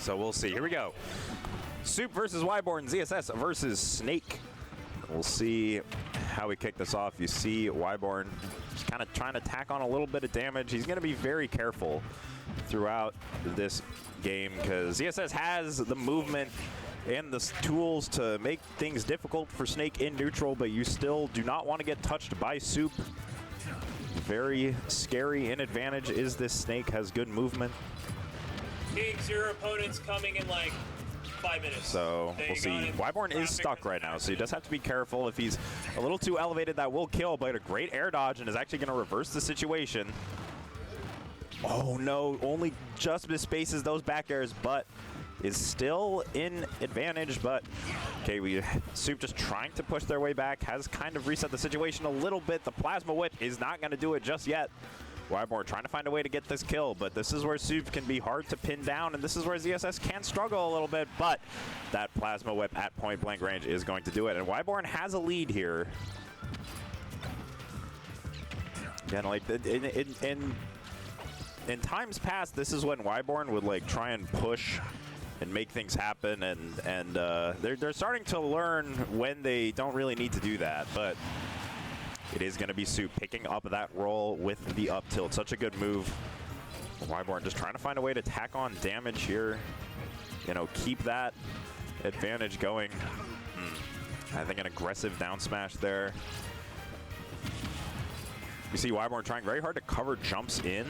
So we'll see. Here we go. Soup versus Wyborn, ZSS versus Snake. We'll see how we kick this off. You see Wyborn just kind of trying to tack on a little bit of damage. He's going to be very careful throughout this game because ZSS has the movement and the tools to make things difficult for Snake in neutral, but you still do not want to get touched by Soup. Very scary in advantage is this Snake, has good movement. Kings, your opponent's coming in like 5 minutes. So we'll see. Wyborn is stuck right now, so he does have to be careful. If he's a little too elevated, that will kill, but a great air dodge and is actually going to reverse the situation. Oh no, only just misspaces those back airs, but is still in advantage. But okay, Soup just trying to push their way back, has kind of reset the situation a little bit. The Plasma Whip is not going to do it just yet. Wyborn trying to find a way to get this kill, but this is where Soup can be hard to pin down, and this is where ZSS can struggle a little bit, but that Plasma Whip at point blank range is going to do it, and Wyborn has a lead here. Again, like in times past, this is when Wyborn would like try and push and make things happen, and they're starting to learn when they don't really need to do that, but it is going to be Soup picking up that roll with the up tilt. Such a good move. Wyborn just trying to find a way to tack on damage here. You know, keep that advantage going. I think an aggressive down smash there. You see Wyborn trying very hard to cover jumps in,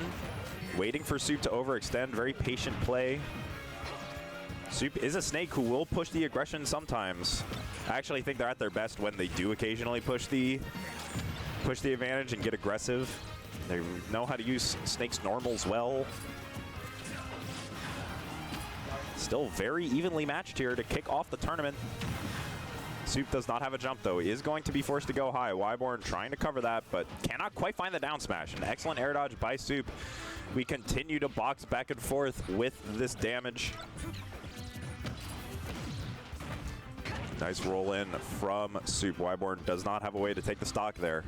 waiting for Soup to overextend. Very patient play. Soup is a Snake who will push the aggression sometimes. I actually think they're at their best when they do occasionally push the advantage and get aggressive. They know how to use Snake's normals well. Still very evenly matched here to kick off the tournament. Soup does not have a jump though. He is going to be forced to go high. Wyborn trying to cover that, but cannot quite find the down smash. An excellent air dodge by Soup. We continue to box back and forth with this damage. Nice roll in from Soup. Wyborn does not have a way to take the stock there.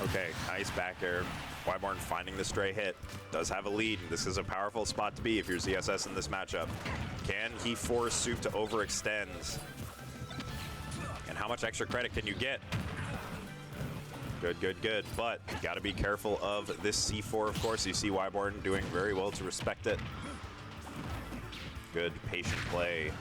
Okay, nice back air. Wyborn finding the stray hit. Does have a lead. This is a powerful spot to be if you're ZSS in this matchup. Can he force Soup to overextend? And how much extra credit can you get? Good, good, good. But you got to be careful of this C4, of course. You see Wyborn doing very well to respect it. Good patient play.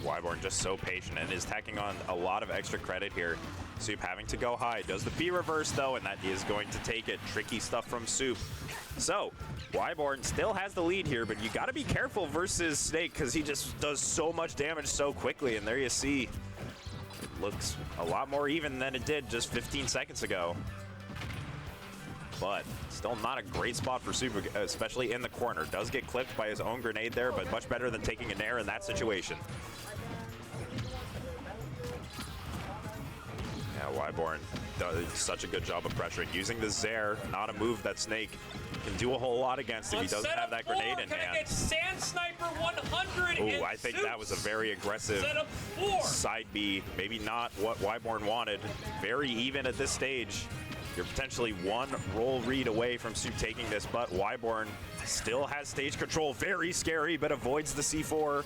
Wyborn just so patient and is tacking on a lot of extra credit here. Soup having to go high. Does the B reverse though, and that is going to take it. Tricky stuff from Soup. So Wyborn still has the lead here, but you got to be careful versus Snake because he just does so much damage so quickly. And there you see, it looks a lot more even than it did just 15 seconds ago. But still not a great spot for Soup, especially in the corner. Does get clipped by his own grenade there, but much better than taking a nair in that situation. Yeah, Wyborn does such a good job of pressuring. Using the Zair, not a move that Snake can do a whole lot against if he doesn't have that grenade in hand. Get Sand Sniper 100. Oh, I think that was a very aggressive side B. Maybe not what Wyborn wanted. Very even at this stage. You're potentially one roll read away from Soup taking this, but Wyborn still has stage control. Very scary, but avoids the C4.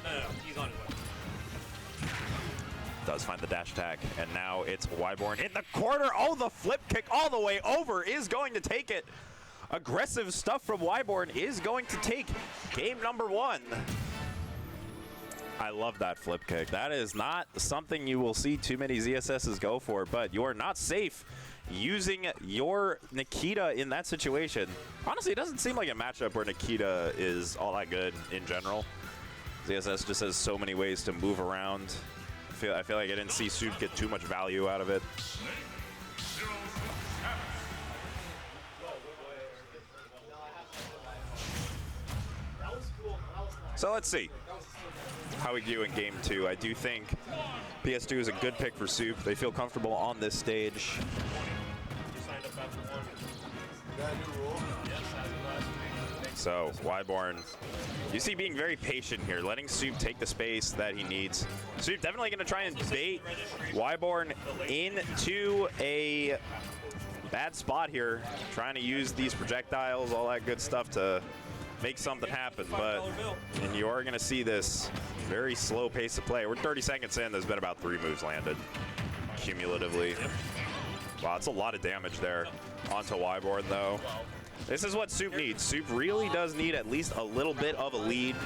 No, he's on his way. Does find the dash attack, and now it's Wyborn in the corner. Oh, the flip kick all the way over is going to take it. Aggressive stuff from Wyborn is going to take game number 1. I love that flip kick. That is not something you will see too many ZSSs go for, but you are not safe using your Nikita in that situation. Honestly, it doesn't seem like a matchup where Nikita is all that good in general. ZSS just has so many ways to move around. I feel like I didn't see Soup get too much value out of it. So let's see how we do in game 2. I do think PS2 is a good pick for Soup. They feel comfortable on this stage. So Wyborn, you see being very patient here, letting Soup take the space that he needs. Soup definitely going to try and bait Wyborn into a bad spot here, trying to use these projectiles, all that good stuff to make something happen. But and you are going to see this very slow pace of play. We're 30 seconds in. There's been about 3 moves landed cumulatively. Wow, that's a lot of damage there onto Wyborn, though. This is what Soup needs. Soup really does need at least a little bit of a lead.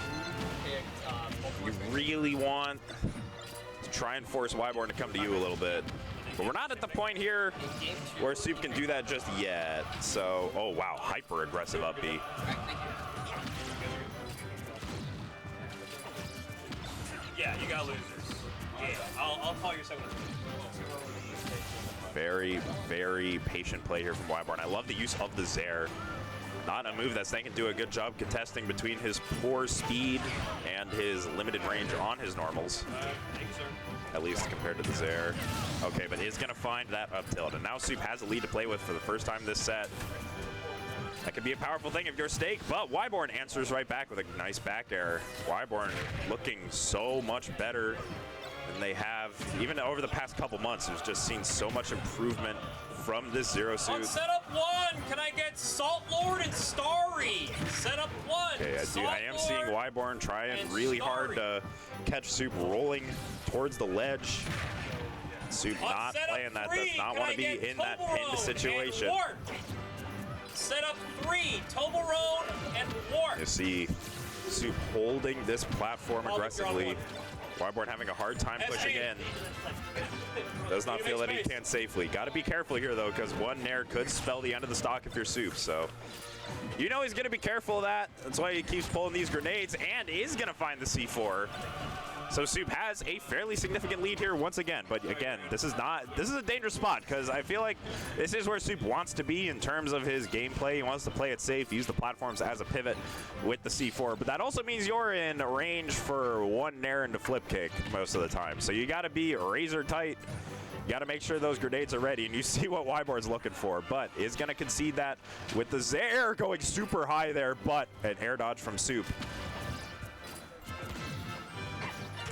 You really want to try and force Wyborn to come to you a little bit. But we're not at the point here where Soup can do that just yet. So, oh wow, hyper aggressive up B. Yeah, you got losers. Yeah, I'll call your second. Very, very patient play here from Wyborn. I love the use of the Zair. Not a move that Snake can do a good job contesting between his poor speed and his limited range on his normals. At least compared to the Zair. Okay, but is going to find that up tilt. And now Soup has a lead to play with for the first time this set. That could be a powerful thing if you're Snake, but Wyborn answers right back with a nice back air. Wyborn looking so much better than they have, even over the past couple months. We've just seen so much improvement from this Zero Suit. On setup 1, can I get Salt Lord and Starry? Setup 1. Okay, I am seeing Wyborn trying really hard to catch Soup rolling towards the ledge. Soup not playing that, does not want to be in that pinned situation. Setup 3, Toblerone and Warp. You see Soup holding this platform aggressively. Wyborn having a hard time pushing in. Does not feel that he can safely. Got to be careful here, though, because one Nair could spell the end of the stock if you're Soup. So you know he's going to be careful of that. That's why he keeps pulling these grenades and is going to find the C4. So Soup has a fairly significant lead here once again. But again, this is a dangerous spot because I feel like this is where Soup wants to be in terms of his gameplay. He wants to play it safe, use the platforms as a pivot with the C4. But that also means you're in range for one Nair into flip kick most of the time. So you got to be razor tight. You got to make sure those grenades are ready, and you see what Wyborn's looking for, but is going to concede that with the Zair going super high there, but an air dodge from Soup.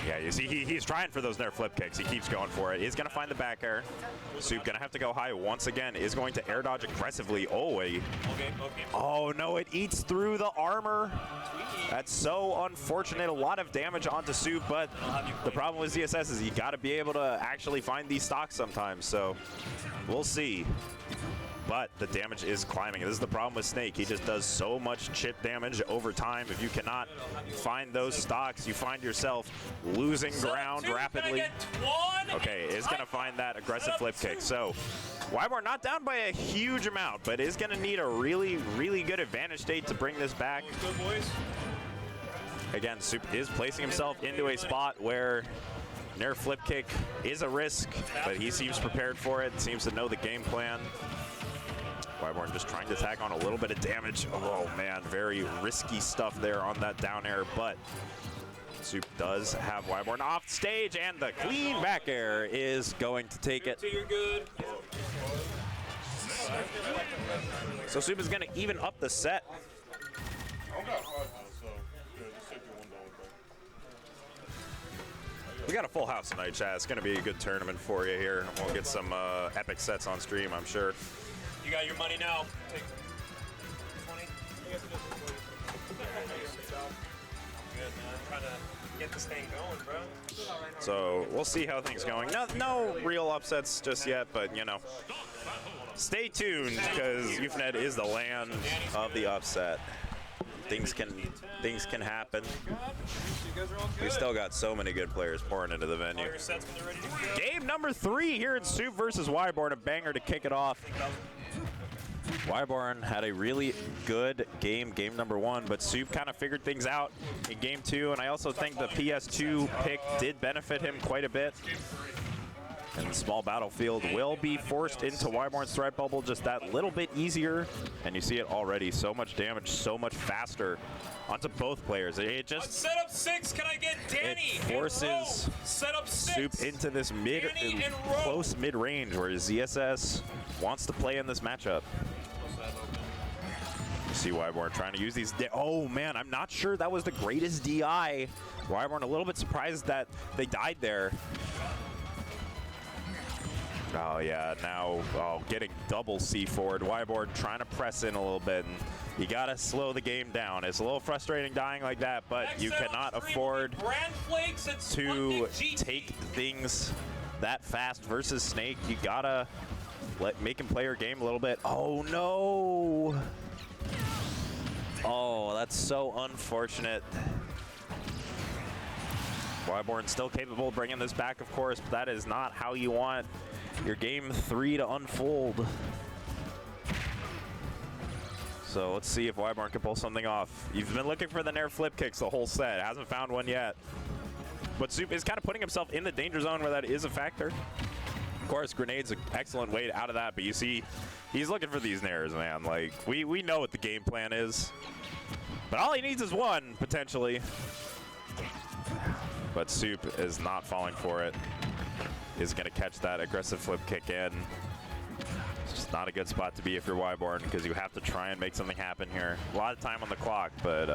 Yeah, you see, he's trying for those Nair flip kicks. He keeps going for it. He's going to find the back air. Soup going to have to go high once again. Is going to air dodge aggressively. Oh, oh no, it eats through the armor. That's so unfortunate. A lot of damage onto Soup, but the problem with ZSS is you got to be able to actually find these stocks sometimes. So we'll see. But the damage is climbing. This is the problem with Snake. He just does so much chip damage over time. If you cannot find those stocks, you find yourself losing ground rapidly. Okay, is going to find that aggressive flip kick. So Wyborn not down by a huge amount, but is going to need a really, really good advantage state to bring this back. Again, Soup is placing himself into a spot where Nair flip kick is a risk, but he seems prepared for it, seems to know the game plan. Wyborn just trying to tack on a little bit of damage. Oh man, very risky stuff there on that down air, but Soup does have Wyborn off stage, and the clean back air is going to take it. So Soup is going to even up the set. We got a full house tonight, chat. It's going to be a good tournament for you here. We'll get some epic sets on stream, I'm sure. You got your money now. Take 20. Good, man. I'm trying to get this thing going, bro. So we'll see how things going. No real upsets just yet, but you know, stay tuned because Euphnet is the land of the upset. Things can happen. We still got so many good players pouring into the venue. Game number 3 here in Soup versus Wyborn, a banger to kick it off. Wyborn had a really good game number 1, but Soup kind of figured things out in game 2, and I also think the PS2 pick did benefit him quite a bit. And the small battlefield will be forced into Wyborn's threat bubble just that little bit easier, and you see it already. So much damage, so much faster onto both players. It just setup 6. Can I get Danny? It forces setup 6. Soup into this close mid range where ZSS wants to play in this matchup. You see Wyborn trying to use these. Oh man, I'm not sure that was the greatest DI. Wyborn a little bit surprised that they died there. Oh yeah, now getting double C4'd. Wyborn trying to press in a little bit, and you gotta slow the game down. It's a little frustrating dying like that, but you cannot afford to take things that fast versus Snake. You gotta make him play your game a little bit. Oh no! Oh, that's so unfortunate. Wyborn still capable of bringing this back, of course, but that is not how you want your game 3 to unfold. So let's see if Wyborn can pull something off. You've been looking for the Nair flip kicks the whole set. Hasn't found one yet. But Soup is kind of putting himself in the danger zone where that is a factor. Of course, Grenade's an excellent way out of that, but you see, he's looking for these Nairs, man. Like, we know what the game plan is. But all he needs is one, potentially. But Soup is not falling for it. Is going to catch that aggressive flip kick in. It's just not a good spot to be if you're Wyborn, because you have to try and make something happen here. A lot of time on the clock, but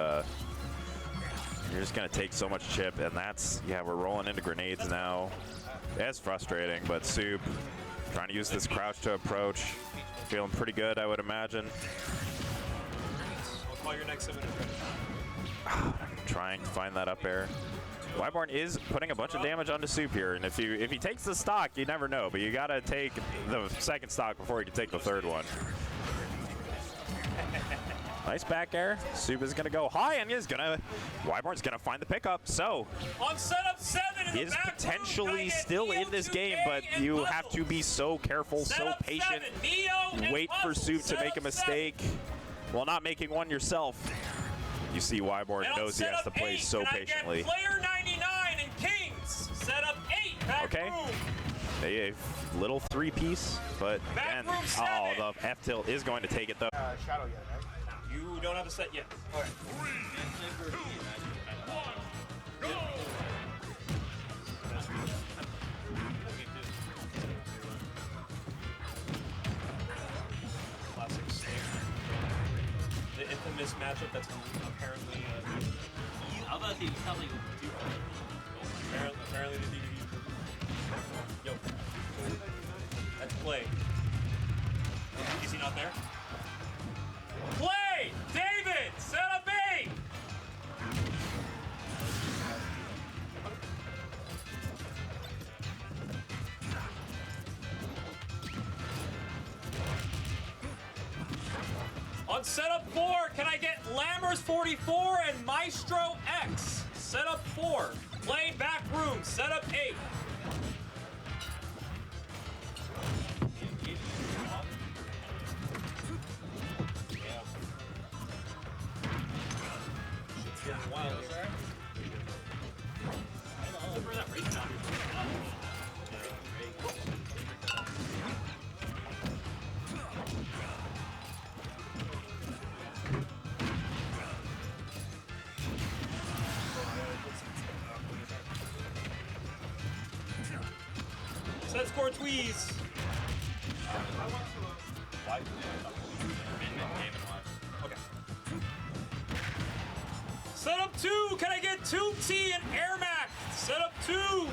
you're just going to take so much chip, and that's, yeah, we're rolling into grenades now. It's frustrating, but Soup trying to use this crouch to approach. Feeling pretty good, I would imagine. I'll call your next 7 Trying to find that up air. Wyborn is putting a bunch of damage onto Soup here, and if he takes the stock, you never know, but you gotta take the second stock before you can take the third one. Nice back air. Soup is gonna go high, and Wyborn's gonna find the pickup. So on setup 7 in is potentially still in this game, but you have to be so careful, so patient. Wait for Soup to make a mistake while not making one yourself. You see Wyborn knows he has to play so patiently. Player 99 and Kings. Set up 8. Back room. A little 3-piece, but again, the F tilt is going to take it though. Shadow yet, right? You don't have a set yet. Okay. 3, 2, 1, go! Classic Snake. The infamous matchup that's apparently apparently the DVD. Yo. That's play. Is he not there? Play! David! Set up 8! On setup 4, can I get Lammers 44 and Maestro X? Setup 4. Play back room. Setup 8. Set score tweeze. Okay. Set up 2. Can I get 2T and Air Mac? Set up 2.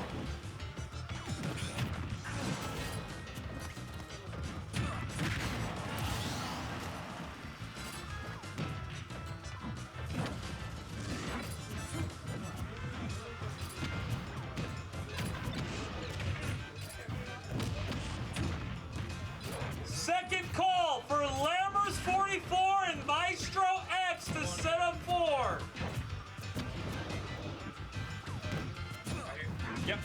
Second call for Lammers 44 and Maestro X to set up 4. Yep.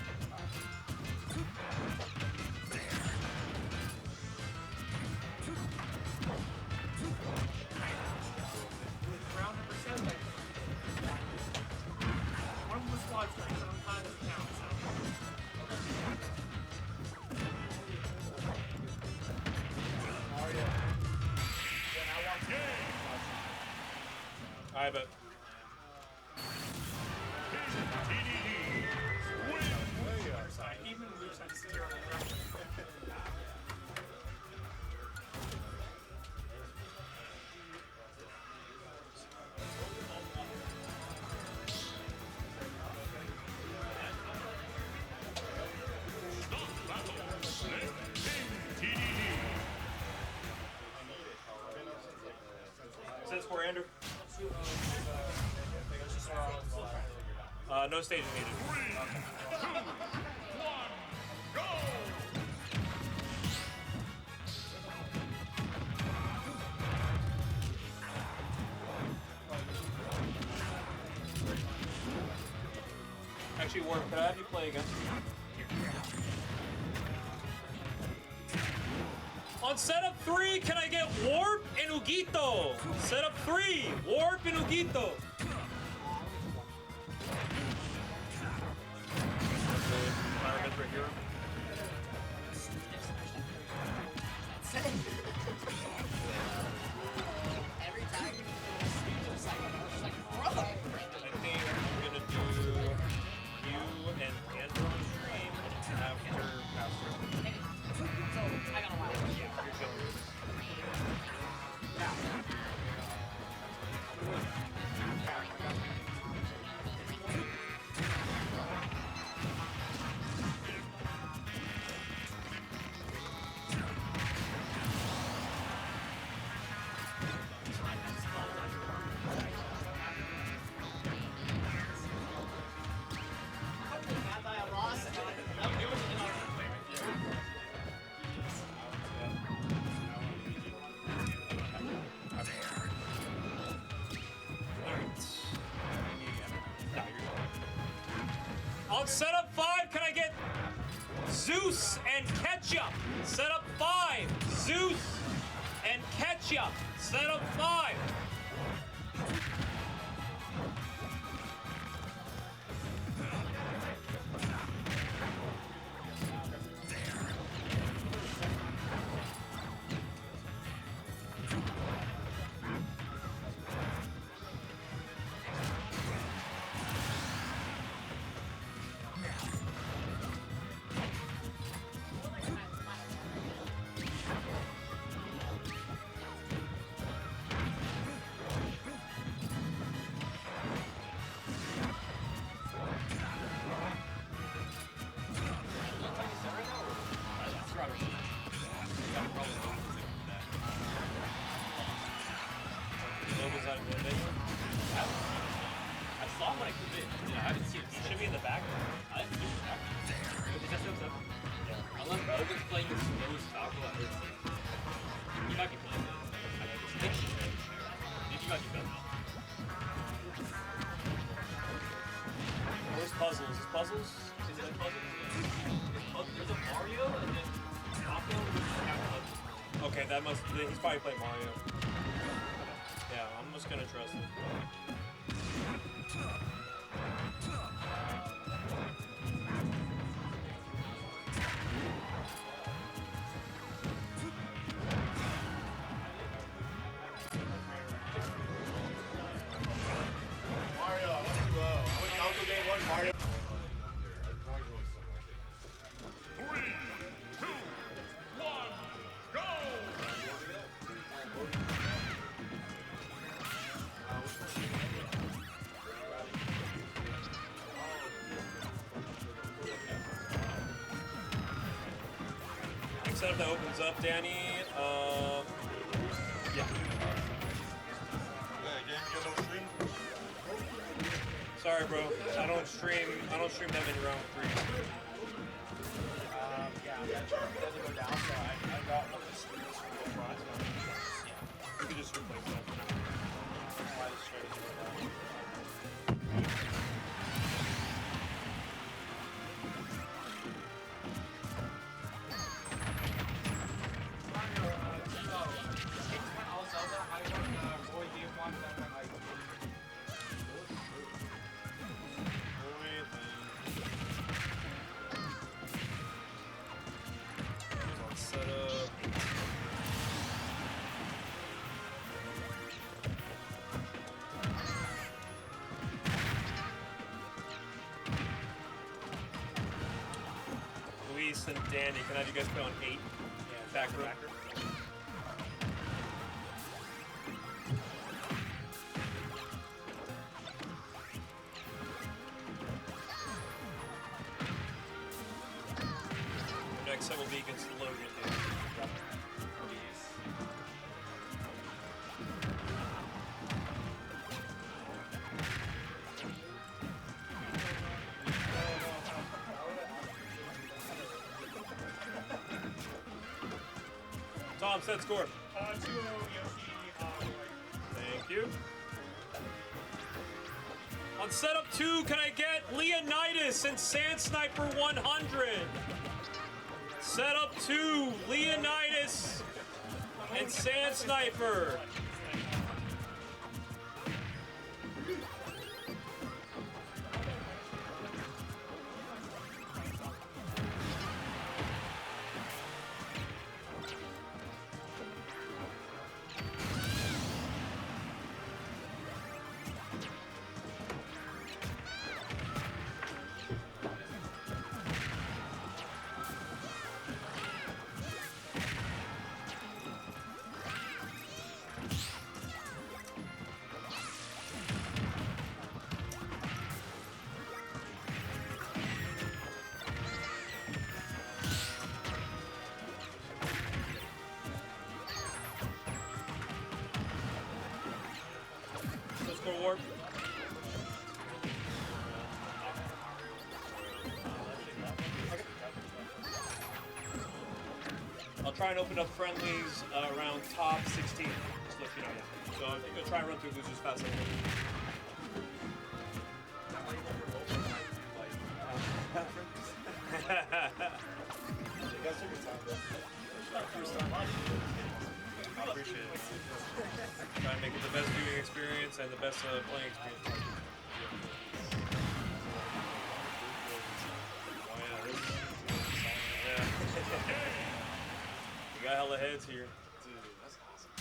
Round number 7. One of the squad strengths, and I'm kind of count, so. I bet. No staging needed. Actually, Warp, could I have you play again? On setup 3, can I get Warp and Ugito? Setup 3, Warp and Ugito. Every time you just like, bro. I think I'm gonna do you and Andrew on stream after Pastor. So I got a while. Yeah, you're chilling. On setup 5, can I get Zeus and Ketchup? Setup 5, Zeus and Ketchup. Setup 5. I saw him when I came in. Yeah, I haven't seen him. He should be in the back. I didn't see him in the back. Yeah. Unless Logan's playing this slow stop while it's like, he might be playing this. I think he might be better. Where's puzzles? Is puzzles? Is it puzzles? There's a Mario and then Taco and okay, that must. He's probably playing Mario. Yeah, I'm just gonna trust him. Mario, I want to Uncle Game 1 Mario. 3, 2, 1, go! Setup that opens up, Danny. Yeah. Sorry, bro. I don't stream that many round 3. Yeah, that charm doesn't go down, so I got one of the streams from the front. Yeah. You can just replace that for now. Why the straight is going down. Luis and Danny, can I have you guys play on 8? Yeah, back row. Next set will be against Logan, dude. Tom, set score. 2-0 Yoshi. Thank you. On setup 2, can I get Leonidas and Sand Sniper 100? Setup 2, Leonidas and Sand Sniper. Score warp. I'll try and open up friendlies around top 16. Just let you know. So I'm gonna try and run through losers fast as I I appreciate it. Try and make it the best viewing experience and the best playing experience. Oh yeah, this. Yeah. We got hella heads here. Dude, that's awesome.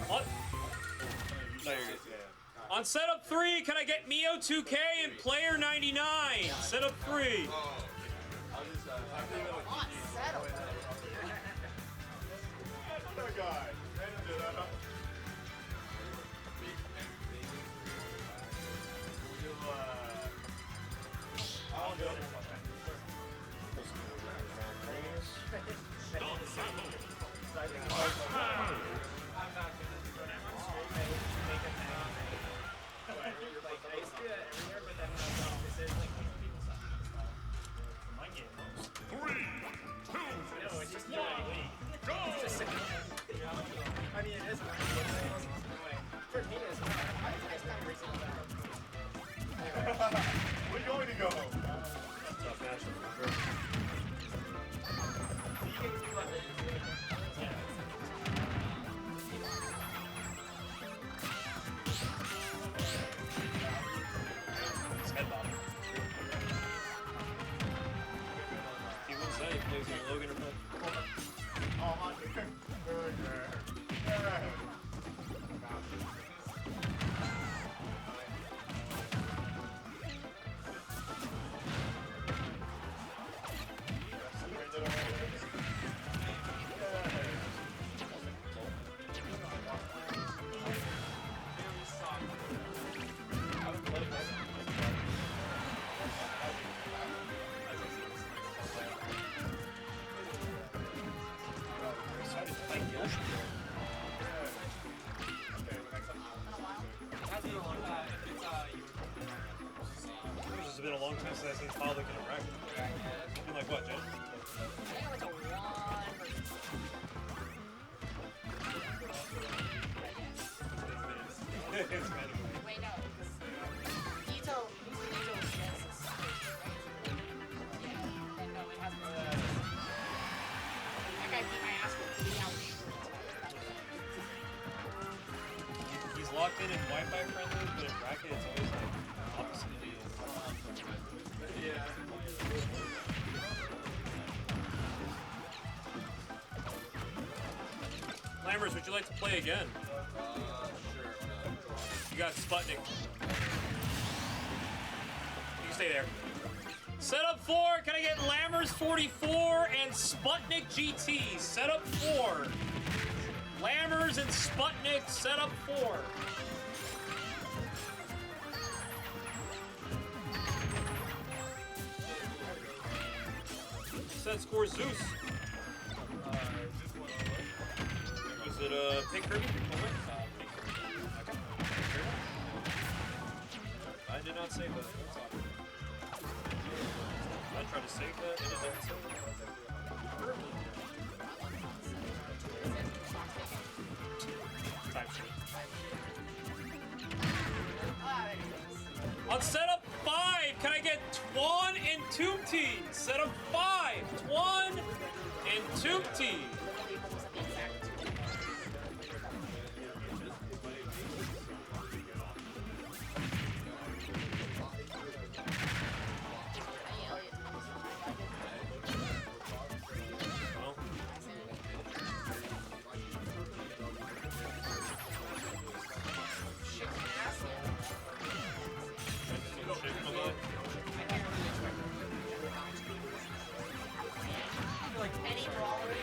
On, no, you're good. Yeah. On setup 3, can I get Mio 2K and Player 99? Setup 3. On settle. That guy. I'll do it. I mean, it is. For me, it's not. It's kind of racing. We're going to go. Tough matchup for sure. It's head bob. He wins that, he plays either Logan or Fred. Oh, my God. Yeah. It's been a long time since I've seen Pollock in a bracket. It's been like what, Jen? I think it was a 1 It's kind of Wait, no. Ito against the Suckers, right? Yeah. And no, it hasn't been. That guy beat my ass with 3 hours. He's locked in Wi-Fi friendly, but in bracket it's always like opposite. Yeah. Lammers, would you like to play again? Sure. You got Sputnik. You can stay there. Setup 4, can I get Lammers 44 and Sputnik GT? Setup 4. Lammers and Sputnik, setup 4. Set score Zeus. Was it Pink Kirby? I did not save that. I tried to save that and it didn't save. On setup 5, can I get Twan and Toomti? Setup 5, Twan and Toomti. Any brawler.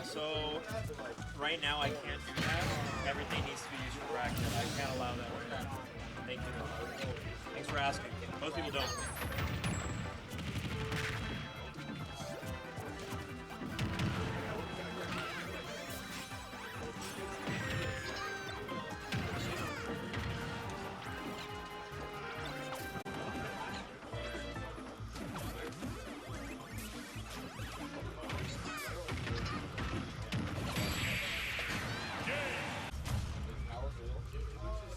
So, right now I can't do that. Everything needs to be used for bracket. I can't allow that right now. Thank you. Thanks for asking. Most people don't.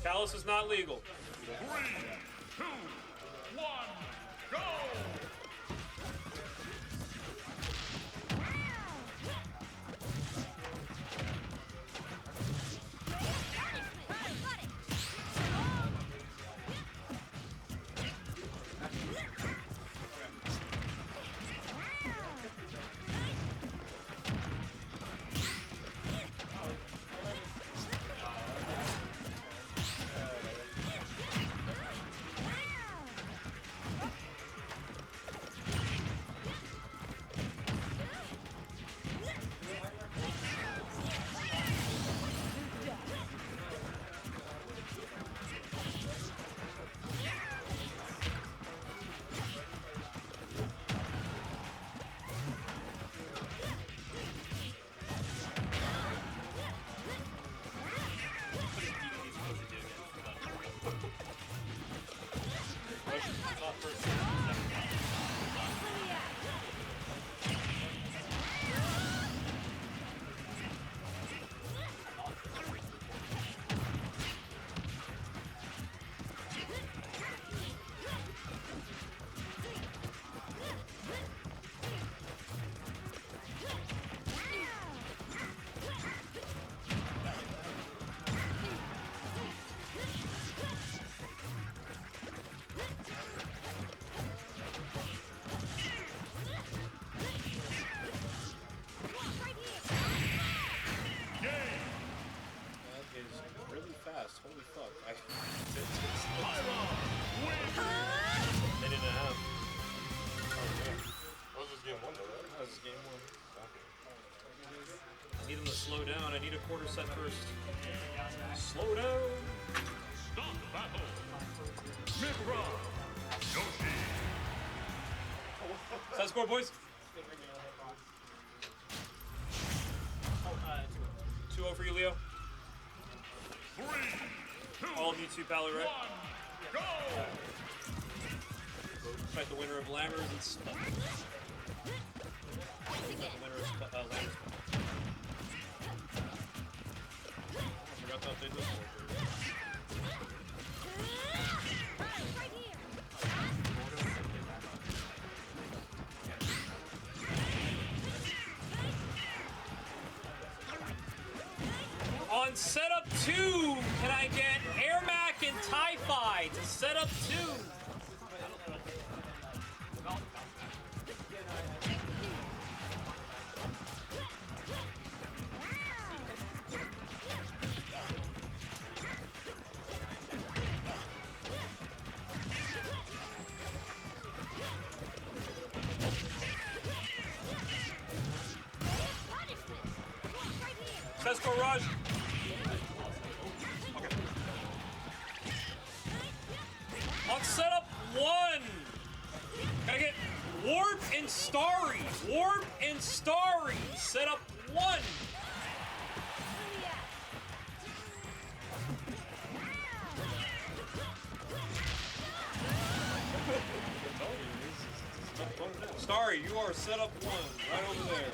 Callus is not legal. 3, 2, 1, go! Holy fuck. They didn't have. What was this game one though, right? That was just game 1. I need them to slow down. I need a quarter set first. Slow down. Stop battle. Mid-run. Yoshi. Set score, boys. 2-0 for you, Leo. 3, 2, All of you two Pally, right? 1, go! Fight the winner of Lammers and Spot. Fight the winner of Lammers. I forgot to update this one. On setup 2, can I get Air Mac and Tie-Fi to setup 2? Let's go, Raj. Okay. On setup 1. Gotta get Warp and Starry. Warp and Starry. Setup 1. Starry, you are setup 1, right over there.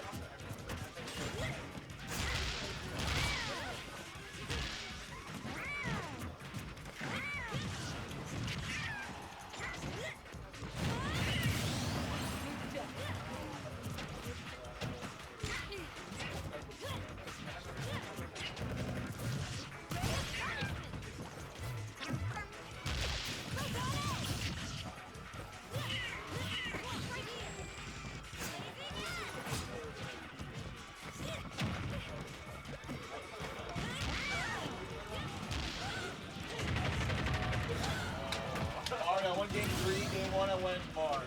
Alright, I won game 3, game 1 I went far.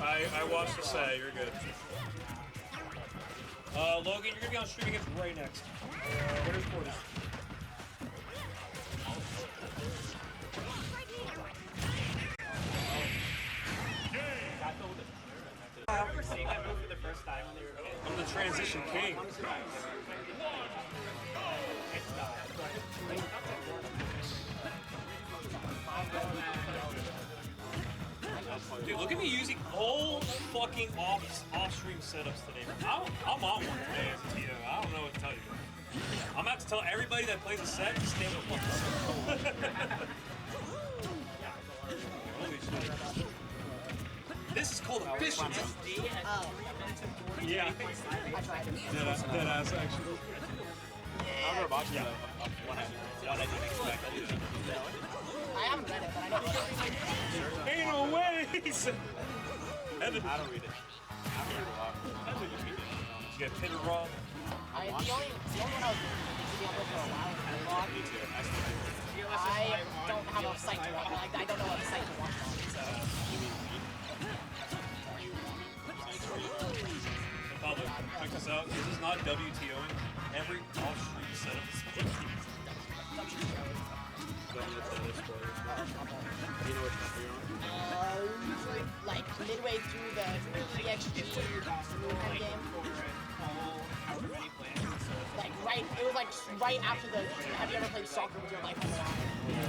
I watched the set, you're good. Logan, you're gonna be on stream against Ray next. Where's quarters? I remember seeing that movie the first time when they were kids. I'm the transition king. Dude, look at me using whole fucking off-stream setups today. I'm on one today as a TO. I don't know what to tell you. I'm about to tell everybody that plays a set to stay with one. Holy shit. This is called efficiency. Oh, Yeah. I tried it. Dead ass, actually. I remember watching that one I didn't expect. I haven't read it, but I know it's Ain't no way! Evan. I don't read it. I don't read a lot. You get pinned raw. the only one I was to be able for a while is Reborn. Me too. I don't have a site to watch. Like, I don't know what site to watch on. So. Public, check this out. This is not WTOing. Every off-stream setup is fixed. Usually, like midway through the EXG kind of game. Like right, it was like right after the. Have you ever played soccer with your life on the line? Yeah.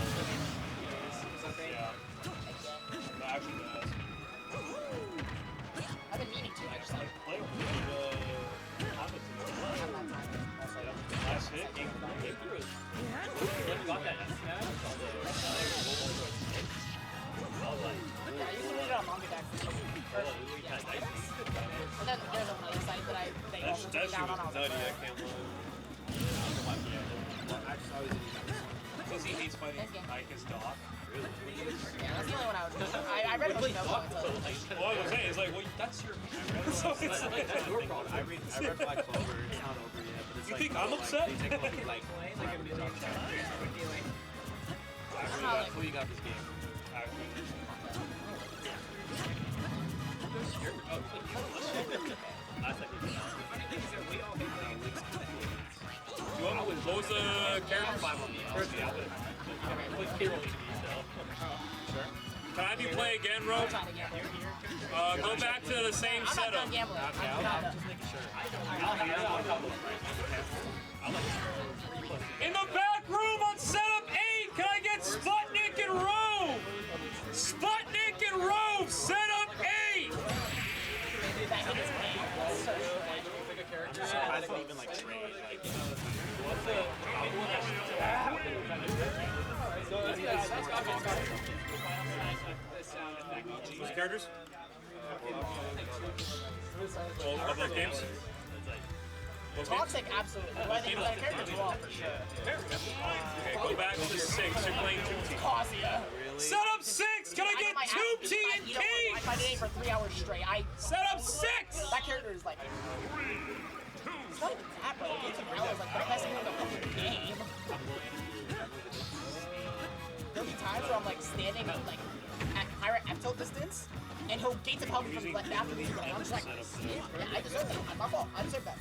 Actually, does. I've been meaning to. I just like. Play with last hit. Game 3. Got that. Yeah, I used to read it on manga back. And then there's another site that they That also shit took down was on. I was nutty, like, I can't lie. Because he hates fighting like his dog. yeah, that's the only one I would. I read about Tokon until. Well, I was saying, it's like, well, that's your. So it's like, That's your problem. I read Black Clover. It's not over yet, but it's You like, think I'm upset? They take a look at like that's who you got this game. What was the character? Can I have you play again, Ro? Trying to get here. Go back to the same I'm not setup. done gambling. I'm not done. In the back room on setup 8, can I get Sputnik and Rove? Sputnik and Rove, setup 8! That hit is pain. I didn't even like trade. Like, Who's characters? Of those games? Toxic, absolutely. But I think that character as well, for sure. Okay, go back to 6. You're playing 2T. Kazuya. Setup 6! Can I get 2T and I K? fight it for 3 hours straight. Setup 6! That character is like. It's not even that, bro. Gates of Hell is like the best move in the fucking game. There'll be times where I'm like standing like at higher F-tilt distance, and he'll Gates of Hell me from left after me, and I'm just like, yeah, I deserve that. I'm not fault. I deserve that.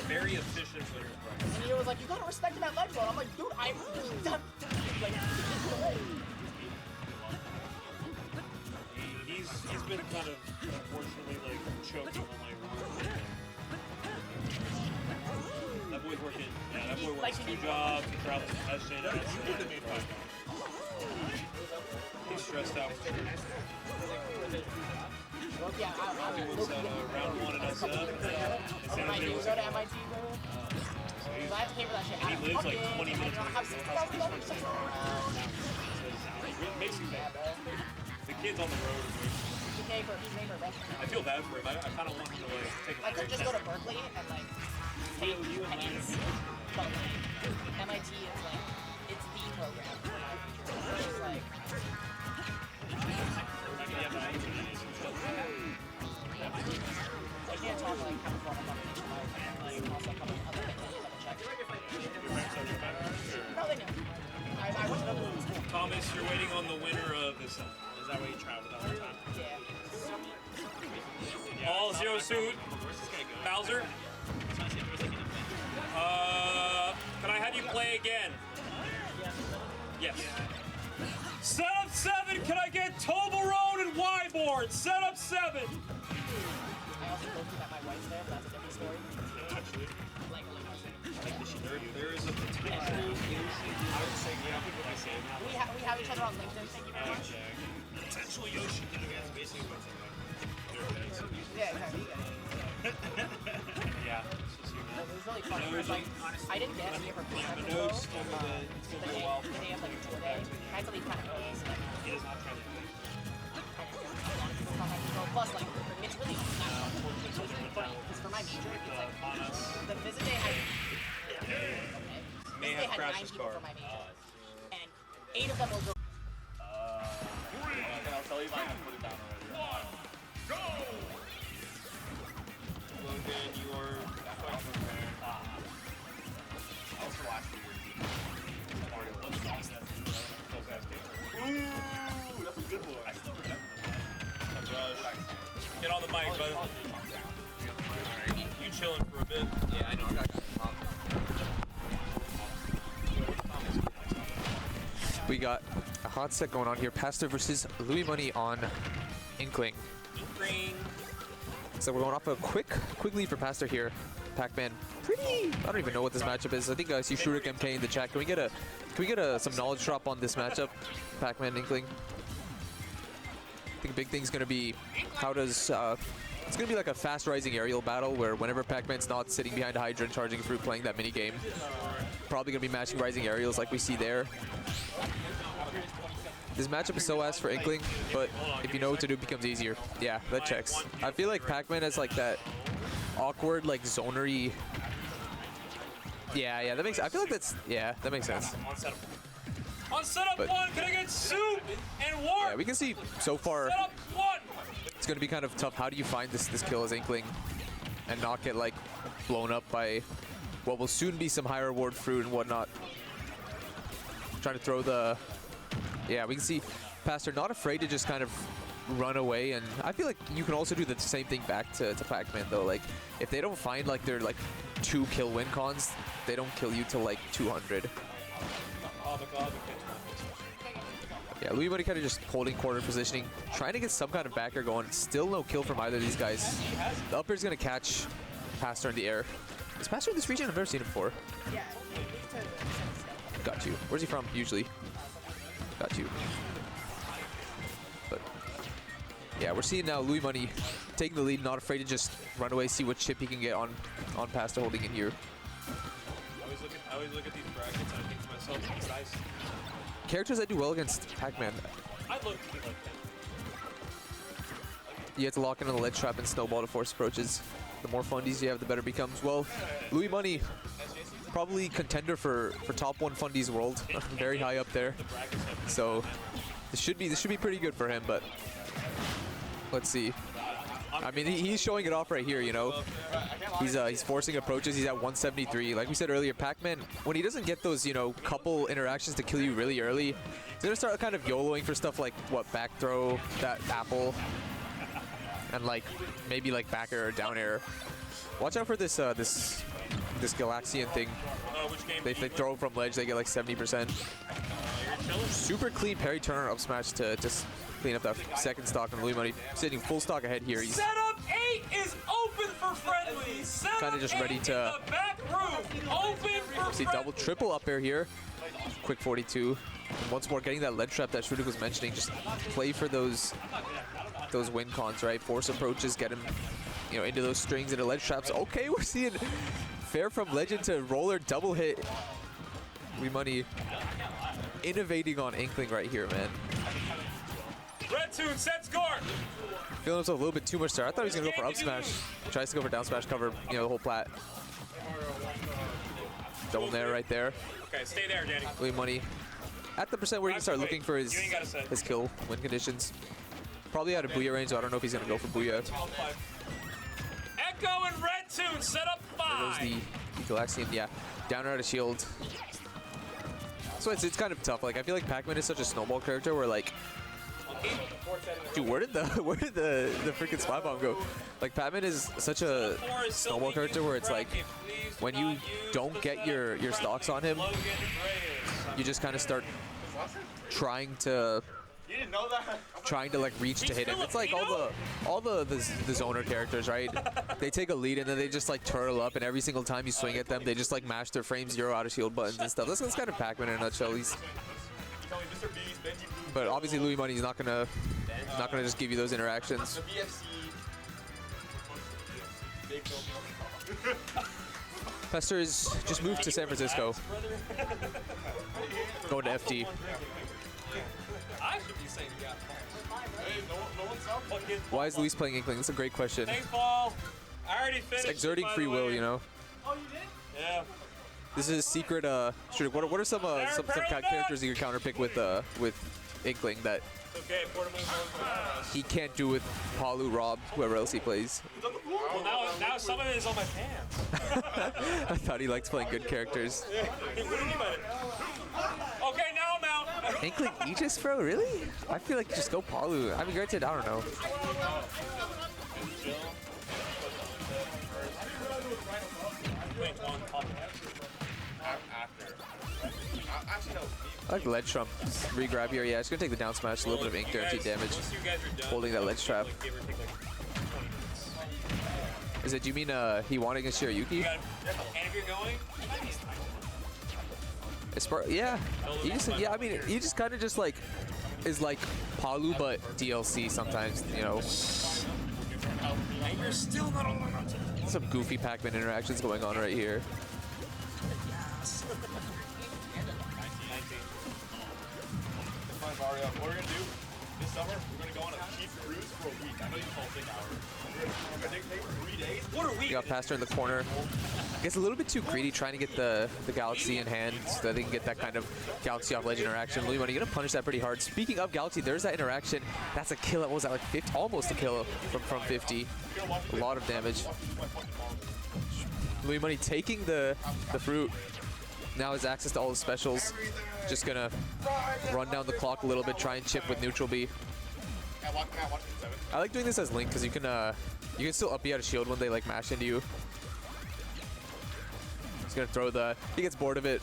Very efficient with your price. And he was like like, you gotta respect that ledge load. I'm like, dude, I'm like, He's been kind of unfortunately like choking on my room. That boy's working. Yeah, that boy works 2 jobs. He travels to SJ to SM. He's stressed out. well, yeah, He works at round 1 at SM. When I do go to MIT, though, so I have to pay for that shit. He lives like 20 minutes I have $60,000. It makes you mad. The kid's on the road. He's paying for best. I feel bad for him. I kind of want him to like take I could just go to Berkeley and like take pennies, but like MIT is like it's the program for my future. It's like I can't talk like how far I'm and like also come with other things on the check. No, they know. I went to the school. Thomas, you're waiting on the winner of this. Is that what you traveled all the time? Yeah. All zero suit. Bowser. Can I have you play again? Yes. Set up 7. Can I get Toblerone and Y-board? Set up 7. I also told you that my wife's there, but that's a different story. Like, There is a potential. I would say, yeah, we have each other on LinkedIn. Thank you very much. potential Yoshi. That's basically what's in Yeah, exactly. Yeah. It was really funny. It was like, I didn't get here for 3 times ago. The day of like a tour day. I had to leave kind of early, so like, He does not try to do plus, like, it's really not it's really funny because for my major, it's like the visit day had May they have had crashed 9 his people car. for my major, and 8 of them were girls. I'll tell you if I can put it down already. Go! Logan, you are quite prepared. I'll splash for your team. Ooh, that's a good boy. Get on the mic, brother. You chilling for a bit. Yeah, I know. I got We got a hot set going on here. Pastor versus Louis Money on Inkling. Green. So we're going off a quick lead for Pastor here. Pac-Man, I don't even know what this matchup is. I think I see Shurik MK in the chat. Can we get some knowledge drop on this matchup? Pac-Man Inkling. I think a big thing's gonna be how does it's gonna be like a fast rising aerial battle where whenever Pac-Man's not sitting behind a Hydra and charging through playing that mini game, probably gonna be matching rising aerials like we see there. This matchup is so ass for Inkling, but if you know what to do, it becomes easier. Yeah, that checks. I feel like Pac-Man has like that awkward, like zonery. Yeah, that makes. I feel like that's. Yeah, that makes sense. On setup But- 1, can I get soup and warp? Yeah, we can see so far Setup 1. it's gonna be kind of tough. How do you find this kill as Inkling and not get like blown up by what will soon be some high reward fruit and whatnot? Trying to throw the. Yeah, we can see Pastor not afraid to just kind of run away, and I feel like you can also do the same thing back to Pac-Man though. Like if they don't find like their like 2 kill win cons, they don't kill you till like 200. Oh my god. Yeah, Louis Money kind of just holding corner positioning, trying to get some kind of backer going. Still no kill from either of these guys. The up air is gonna catch Pastor in the air. Is Pastor in this region? I've never seen him before. Yeah, Got you. Where's he from usually? Got you. But yeah, we're seeing now Louis Money taking the lead, not afraid to just run away, see what chip he can get on Pastor holding in here. I always look at these brackets and I think to myself, these guys, Characters that do well against Pac-Man, I'd love to be like that. you have to lock into the ledge trap and snowball to force approaches. The more fundies you have, the better it becomes. Well, Louis Money, probably contender for top 1 fundies world, very high up there. So this should be pretty good for him. But let's see. I mean, he's showing it off right here. You know, he's forcing approaches. He's at 173. Like we said earlier, Pac-Man, when he doesn't get those couple interactions to kill you really early, he's gonna start kind of YOLOing for stuff like what back throw, that apple, and like maybe like back air or down air. Watch out for this this Galaxian thing. Which game? If they throw from ledge, they get like 70%. Super clean parry turner up smash to just clean up that second stock, and Louis Money sitting full stock ahead here. He's Setup 8 is open for friendly. kind of just ready to The back room open for see double, triple up air here. Quick 42. And once more, getting that ledge trap that Shrudik was mentioning. Just play for those win cons, right? Force approaches, get him, you know, into those strings, into ledge traps. Okay, we're seeing fair from legend to roller double hit. Louis Money innovating on Inkling right here, man. Red Tune, set score. Feeling himself a little bit too much there. I thought he was gonna go for up smash. Tries to go for down smash, cover, you know, the whole plat. Double nair right there. Okay, stay there, Danny. Louis Money at the percent where he can start looking for his You ain't gotta say. kill win conditions. Probably out of Booyah range, so I don't know if he's gonna go for Booyah. Echo and Red Tune, set up There's 5. the Galaxian, yeah. Downer out of shield. So it's kind of tough. Like, I feel like Pac-Man is such a snowball character where, like, dude, where did the freaking spy bomb go? Like, Pac-Man is such a snowball character where it's like, when you don't get your stocks on him, you just kind of start trying to like reach to hit him. It's like all the zoner characters, right? They take a lead and then they just like turtle up, and every single time you swing at them, they just like mash their frame zero out of shield buttons and stuff. That's kind of Pac-Man in a nutshell. But obviously Louis Money's not gonna just give you those interactions. Pester is just moved to San Francisco. Going to FD. I should be saying yeah. Hey, no one's out. Why is Luis playing Inkling? That's a great question. Thanks, Paul. I already finished. It's exerting it, by free the will, way. you know. Oh, you did? Yeah. This is a secret. What are some characters you can counterpick with Inkling that Okay, he can't do with Palu, Rob, whoever else he plays? well, now some of it is on my pants. I thought he liked playing good characters. What do you mean by it? Okay, now I'm out. Inkling Aegis, bro? Really? I feel like just go Palu. I mean, granted, I don't know. I like ledge trump regrab here. Yeah, it's gonna take the down smash, a little bit of ink guaranteed damage. Holding that ledge trap. Is it? Do you mean he wanting a Shiryuki? And if you're going, Yeah. He just, yeah. I mean, he just kind of just like is like Palu but DLC sometimes. You know. you're still not on the Some goofy Pac-Man interactions going on right here. Mario, what we're gonna do this summer, we're gonna go on a cheap cruise for a week. I know you call 6 hours. We're gonna take 3 days. What are we? You got Pastor in the corner. Gets a little bit too greedy trying to get the Galaxy in hand so that they can get that kind of Galaxy off ledge interaction. Louis Money gonna punish that pretty hard. Speaking of Galaxy, there's that interaction. That's a kill. What was that, like 50? Almost a kill from 50. A lot of damage. Louis Money taking the fruit. Now has access to all the specials. Just gonna run down the clock a little bit, try and chip with neutral B. I like doing this as Link because you can still up B out of shield when they like mash into you. He's gonna throw he gets bored of it,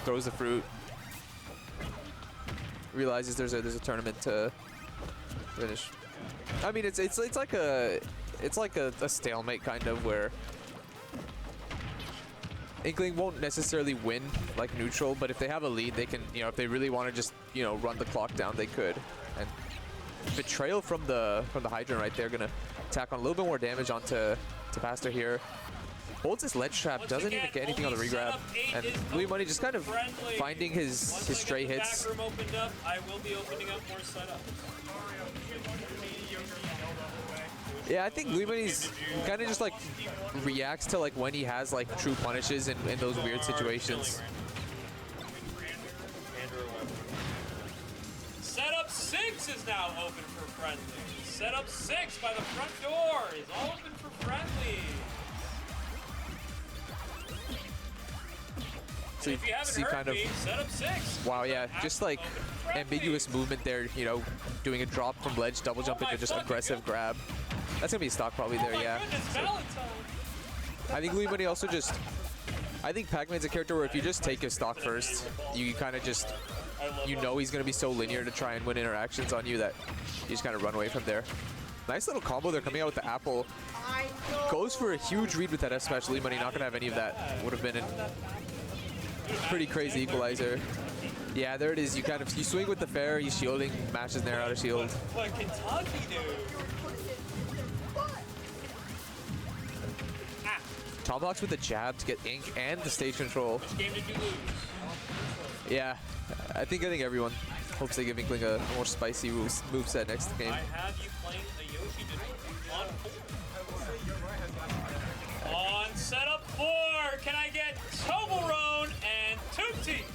throws the fruit. Realizes there's a tournament to finish. I mean it's like a stalemate kind of where Inkling won't necessarily win like neutral, but if they have a lead, they can, if they really want to just, run the clock down, they could. And Betrayal from the Hydrant right there, gonna tack on a little bit more damage onto Pastor here. Holds his ledge trap, doesn't even get anything on the regrab. And Louis Money just kind of finding his stray hits. Back room opened up. I will be opening up more setup. Yeah, I think Louis Money's kind of just like reacts to like when he has like true punishes in those weird situations. Setup 6 is now open for friendly. Setup 6 by the front door is open for friendly. So If you haven't see heard kind of, me, setup 6. wow, yeah, just like ambiguous movement there, doing a drop from ledge, double jump into just aggressive grab. That's gonna be stock probably there, yeah. Goodness, Valentine. I think Louis Money also just I think Pac-Man's a character where if you just take his stock first, you kind of just, you know he's going to be so linear to try and win interactions on you that you just kind of run away from there. Nice little combo there coming out with the apple. Goes for a huge read with that F smash. Lee Money not going to have any of that. Would have been a pretty crazy equalizer. Yeah, there it is. You swing with the fair, he's shielding, mashes Nair out of shield. What Kentucky do? Tomahawks with the jab to get ink and the stage control. Which game did you lose? Yeah, I think everyone hopes they give Inkling a more spicy moveset next game. I have you playing a Yoshi on setup 4. Can I get Toblerone and Tootsie?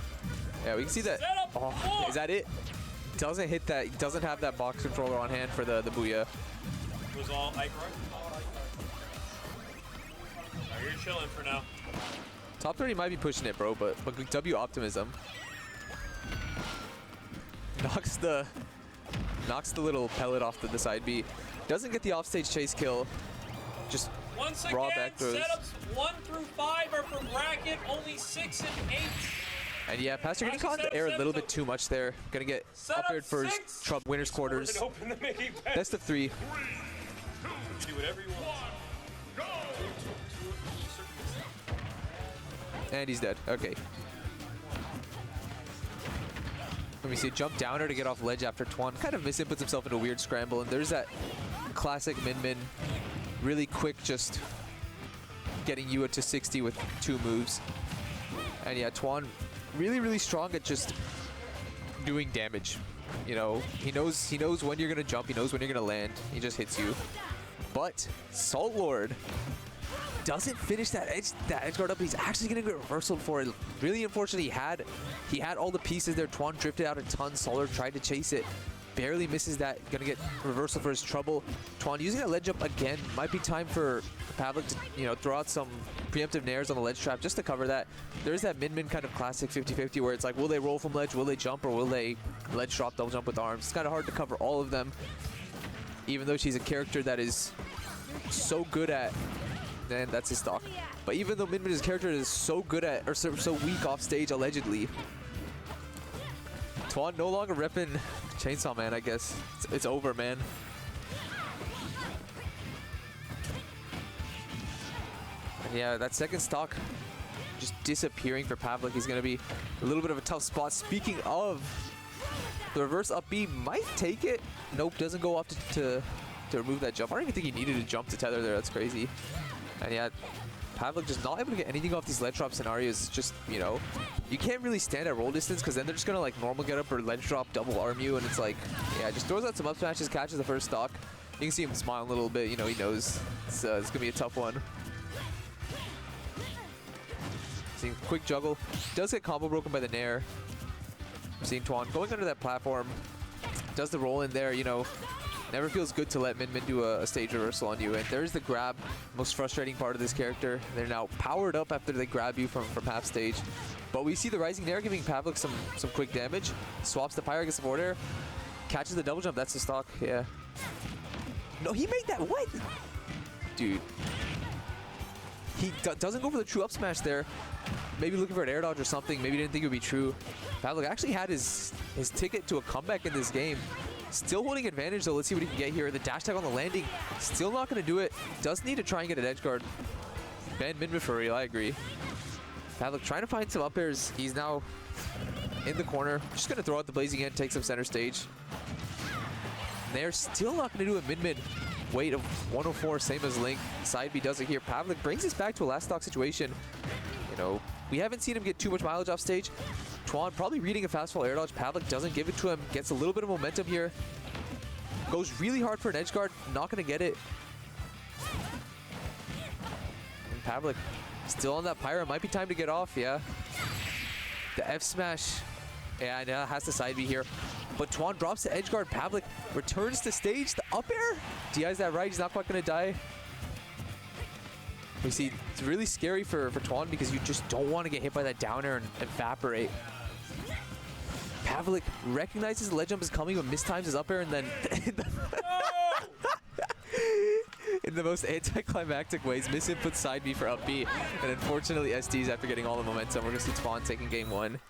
Yeah, we can see that. Setup Oh, 4. is that it? Doesn't hit that. Doesn't have that box controller on hand for the booyah. It was all Ike Roy. Alright, you're chilling for now. Top 30 might be pushing it, bro, but W optimism knocks the little pellet off the side B. Doesn't get the offstage chase kill. Just Once raw again, back throws. setups 1 through 5 are from bracket, only 6 and 8. And yeah, Pastor getting caught in the air a little bit too much there. Gonna get up aired for his winner's quarters. Open the Mickey Pen. Best of 3. Do whatever you want. And he's dead. Okay. Let me see. Jump downer to get off ledge after Twan. Kind of misinputs himself into a weird scramble. And there's that classic Min. Really quick, just getting you to 60 with 2 moves. And yeah, Twan really, really strong at just doing damage. You know, he knows when you're gonna jump, he knows when you're gonna land. He just hits you. But Salt Lord doesn't finish that edge guard up. He's actually gonna get reversal for it. Really unfortunate. He had all the pieces there. Twan drifted out a ton. Salt Lord tried to chase it. Barely misses that. Gonna get reversal for his trouble. Twan using that ledge up again. Might be time for Pavlik to, throw out some preemptive nairs on the ledge trap just to cover that. There's that Min kind of classic 50-50 where it's like, will they roll from ledge, will they jump, or will they ledge drop, double jump with arms? It's kind of hard to cover all of them, even though she's a character that is so good at, and that's his stock. But even though Min is a character that is so good at, or so weak off stage, allegedly, Twan no longer repping Chainsaw Man, I guess. It's over, man. And yeah, that second stock just disappearing for Pavlik. He's going to be a little bit of a tough spot. Speaking of, the reverse up B might take it. Nope, doesn't go off to remove that jump. I don't even think he needed to jump to tether there. That's crazy. And yeah, Pavlik just not able to get anything off these ledge drop scenarios. Just, you can't really stand at roll distance because then they're just going to like normal get up or ledge drop, double arm you. And it's like, yeah, just throws out some up smashes, catches the first stock. You can see him smile a little bit. He knows it's going to be a tough one. Seeing quick juggle. Does get combo broken by the Nair. Seeing Twan going under that platform. Does the roll in there, Never feels good to let Min do a stage reversal on you. And there's the grab, most frustrating part of this character. They're now powered up after they grab you from half stage. But we see the Rising Nair giving Pavlik some quick damage. Swaps the Pyre, gets the forward air. Catches the double jump, that's the stock, yeah. No, he made that, what? Dude. He doesn't go for the true up smash there. Maybe looking for an air dodge or something. Maybe didn't think it would be true. Pavlik actually had his ticket to a comeback in this game. Still holding advantage though. Let's see what he can get here. The dash tag on the landing. Still not going to do it. Does need to try and get an edge guard. Ban Min for real, I agree. Pavlik trying to find some up airs. He's now in the corner. Just going to throw out the blazing end, take some center stage. They're still not going to do a Min. Weight of 104, same as Link. Side B does it here. Pavlik brings us back to a last stock situation. We haven't seen him get too much mileage off stage. Twan probably reading a fast fall air dodge. Pavlik doesn't give it to him. Gets a little bit of momentum here. Goes really hard for an edge guard. Not going to get it. And Pavlik still on that Pyro. Might be time to get off, yeah. The F smash. Yeah, now has to side B here. But Twan drops the edge guard. Pavlik returns to stage. The up air. DI's that right. He's not quite going to die. We see it's really scary for Twan because you just don't want to get hit by that down air and evaporate. Pavlik recognizes the ledge jump is coming but mistimes his up air and then in the most anticlimactic ways. Misinput side B for up B. And unfortunately, SDs after getting all the momentum. We're going to see Twan taking game 1.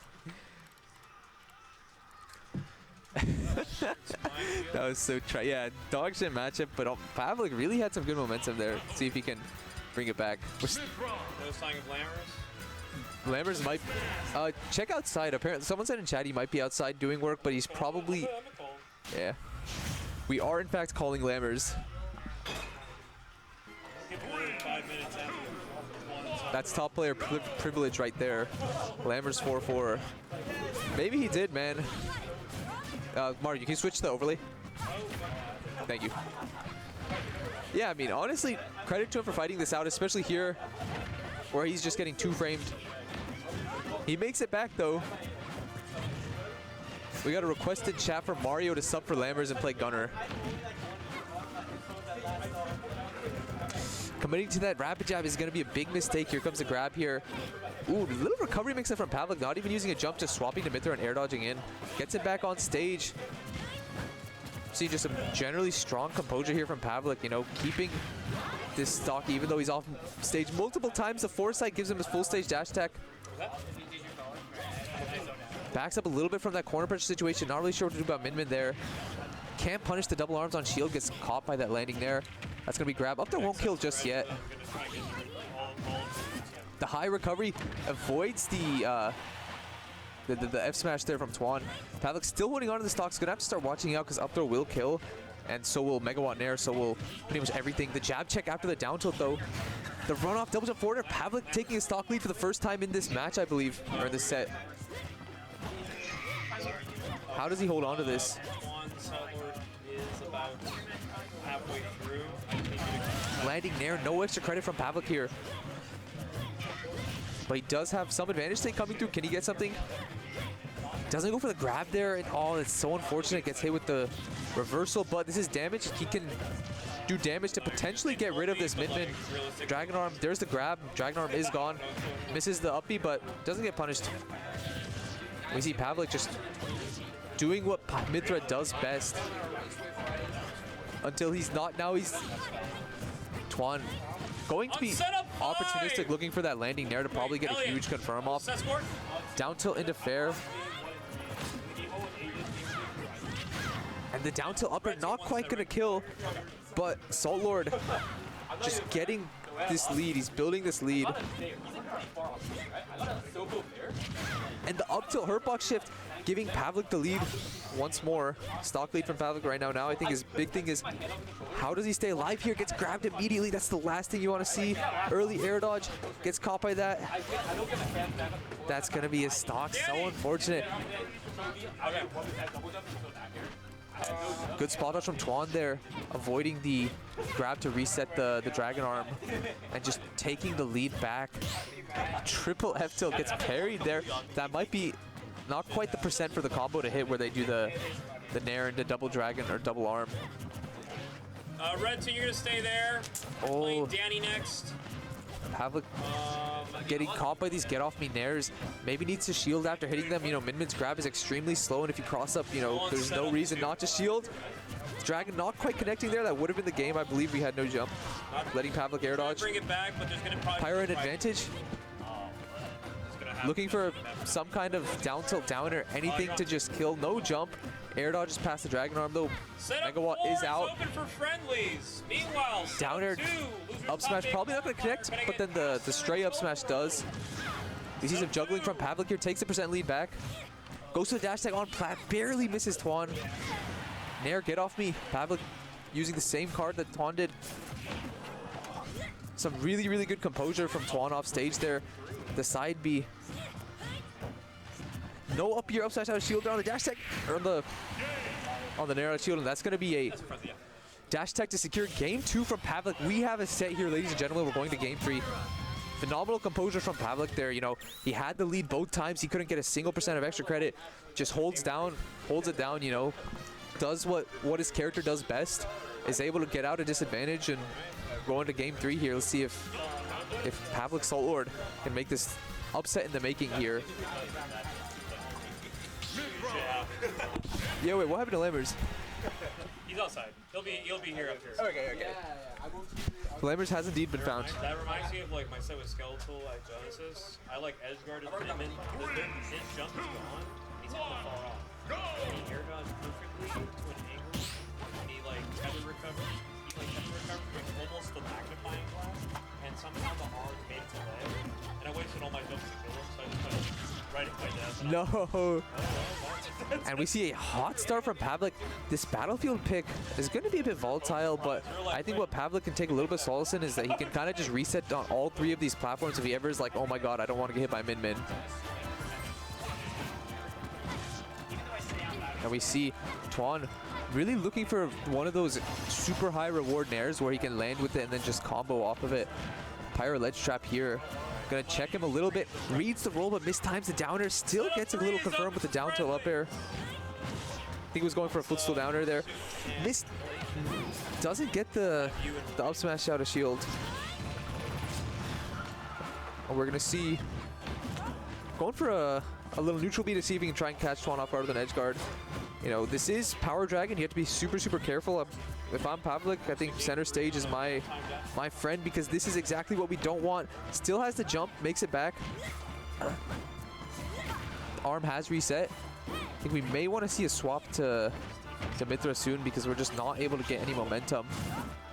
That was so yeah, dog shit matchup, but Pavlik really had some good momentum there. See if he can bring it back. No sign of Lammers? Lammers might check outside. Apparently someone said in chat he might be outside doing work, but he's probably yeah. We are in fact calling Lammers. That's top player privilege right there. Lammers 4-4. Maybe he did, man. Mario, can you switch to the overlay? Thank you. Yeah, I mean, honestly, credit to him for fighting this out, especially here, where he's just getting 2-framed. He makes it back, though. We got a requested chat from Mario to sub for Lammers and play Gunner. Committing to that rapid jab is going to be a big mistake. Here comes a grab here. Ooh, little recovery mix up from Pavlik, not even using a jump, just swapping to mid-throw and air dodging in. Gets it back on stage. See just some generally strong composure here from Pavlik, you know, keeping this stock even though he's off stage multiple times. The foresight gives him his full stage dash attack. Backs up a little bit from that corner pressure situation. Not really sure what to do about Min there. Can't punish the double arms on shield, gets caught by that landing there. That's going to be grab. Up there won't kill just yet. The high recovery avoids the F smash there from Twan. Pavlik still holding on to the stocks. Gonna have to start watching out because up throw will kill, and so will Megawatt Nair. So will pretty much everything. The jab check after the down tilt though. The run off double jump forward. Pavlik taking a stock lead for the first time in this match, I believe, or in this set. How does he hold on to this? Landing Nair, no extra credit from Pavlik here. But he does have some advantage thing coming through. Can he get something? Doesn't go for the grab there. And oh, it's so unfortunate. Gets hit with the reversal, but this is damage. He can do damage to potentially get rid of this mid-min. Dragon Arm, there's the grab. Dragon Arm is gone. Misses the uppy, but doesn't get punished. We see Pavlik just doing what mid-threat does best. Until he's not. Now he's Twan going to be opportunistic, looking for that landing there to probably get a huge confirm off. Down tilt into fair. And the down tilt upper not quite gonna kill, but Salt Lord just getting this lead. He's building this lead. And the up tilt hurt box shift giving Pavlik the lead once more. Stock lead from Pavlik right now. Now I think his big thing is how does he stay alive here? Gets grabbed immediately. That's the last thing you want to see. Early air dodge. Gets caught by that. That's going to be his stock. So unfortunate. Good spot dodge from Twan there. Avoiding the grab to reset the Dragon Arm. And just taking the lead back. Triple F tilt gets parried there. That might be not quite the percent for the combo to hit where they do the Nair into double Dragon or double Arm. Red team, you're gonna stay there. Oh. Playing Danny next. Pavlik getting caught by these get off me Nairs. Maybe needs to shield after hitting them. You know, Min-Min's grab is extremely slow, and if you cross up, you know, there's no reason not to shield. Dragon not quite connecting there. That would have been the game. I believe we had no jump. Letting Pavlik air dodge. Bring it back, but there's gonna probably Pyro advantage. Looking for some kind of down tilt downer, anything to just kill. No jump. Air dodges past the Dragon Arm though. Megawatt is out. Open for friendlies. Meanwhile, Down air, up smash probably not going to connect, but then the stray up smash does. We see some juggling from Pavlik here. Takes the percent lead back. Goes to the dash tag on plat. Barely misses Twan. Nair, get off me. Pavlik using the same card that Twan did. Some really, really good composure from Twan off stage there. The side B. No up your up smash out of shield on the dash tech or on the narrow shield, and that's going to be a dash tech to secure game 2 from Pavlik. We have a set here, ladies and gentlemen. We're going to game 3. Phenomenal composure from Pavlik there. You know, he had the lead both times. He couldn't get a single percent of extra credit. Just holds it down. You know, does what his character does best. Is able to get out a disadvantage and go into game 3 here. Let's see if Pavlik Salt Lord can make this upset in the making here. Yeah, wait, what happened to Lammers? He's outside. He'll be here after. Okay. Lammers has indeed been found. That reminds me of like my set with Skeletal at Genesis. I like edge guarded Demon. His jump is gone. He's able to fall off. And he air dodged perfectly to an angle. And he like tether recovered. He like tether recovered with almost the magnifying glass. And somehow the arm made it to ledge. And I wasted all my jumps to kill him, so I just kind of right at my death. No. And we see a hot start from Pavlik. This battlefield pick is going to be a bit volatile, but I think what Pavlik can take a little bit of solace in is that he can kind of just reset on all three of these platforms if he ever is like, oh my god, I don't want to get hit by Min. And we see Tuan really looking for one of those super high reward nairs where he can land with it and then just combo off of it. Pyro ledge trap here. Gonna check him a little bit, reads the roll but mistimes the downer, still gets a little confirmed with the down tilt up air. I think he was going for a footstool downer there. Missed, doesn't get the up smash out of shield. And we're gonna see, going for a little neutral B to see if he can try and catch Tuan off guard with an edge guard. You know, this is Power Dragon, you have to be super careful. If I'm Pavlik, I think center stage is my friend because this is exactly what we don't want. Still has the jump, makes it back. The arm has reset. I think we may want to see a swap to Mithra soon because we're just not able to get any momentum.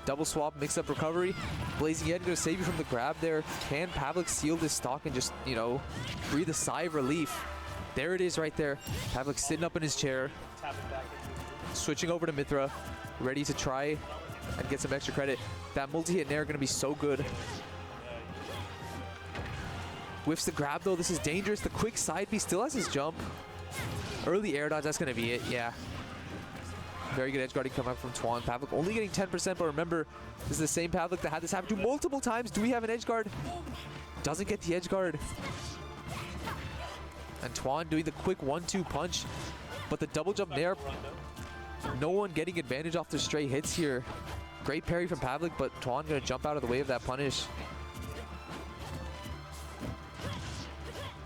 Double swap, mix up recovery. Blazing Edge gonna save you from the grab there. Can Pavlik seal this stock and just, you know, breathe a sigh of relief? There it is right there. Pavlik sitting up in his chair. Switching over to Mithra. Ready to try and get some extra credit. That multi-hit nair gonna be so good. Whiffs the grab though, this is dangerous. The quick side B still has his jump. Early air dodge, that's gonna be it, yeah. Very good edge guarding coming up from Tuan. Pavlik only getting 10%, but remember, this is the same Pavlik that had this happen to multiple times. Do we have an edge guard? Doesn't get the edge guard. And Tuan doing the quick 1-2 punch, but the double jump nair, no one getting advantage off the stray hits here. Great parry from Pavlik, but Tuan gonna jump out of the way of that punish.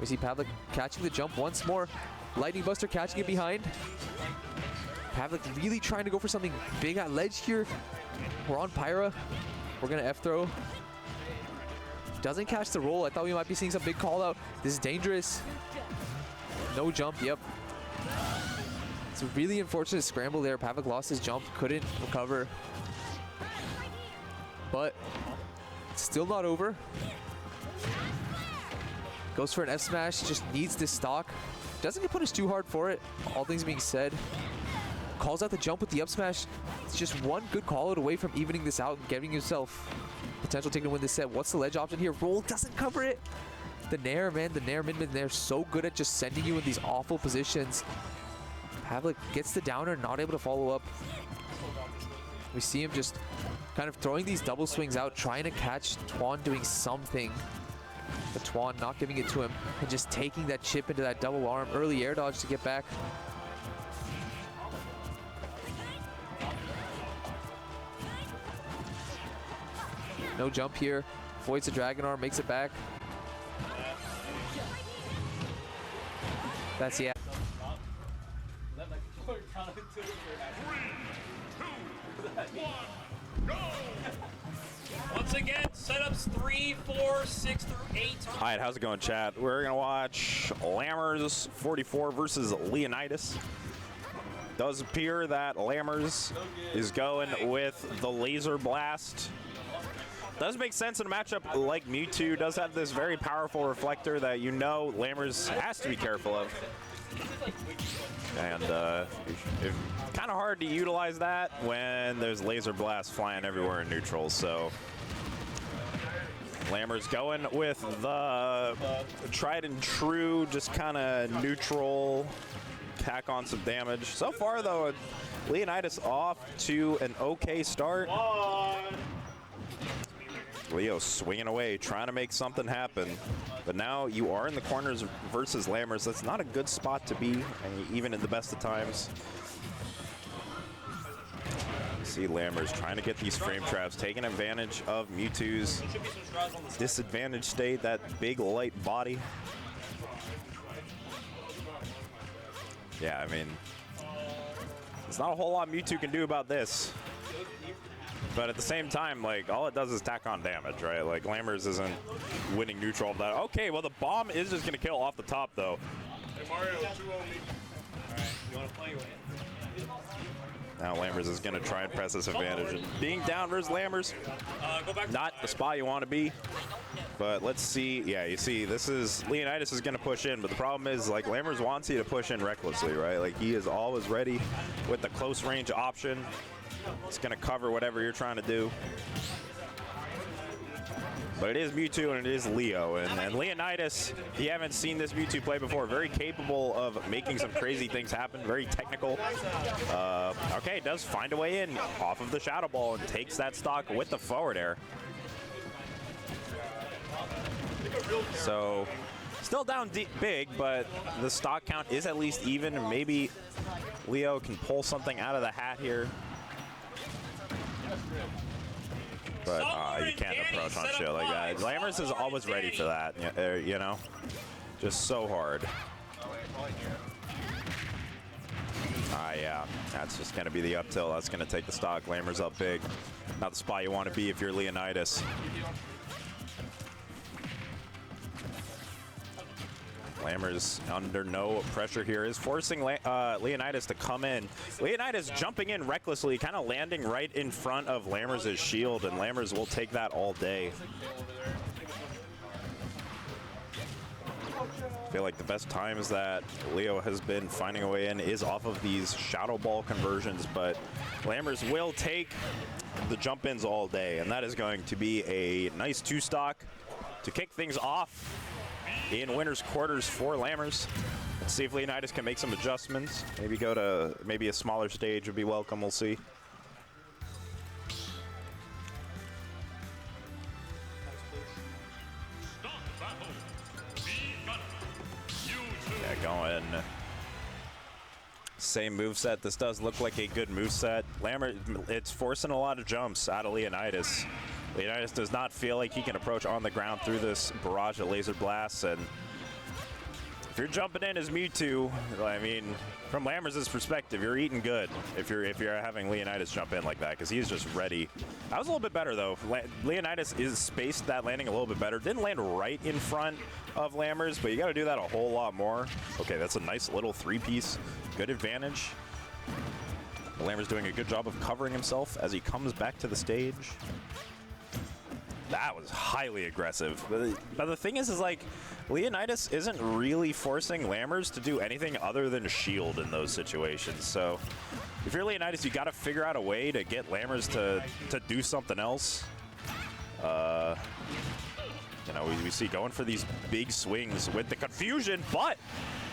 We see Pavlik catching the jump once more. Lightning Buster catching it behind. Pavlik really trying to go for something big at ledge here. We're on Pyra. We're gonna F throw. Doesn't catch the roll. I thought we might be seeing some big call out. This is dangerous. No jump, yep. It's a really unfortunate scramble there. Pavlik lost his jump, couldn't recover. But it's still not over. Goes for an F smash, just needs this stock. Doesn't get punished too hard for it, all things being said. Calls out the jump with the up smash. It's just one good call out away from evening this out and giving himself potential to win this set. What's the ledge option here? Roll doesn't cover it. The nair, man, the nair mid nair, so good at just sending you in these awful positions. Pavlik gets the downer, not able to follow up. We see him just kind of throwing these double swings out, trying to catch Tuan doing something. But Tuan not giving it to him and just taking that chip into that double arm. Early air dodge to get back. No jump here. Voids a dragon arm, makes it back. That's yeah. Once again, setups 3, 4, 6 through 8. All right, how's it going, chat? We're gonna watch Lammers 44 versus Leonidas. Does appear that Lammers is going with the laser blast. Does make sense in a matchup like Mewtwo. Does have this very powerful reflector that you know Lammers has to be careful of. And it's kind of hard to utilize that when there's laser blasts flying everywhere in neutral. So Lammers going with the tried and true, just kind of neutral, tack on some damage. So far though, Leonidas off to an okay start. Leo swinging away, trying to make something happen. But now you are in the corners versus Lammers. That's not a good spot to be, even in the best of times. See Lammers trying to get these frame traps, taking advantage of Mewtwo's disadvantaged state, that big light body. Yeah, I mean, There's not a whole lot Mewtwo can do about this. But at the same time, like, all it does is tack on damage, right? Like, Lammers isn't winning neutral of that. Okay, well, the bomb is just going to kill off the top, though. Hey, Mario, 2-0 me. Alright, you want to play with it? Now Lammers is going to try and press this advantage. And being down versus Lammers, Go back to not the spot you want to be. But let's see. Yeah, you see, this is Leonidas is going to push in, but the problem is, like, Lammers wants you to push in recklessly, right? Like, he is always ready with the close range option. It's going to cover whatever you're trying to do. But it is Mewtwo and it is Leo. And Leonidas, if you haven't seen this Mewtwo play before, very capable of making some crazy things happen, very technical. Okay, does find a way in off of the Shadow Ball and takes that stock with the forward air. So, still down big, but the stock count is at least even. Maybe Leo can pull something out of the hat here. But you can't approach on shit like that. Lammers is always ready for that, you know? Just so hard. Yeah, that's just going to be the up tilt. That's going to take the stock. Lammers up big. Not the spot you want to be if you're Leonidas. Lammers under no pressure here is forcing Leonidas to come in. Leonidas jumping in recklessly, kind of landing right in front of Lammers' shield, and Lammers will take that all day. I feel like the best times that Leo has been finding a way in is off of these Shadow Ball conversions, but Lammers will take the jump ins all day, and that is going to be a nice 2-stock to kick things off in winner's quarters for Lammers. Let's see if Leonidas can make some adjustments. Maybe go to a smaller stage would be welcome. We'll see. Yeah, going same moveset. This does look like a good moveset. Lammers, it's forcing a lot of jumps out of Leonidas. Leonidas does not feel like he can approach on the ground through this barrage of laser blasts, and if you're jumping in as Mewtwo, I mean, from Lammers' perspective, you're eating good if you're having Leonidas jump in like that, because he's just ready. That was a little bit better though. Leonidas is spaced that landing a little bit better. Didn't land right in front of Lammers, but you got to do that a whole lot more. Okay, that's a nice little 3-piece, good advantage. Lammers doing a good job of covering himself as he comes back to the stage. That was highly aggressive. But the thing is like, Leonidas isn't really forcing Lammers to do anything other than shield in those situations. So if you're Leonidas, you got to figure out a way to get Lammers to do something else. You know, we see going for these big swings with the confusion, but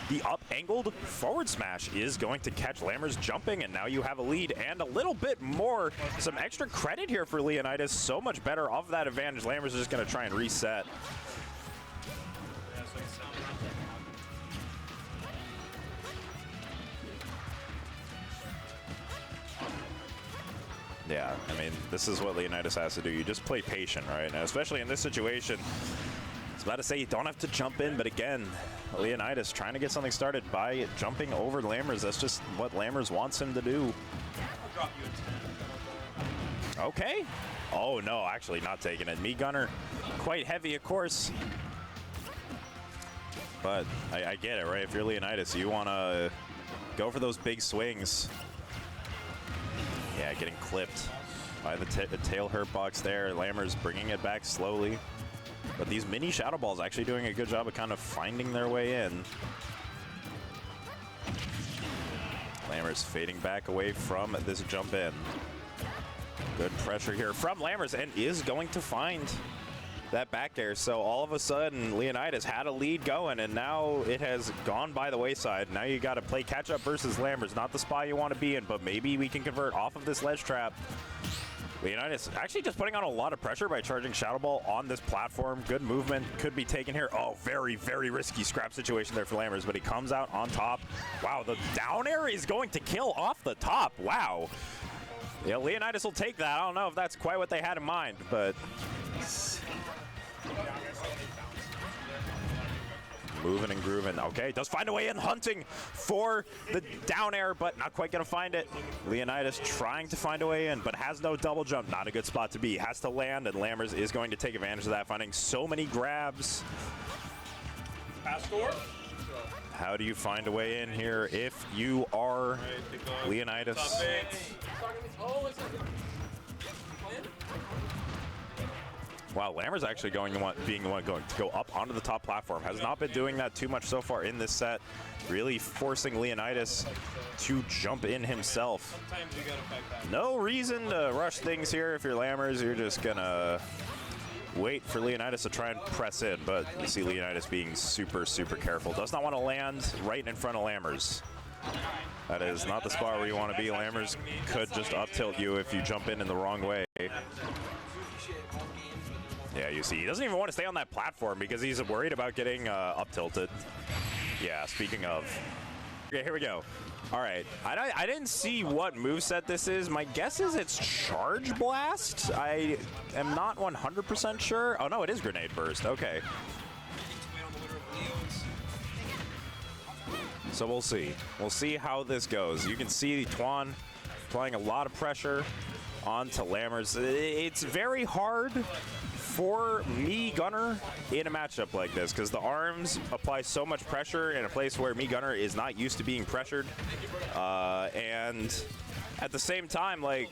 the up-angled forward smash is going to catch Lammers jumping, and now you have a lead and a little bit more, some extra credit here for Leonidas. So much better off of that advantage. Lammers is just going to try and reset. Yeah, I mean, this is what Leonidas has to do. You just play patient, right? And especially in this situation, I was about to say you don't have to jump in, but again, Leonidas trying to get something started by jumping over Lammers. That's just what Lammers wants him to do. Okay. Oh, no, actually not taking it. Meat Gunner, quite heavy, of course. But I get it, right? If you're Leonidas, you want to go for those big swings. Yeah, getting clipped by the tail hurt box there. Lammers bringing it back slowly. But these mini Shadow Balls actually doing a good job of kind of finding their way in. Lammers fading back away from this jump in. Good pressure here from Lammers, and is going to find that back air. So all of a sudden, Leonidas had a lead going, and now it has gone by the wayside. Now you got to play catch up versus Lammers. Not the spot you want to be in, but maybe we can convert off of this ledge trap. Leonidas actually just putting on a lot of pressure by charging Shadow Ball on this platform. Good movement could be taken here. Oh, very, very risky scrap situation there for Lammers, but he comes out on top. Wow, the down air is going to kill off the top. Wow. Yeah, Leonidas will take that. I don't know if that's quite what they had in mind, but moving and grooving. Okay, does find a way in, hunting for the down air, but not quite gonna find it. Leonidas trying to find a way in, but has no double jump. Not a good spot to be. Has to land, and Lammers is going to take advantage of that, finding so many grabs. Pass score. How do you find a way in here if you are Leonidas? Wow, Lammers actually being the one going to go up onto the top platform. Has not been doing that too much so far in this set. Really forcing Leonidas to jump in himself. Sometimes you gotta fight back. No reason to rush things here. If you're Lammers, you're just gonna wait for Leonidas to try and press in, but you see Leonidas being super, super careful. Does not want to land right in front of Lammers. That is not the spot where you want to be. Lammers could just up tilt you if you jump in the wrong way. Yeah, you see, he doesn't even want to stay on that platform because he's worried about getting up tilted. Yeah, speaking of. Okay, here we go. All right, I didn't see what moveset this is. My guess is it's Charge Blast. I am not 100% sure. Oh no, it is Grenade Burst. Okay. So we'll see. We'll see how this goes. You can see Twan applying a lot of pressure onto Lammers. It's very hard for me Gunner in a matchup like this because the arms apply so much pressure in a place where me Gunner is not used to being pressured, and at the same time, like,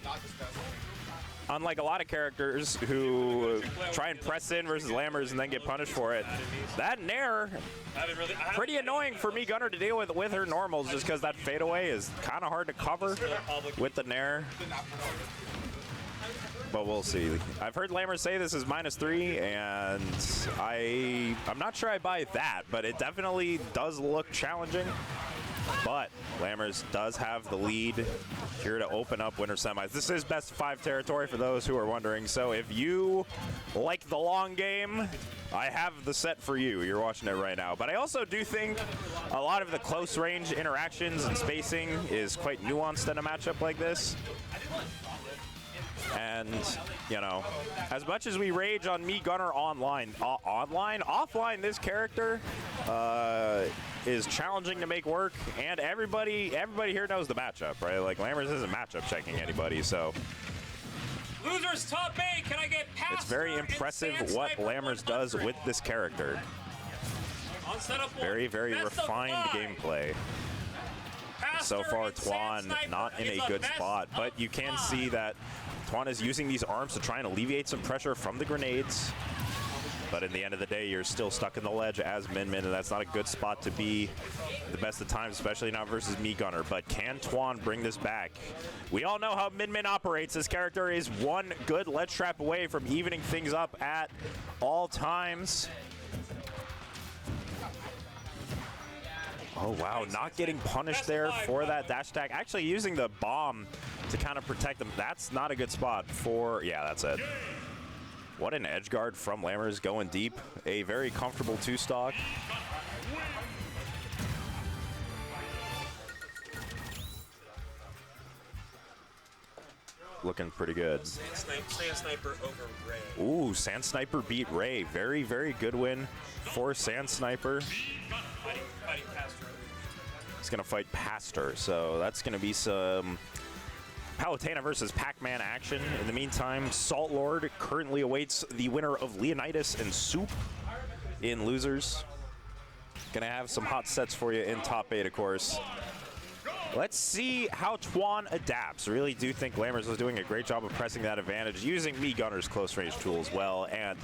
unlike a lot of characters who try and press in versus Lammers and then get punished for it, that Nair pretty annoying for me Gunner to deal with her normals, just because that fadeaway is kind of hard to cover with the Nair. But we'll see. I've heard Lammers say this is -3, and I'm not sure I buy that, but it definitely does look challenging. But Lammers does have the lead here to open up winter semis. This is best of 5 territory for those who are wondering. So if you like the long game, I have the set for you. You're watching it right now. But I also do think a lot of the close range interactions and spacing is quite nuanced in a matchup like this. And, you know, as much as we rage on me Gunner offline, this character is challenging to make work, and everybody here knows the matchup, right? Like, Lammers isn't matchup checking anybody, so Losers top 8. Can I get past? it's very impressive what Lammers does with this character. On setup 1. Very, very Best of refined 5. gameplay. So Pastor far, and Sand Twan Sniper not in is a good best spot, but of you can 5. see that Twan is using these arms to try and alleviate some pressure from the grenades. But in the end of the day, you're still stuck in the ledge as Min Min, and that's not a good spot to be the best of times, especially not versus me Gunner. But can Twan bring this back? We all know how Min Min operates. This character is one good ledge trap away from evening things up at all times. Oh, wow, not getting punished there for that dash attack. Actually using the bomb to kind of protect them. That's not a good spot for, yeah, that's it. What an edge guard from Lammers going deep. A very comfortable 2-stock. Looking pretty good. Sand Sniper over Ray. Ooh, Sand Sniper beat Ray. Very, very good win for Sand Sniper. Fighting Pastor. He's going to fight Pastor, so that's going to be some Palutena versus Pac-Man action. In the meantime, Salt Lord currently awaits the winner of Leonidas and Soup in losers. Gonna have some hot sets for you in top 8, of course. Let's see how Twan adapts. Really do think Lammers was doing a great job of pressing that advantage, using me Gunner's close range tool as well, and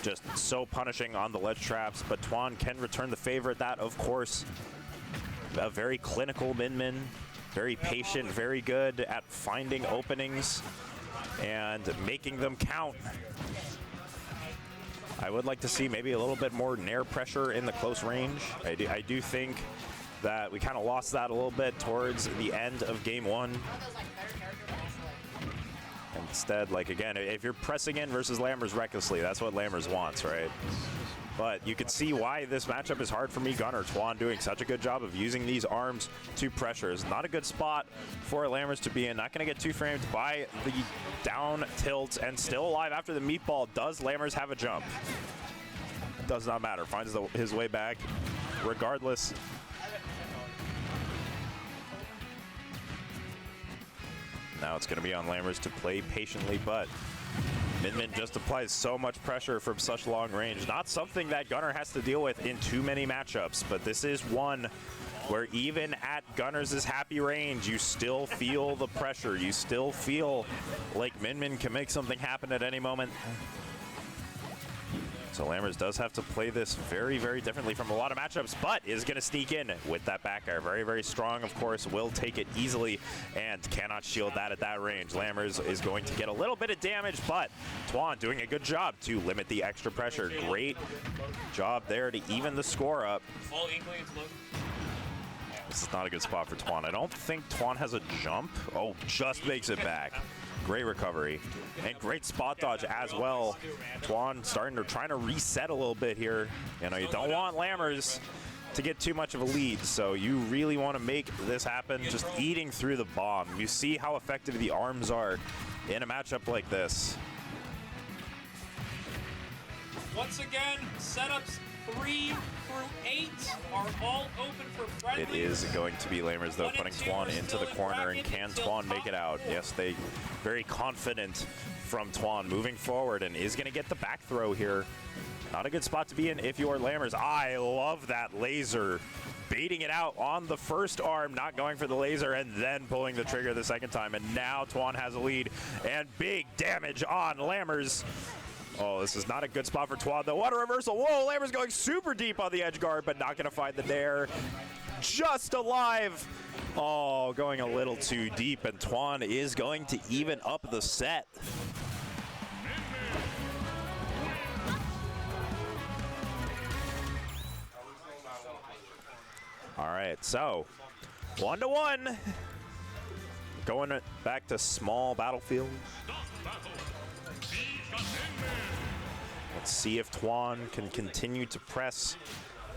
just so punishing on the ledge traps. But Twan can return the favor at that, of course. A very clinical Min Min. Very patient, very good at finding openings and making them count. I would like to see maybe a little bit more Nair pressure in the close range. I do think that we kind of lost that a little bit towards the end of game 1. Instead, like, again, if you're pressing in versus Lammers recklessly, that's what Lammers wants, right? But you can see why this matchup is hard for me Gunner. Twan doing such a good job of using these arms to pressure. It's not a good spot for Lammers to be in. Not going to get 2-framed by the down tilt, and still alive after the meatball. Does Lammers have a jump? Does not matter. Finds his way back. regardless. Now it's going to be on Lammers to play patiently, but Min just applies so much pressure from such long range. Not something that Gunnar has to deal with in too many matchups, but this is one where even at Gunnar's happy range, you still feel the pressure. You still feel like Min can make something happen at any moment. So Lammers does have to play this very, very differently from a lot of matchups, but is going to sneak in with that back air. Very, very strong, of course, will take it easily and cannot shield that at that range. Lammers is going to get a little bit of damage, but Twan doing a good job to limit the extra pressure. Great job there to even the score up. All Inklings look. This is not a good spot for Twan. I don't think Twan has a jump. Oh, just makes it back. Great recovery and great spot dodge as well. Twan trying to reset a little bit here. You know, you don't want Lammers to get too much of a lead, so you really want to make this happen, just eating through the bomb. You see how effective the arms are in a matchup like this. Once again, setups 3 through 8 are all open for friendly. It is going to be Lammers, though, putting Twan into the corner, and can Twan make it out? Yes, they very confident from Twan moving forward, and is going to get the back throw here. Not a good spot to be in if you're Lammers. I love that laser. Baiting it out on the first arm, not going for the laser, and then pulling the trigger the second time. And now Twan has a lead, and big damage on Lammers. Oh, this is not a good spot for Twan, though. What a reversal. Whoa, Lammers going super deep on the edge guard, but not going to find the dare. Just alive. Oh, going a little too deep, and Twan is going to even up the set. All right, so 1-1. Going back to small battlefield. Let's see if Twan can continue to press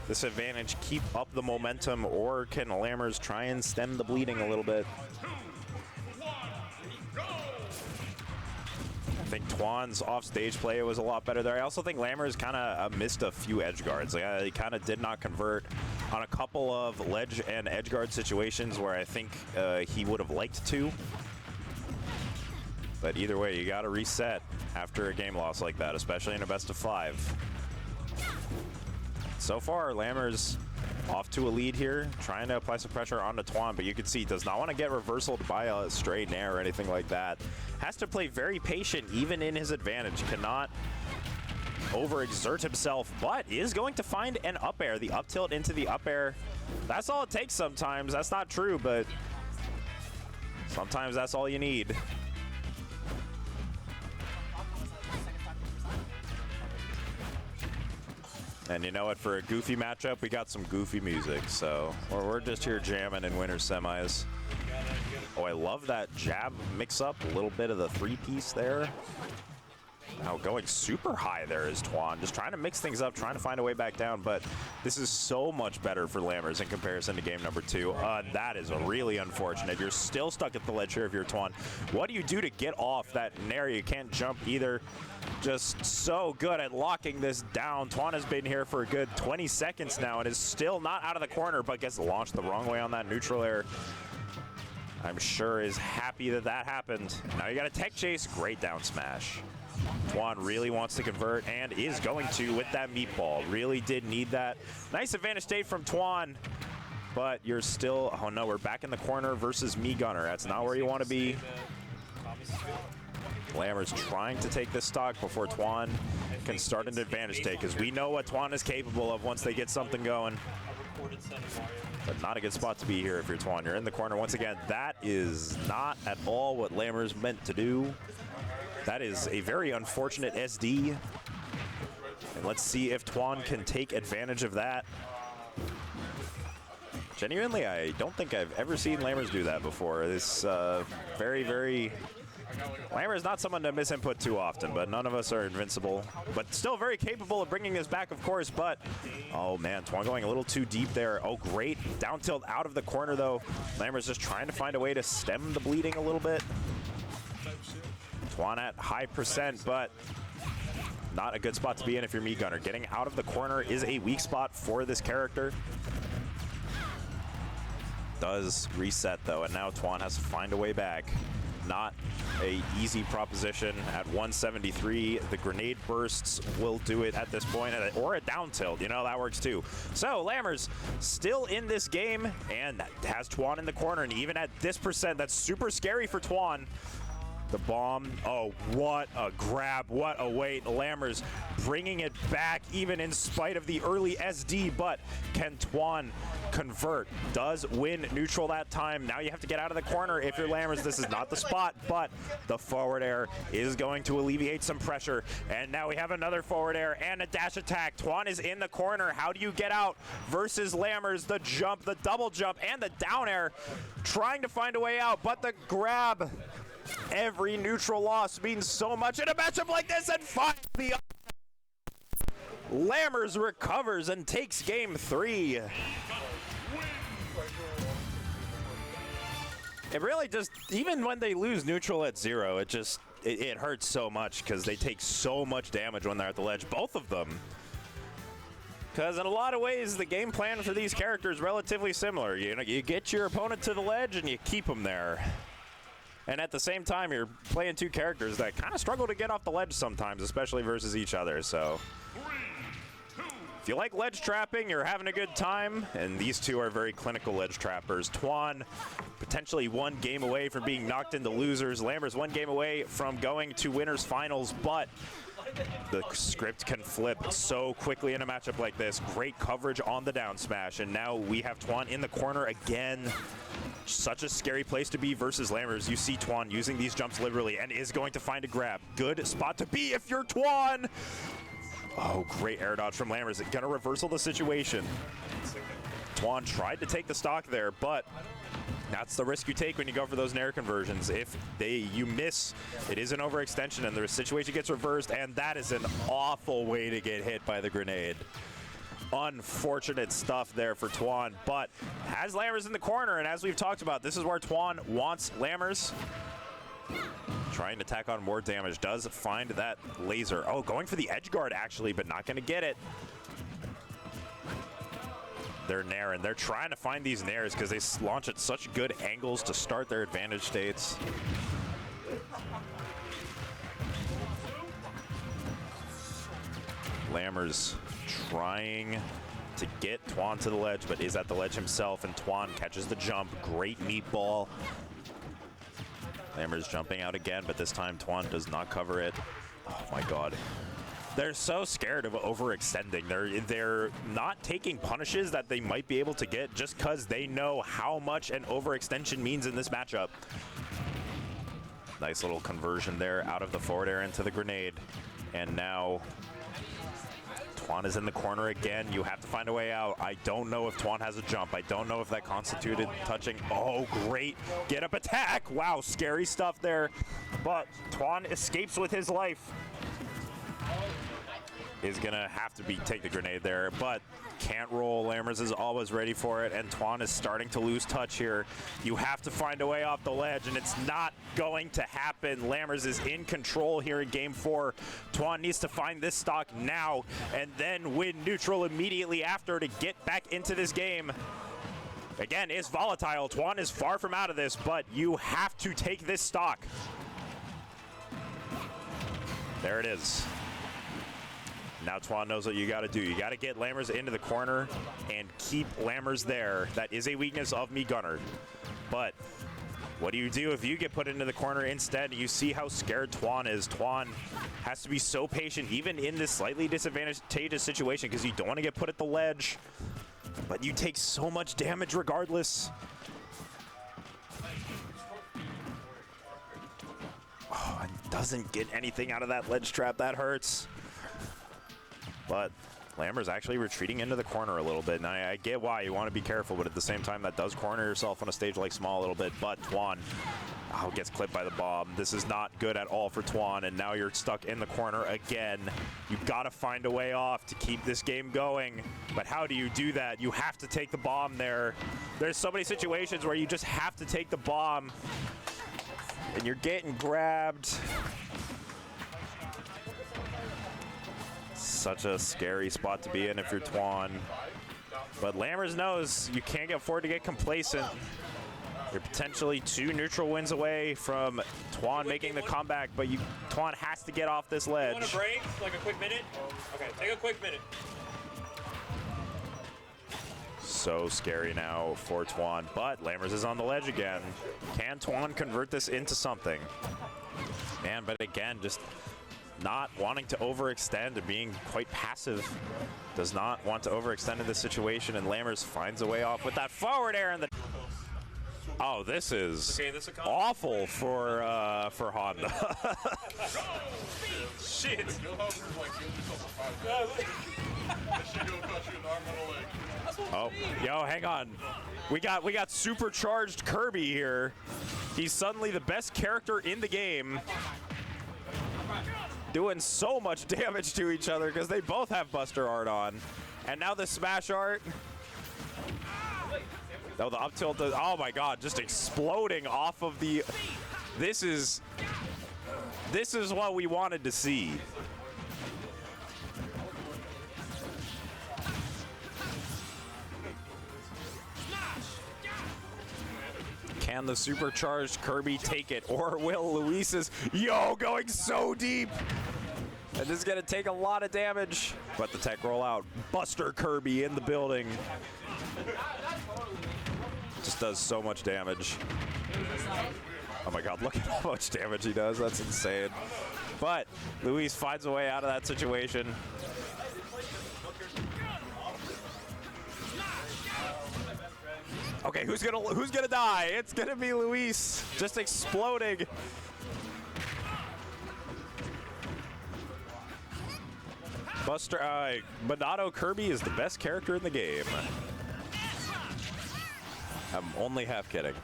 this advantage, keep up the momentum, or can Lammers try and stem the bleeding a little bit? I think Twan's off-stage play was a lot better there. I also think Lammers kind of missed a few edge guards. Like, he kind of did not convert on a couple of ledge and edge guard situations where I think he would have liked to. But either way, you got to reset after a game loss like that, especially in a best of 5. So far, Lammers off to a lead here, trying to apply some pressure onto Twan, but you can see does not want to get reversaled by a stray nair or anything like that. Has to play very patient, even in his advantage. Cannot overexert himself, but is going to find an up air. The up tilt into the up air. That's all it takes sometimes. That's not true, but sometimes that's all you need. And you know what? For a goofy matchup, we got some goofy music. So we're just here jamming in winter semis. Oh, I love that jab mix-up. A little bit of the three-piece there. Now going super high there is Twan. Just trying to mix things up, trying to find a way back down. But this is so much better for Lammers in comparison to game number 2. That is really unfortunate. You're still stuck at the ledge here if you're Twan. What do you do to get off that nair? You can't jump either. Just so good at locking this down. Twan has been here for a good 20 seconds now and is still not out of the corner, but gets launched the wrong way on that neutral air. I'm sure is happy that that happened. Now you got a tech chase. Great down smash. Twan really wants to convert and is going to with that meatball. Really did need that. Nice advantage state from Twan, but you're still, oh no, we're back in the corner versus me Gunnar. That's not where you want to be. Lammers trying to take this stock before Twan can start an advantage take, because we know what Twan is capable of once they get something going. But not a good spot to be here if you're Twan. You're in the corner once again. That is not at all what Lammers meant to do. That is a very unfortunate SD. And let's see if Twan can take advantage of that. Genuinely, I don't think I've ever seen Lammers do that before. This very... Lammers is not someone to misinput too often, but none of us are invincible. But still very capable of bringing this back, of course, but... Oh, man, Twan going a little too deep there. Oh, great. Down tilt out of the corner, though. Lammers just trying to find a way to stem the bleeding a little bit. Twan at high percent, but not a good spot to be in if you're me Gunnar. Getting out of the corner is a weak spot for this character. does reset though, and now Twan has to find a way back. Not a easy proposition at 173. The grenade bursts will do it at this point, or a down tilt, you know, that works too. So Lammers still in this game and has Twan in the corner, and even at this percent, that's super scary for Twan. The bomb, oh, what a grab, what a wait. Lammers bringing it back even in spite of the early SD, but can Twan convert? Does win neutral that time. Now you have to get out of the corner if you're Lammers. This is not the spot, but the forward air is going to alleviate some pressure. And now we have another forward air and a dash attack. Twan is in the corner. How do you get out versus Lammers? The jump, the double jump, and the down air. Trying to find a way out, but the grab. Every neutral loss means so much in a matchup like this, and finally Lammers recovers and takes game 3. It really just, even when they lose neutral at 0, it hurts so much because they take so much damage when they're at the ledge, both of them. Because in a lot of ways, the game plan for these characters is relatively similar. You know, you get your opponent to the ledge and you keep them there. And at the same time, you're playing two characters that kind of struggle to get off the ledge sometimes, especially versus each other. So if you like ledge trapping, you're having a good time. And these two are very clinical ledge trappers. Twan potentially 1 game away from being knocked into losers. Lammers 1 game away from going to winners finals, but the script can flip so quickly in a matchup like this. Great coverage on the down smash, and now we have Twan in the corner again. Such a scary place to be versus Lammers. You see Twan using these jumps liberally and is going to find a grab. Good spot to be if you're Twan. Oh, great air dodge from Lammers. Gonna reversal the situation. Twan tried to take the stock there, but that's the risk you take when you go for those nair conversions. If you miss, it is an overextension and the situation gets reversed, and that is an awful way to get hit by the grenade. Unfortunate stuff there for Twan, but has Lammers in the corner, and as we've talked about, this is where Twan wants Lammers. Trying to tack on more damage, does find that laser. Oh, going for the edge guard actually, but not gonna get it. They're nair, and they're trying to find these nairs because they launch at such good angles to start their advantage states. Lammers trying to get Twan to the ledge, but is at the ledge himself, and Twan catches the jump. Great meatball. Lammers jumping out again, but this time Twan does not cover it. Oh my god. They're so scared of overextending. They're not taking punishes that they might be able to get just because they know how much an overextension means in this matchup. Nice little conversion there out of the forward air into the grenade. And now Twan is in the corner again. You have to find a way out. I don't know if Twan has a jump. I don't know if that constituted touching. Oh, great get up attack. Wow, scary stuff there. But Twan escapes with his life. Is gonna have to take the grenade there, but can't roll. Lammers is always ready for it, and Twan is starting to lose touch here. You have to find a way off the ledge, and it's not going to happen. Lammers is in control here in game 4. Twan needs to find this stock now, and then win neutral immediately after to get back into this game. Again, it's volatile. Twan is far from out of this, but you have to take this stock. There it is. Now Twan knows what you got to do. You got to get Lammers into the corner and keep Lammers there. That is a weakness of me Gunner. But what do you do if you get put into the corner instead? You see how scared Twan is. Twan has to be so patient, even in this slightly disadvantageous situation, because you don't want to get put at the ledge. But you take so much damage regardless. Oh, and doesn't get anything out of that ledge trap. That hurts. But Lammers actually retreating into the corner a little bit, and I get why you want to be careful, but at the same time, that does corner yourself on a stage like small a little bit. But Twan gets clipped by the bomb. This is not good at all for Twan, and now you're stuck in the corner again. You've got to find a way off to keep this game going, but how do you do that? You have to take the bomb there. There's so many situations where you just have to take the bomb, and you're getting grabbed. Such a scary spot to be in if you're Twan. But Lammers knows you can't afford to get complacent. You're potentially 2 neutral wins away from Twan making the comeback, but Twan has to get off this ledge. You want a break? Like a quick minute? Okay, take a quick minute. So scary now for Twan, but Lammers is on the ledge again. Can Twan convert this into something? Man, but again, just not wanting to overextend and being quite passive. Does not want to overextend in this situation, and Lammers finds a way off with that forward air in the... Oh, this is Okay, this a awful for Honda. Shit. Oh, yo, hang on. We got supercharged Kirby here. He's suddenly the best character in the game. Doing so much damage to each other because they both have Buster Art on. And now the Smash Art. Oh, the up tilt. Oh my God, just exploding off of the... This is what we wanted to see. Can the supercharged Kirby take it, or will Luis's... Yo, going so deep! And this is gonna take a lot of damage. But the tech roll out. Buster Kirby in the building. Just does so much damage. Oh my God, look at how much damage he does. That's insane. But Luis finds a way out of that situation. Okay, who's gonna die? It's gonna be Luis, just exploding. Buster, Monado Kirby is the best character in the game. I'm only half kidding.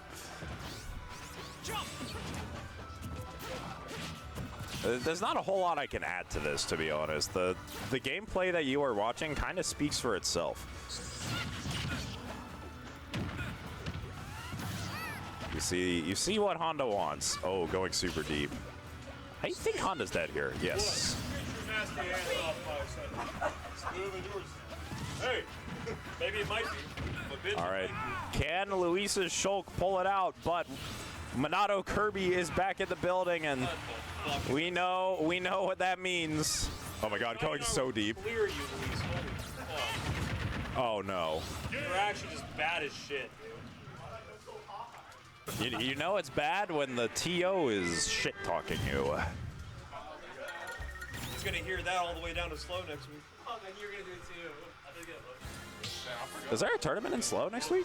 There's not a whole lot I can add to this, to be honest. The gameplay that you are watching kind of speaks for itself. You see what Honda wants. Oh, going super deep. I think Honda's dead here. Yes. Hey, maybe it might be. All right. Can Luis's Shulk pull it out? But Monado Kirby is back in the building, and we know what that means. Oh my God, going so deep. Clear you, Luis. Oh no. You're actually just bad as shit. You know it's bad when the TO is shit talking you. He's gonna hear that all the way down to slow next week. Oh, then you're gonna do it too. I think it looks. Is there a tournament in slow next week?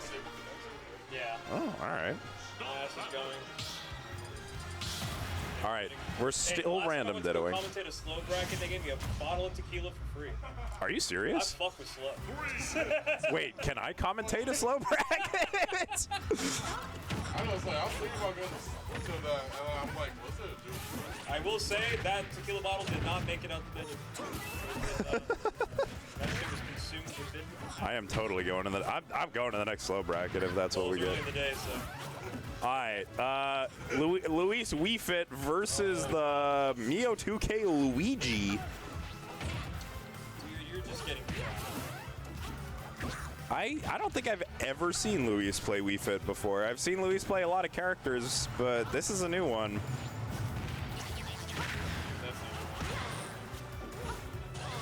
Yeah. Oh, all right. Ass is going. All right, we're still random Last time I diddling. went to commentate a slow bracket, they gave me a bottle of tequila for free. Are you I serious? fuck with slow. Wait, can I commentate a slow bracket? I was like, I was thinking about going to that, and I'm like, what's it do? I will say that tequila bottle did not make it out the menu. That shit was consumed within. I am totally going to the. I'm going to the next slow bracket if that's what we get. In the day, so. All right, Luis Weefit versus the Mio 2K Luigi. Dude, you're just getting. I don't think I've ever seen Luis play Wii Fit before. I've seen Luis play a lot of characters, but this is a new one.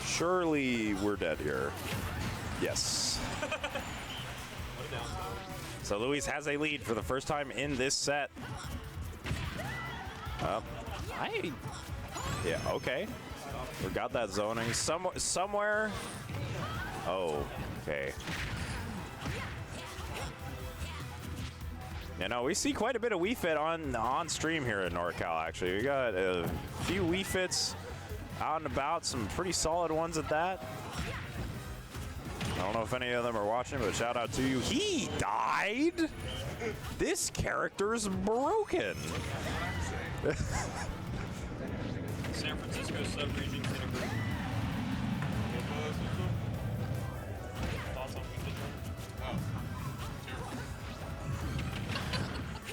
Surely we're dead here. Yes. So Luis has a lead for the first time in this set. Yeah, okay. We got that zoning somewhere. Oh, okay. You know, we see quite a bit of Wii Fit on stream here in NorCal, actually. We got a few Wii Fits out and about, some pretty solid ones at that. I don't know if any of them are watching, but shout out to you. He died? This character's broken. San Francisco sub-region Citigroup. Thoughts on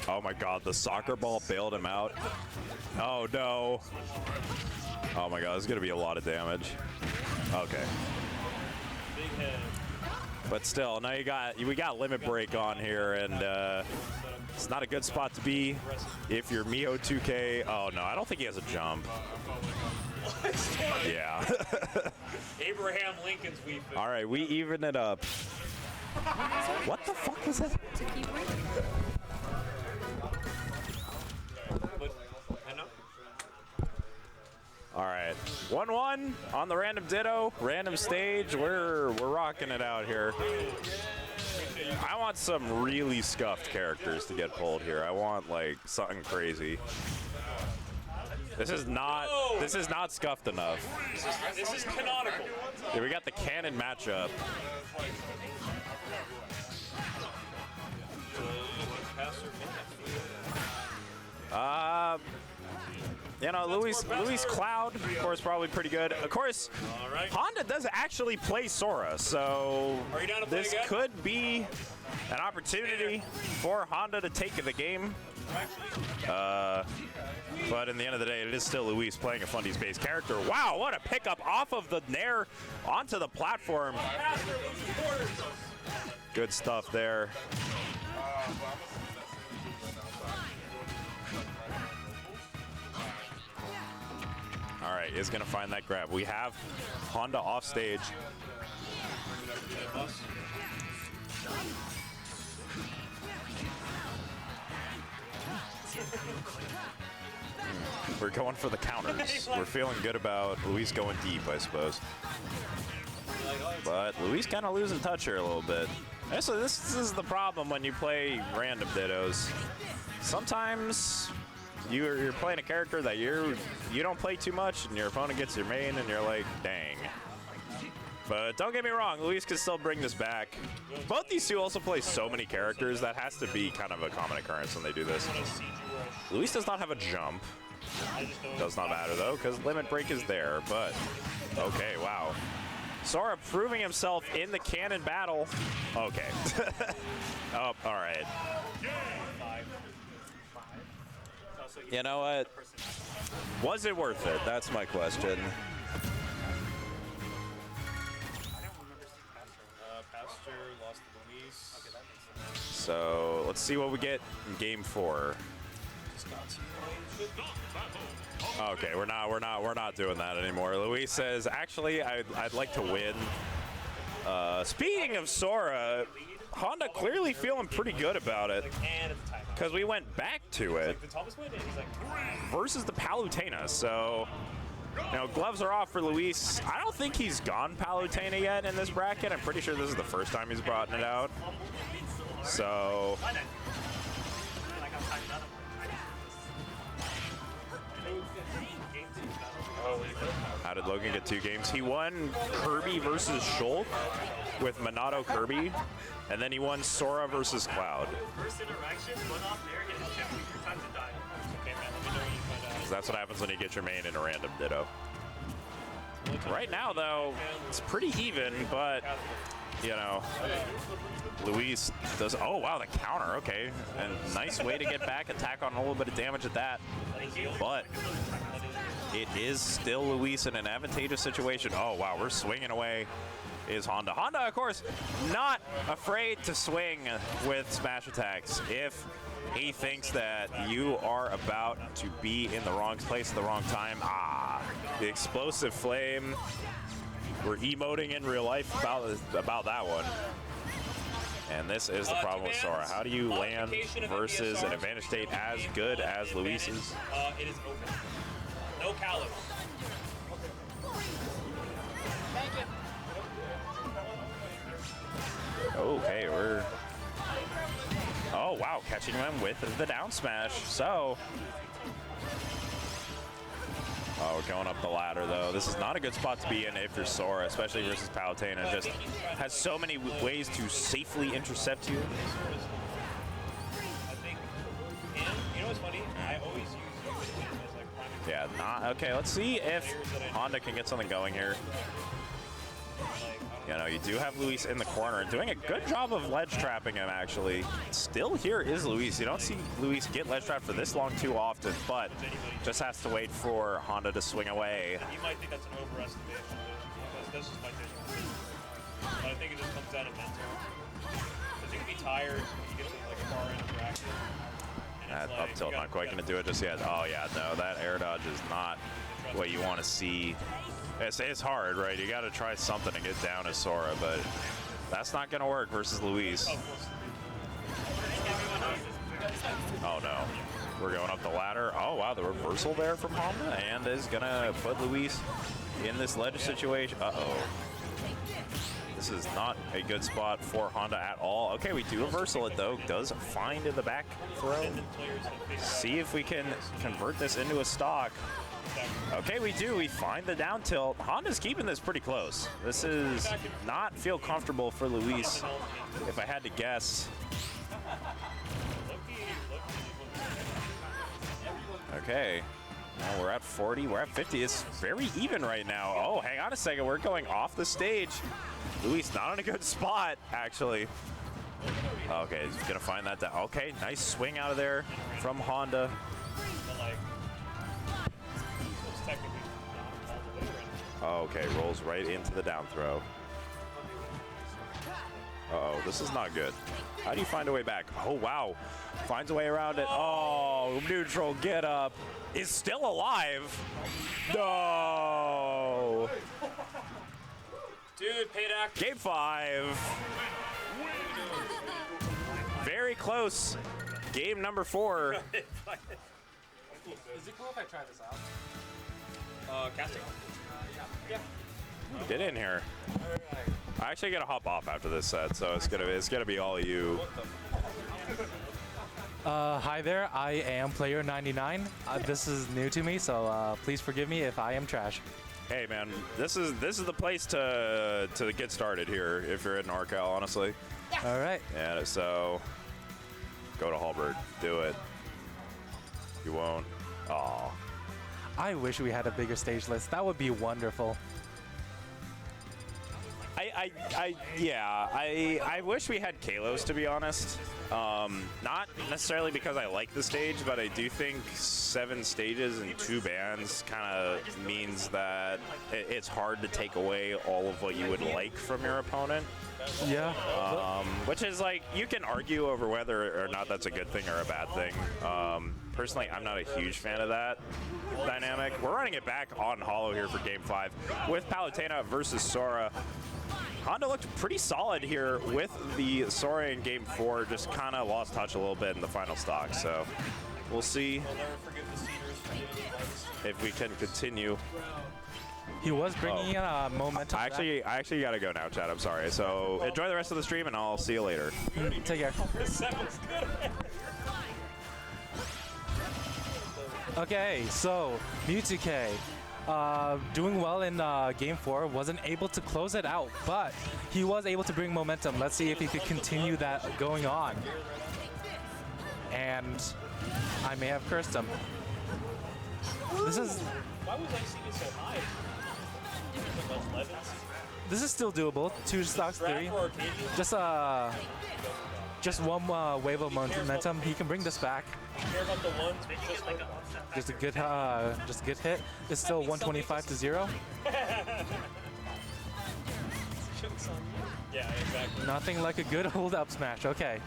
Oh my God, the soccer ball bailed him out. Oh no. Oh my God, there's gonna be a lot of damage. Okay. Big head. But still, now we got Limit Break on here, and it's not a good spot to be if you're Mio 2K. Oh no, I don't think he has a jump. Yeah. Abraham Lincoln's Wii Fit. All right, we even it up. What the fuck was that? I know. All right, 1-1 on the random ditto, random stage. We're rocking it out here. I want some really scuffed characters to get pulled here. I want like something crazy. This is not scuffed enough. This is canonical. Yeah, we got the canon matchup. You know, Luis Cloud, of course, probably pretty good. Of course, Honda does actually play Sora, so this could be an opportunity for Honda to take the game. But in the end of the day, it is still Luis playing a Fundies-based character. Wow, what a pickup off of the Nair onto the platform. Good stuff there. All right, is going to find that grab. We have Honda off stage. We're going for the counters. We're feeling good about Luis going deep, I suppose. But Luis kind of losing touch here a little bit. So this is the problem when you play random dittos. Sometimes you're playing a character that you don't play too much, and your opponent gets your main, and you're like, dang. But don't get me wrong, Luis can still bring this back. Both these two also play so many characters, that has to be kind of a common occurrence when they do this. Luis does not have a jump. Does not matter though, because Limit Break is there, but okay, wow. Sora proving himself in the canon battle. Okay. Oh, all right. You know what? Was it worth it? That's my question. Pastor lost to Luis. So let's see what we get in game 4. Okay, we're not doing that anymore. Luis says, actually, I'd like to win. Speaking of Sora, Honda clearly feeling pretty good about it, because we went back to it versus the Palutena. So, you know, gloves are off for Luis. I don't think he's gone Palutena yet in this bracket. I'm pretty sure this is the first time he's brought it out. So, how did Logan get 2 games? He won Kirby versus Shulk with Minato Kirby, and then he won Sora versus Cloud. First interaction, went off there, hit his chip 3 times and died. Okay, man, let me know when you find out. That's what happens when you get your main in a random ditto. Right now, though, it's pretty even, but, you know, Luis does, oh wow, the counter, okay. And nice way to get back, attack on a little bit of damage at that. But it is still Luis in an advantageous situation. Oh wow, we're swinging away is Honda. Honda, of course, not afraid to swing with smash attacks if he thinks that you are about to be in the wrong place at the wrong time. Ah, the explosive flame. We're emoting in real life about that one. And this is the problem with Sora. How do you land versus an advantage state as good as Luis's? It is open. No callus. Okay, we're... Oh, wow, catching him with the down smash. So... Oh, we're going up the ladder, though. This is not a good spot to be in if you're Sora, especially versus Palutena. Just has so many ways to safely intercept you. I think. And you know what's funny? I always use Euphnet as like primary. Yeah, not... Okay, let's see if Honda can get something going here. You know, you do have Luis in the corner and doing a good job of ledge trapping him, actually. Still here is Luis. You don't see Luis get ledge trapped for this long too often, but just has to wait for Honda to swing away. You might think that's an overestimation, but that's just my vision. But I think it just comes down to mental. Because you can be tired when you get to like a bar interaction. And That it's like, up tilt you not quite going to do it just yet. Oh yeah, no, that air dodge is not what you want to see. It's hard, right? You got to try something to get down as Sora, but that's not going to work versus Luis. Oh no, we're going up the ladder. Oh wow, the reversal there from Honda, and is going to put Luis in this ledge situation. Uh-oh. This is not a good spot for Honda at all. Okay, we do reversal it though. Does find in the back throw. See if we can convert this into a stock. Okay, we do. We find the down tilt. Honda's keeping this pretty close. This is not feel comfortable for Luis, if I had to guess. Okay. Now we're at 40. We're at 50. It's very even right now. Oh, hang on a second. We're going off the stage. Luis not in a good spot, actually. Okay, he's going to find that down. Okay, nice swing out of there from Honda. Okay, rolls right into the down throw. Uh-oh, this is not good. How do you find a way back? Oh, wow. Finds a way around it. Oh, neutral get up. Is still alive. No. Dude, payback. Game 5. Very close. Game number 4. Is it cool if I try this out? Casting. Get in here. I actually gotta hop off after this set, so it's gonna be all you. Hi there, I am player 99. This is new to me, so please forgive me if I am trash. Hey man, this is the place to get started here if you're in NorCal, honestly. All right. Yeah, so go to Hallberg, do it. You won't. Aw. I wish we had a bigger stage list. That would be wonderful. I wish we had Kalos, to be honest. Not necessarily because I like the stage, but I do think 7 stages and 2 bands kind of means that it's hard to take away all of what you would like from your opponent. Yeah. Which is like, you can argue over whether or not that's a good thing or a bad thing. Personally, I'm not a huge fan of that dynamic. We're running it back on Hollow here for Game 5 with Palutena versus Sora. Honda looked pretty solid here with the Sora in Game 4, just kind of lost touch a little bit in the final stock. So we'll see if we can continue. He was bringing momentum. I actually got to go now, Chad. I'm sorry. So enjoy the rest of the stream, and I'll see you later. Take care. Okay, so Mewtwo doing well in Game 4, wasn't able to close it out, but he was able to bring momentum. Let's see if he could continue that going on. And I may have cursed him. This is... Why was I seeing it so high? This is still doable. 2 stocks, 3. Just one wave of momentum. He can bring this back. Just a good hit. It's still 125 to 0. Yeah, exactly. Nothing like a good hold up smash. Okay.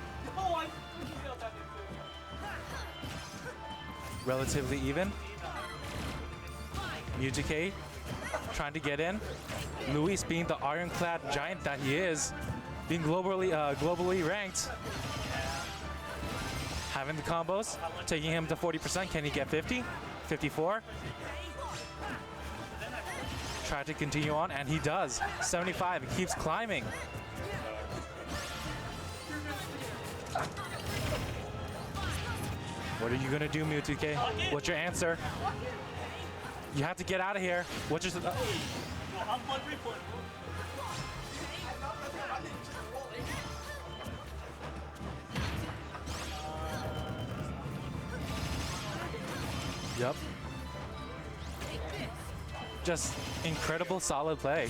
Relatively even. Mewtwo trying to get in. Luis, being the ironclad giant that he is, being globally ranked, having the combos, taking him to 40%. Can he get 50? 54? Try to continue on, and he does. 75, he keeps climbing. What are you gonna do, Mewtwo? What's your answer? You have to get out of here. What's your... Yep. Just incredible solid play.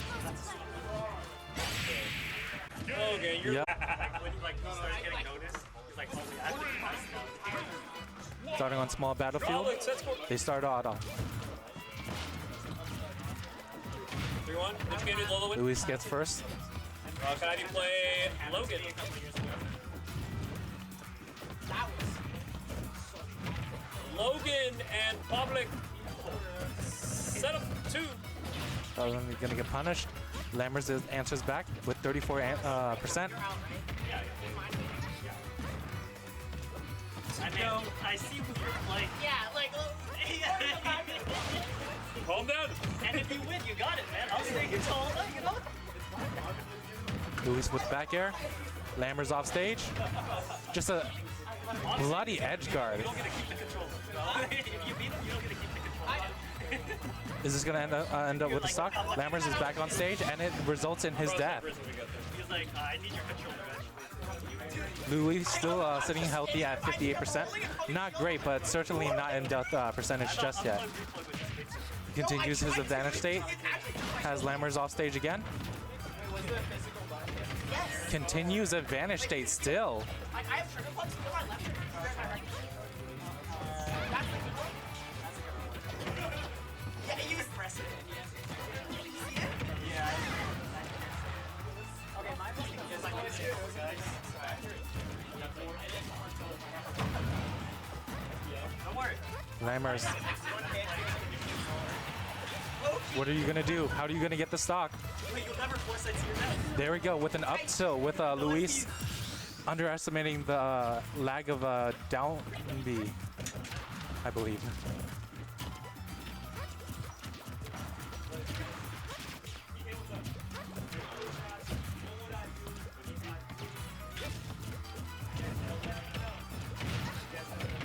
Okay, you're Yep. Starting on small battlefield. They start auto. 3-1. Which game did Lola win? Luis gets first. Can I play Logan? Logan and Public set up 2. Only gonna get punished. Lammers answers back with 34%. I know. I see what you're like. Yeah, like. Calm down. And if you win, you got it, man. I'll stay control. You know. Luis with back air. Lammers off stage. Just a bloody edge guard. You don't get to keep the control. If you beat him, you don't get to keep the control. Is this gonna end up with a stock? Lammers is back on stage, and it results in his death. He's like, I need your control eventually. Luis still sitting healthy at 58%. Not great, but certainly not in death percentage just yet. Continues his advantage state. Has Lammers off stage again. Continues advantage state still. I have trigger plugs for my left trigger. Yeah, you press it. Yeah. Okay, my thing is like, what is it, guys? Don't worry. Lammers. What are you gonna do? How are you gonna get the stock? Wait, you'll never force it to your death. There we go with an up tilt with Luis underestimating the lag of down B, I believe.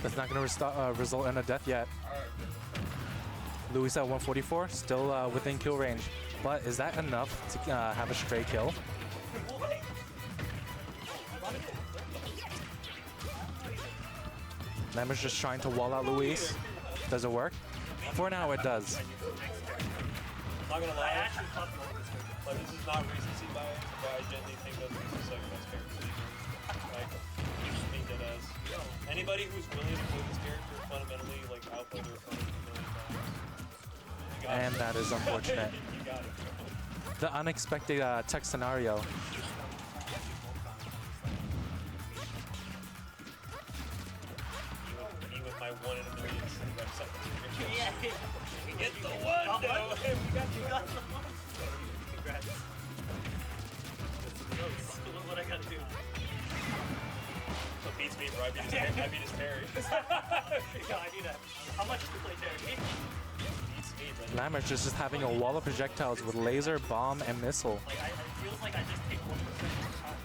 That's not going to result in a death yet. Luis at 144, still within kill range. But is that enough to have a stray kill? Lammers just trying to wall out Luis. Does it work? For now, it does. I'm not gonna lie. Like, this is not recency bias, but I genuinely think that this is like best character. Like, I just think that as anybody who's willing to play this character fundamentally like outplay their opponent a million times. And that is unfortunate. You got it. The unexpected tech scenario. Me with my 1 in a million website. Yeah. Get the one! No. Hey, we got you. Congrats. What I gotta do? So beats me, bro. I beat his parry. Yeah, I need that. How much do you play Terry? Beats me, bro. Lammers just having a wall of projectiles with laser, bomb, and missile. Like, it feels like I just take 1% more time.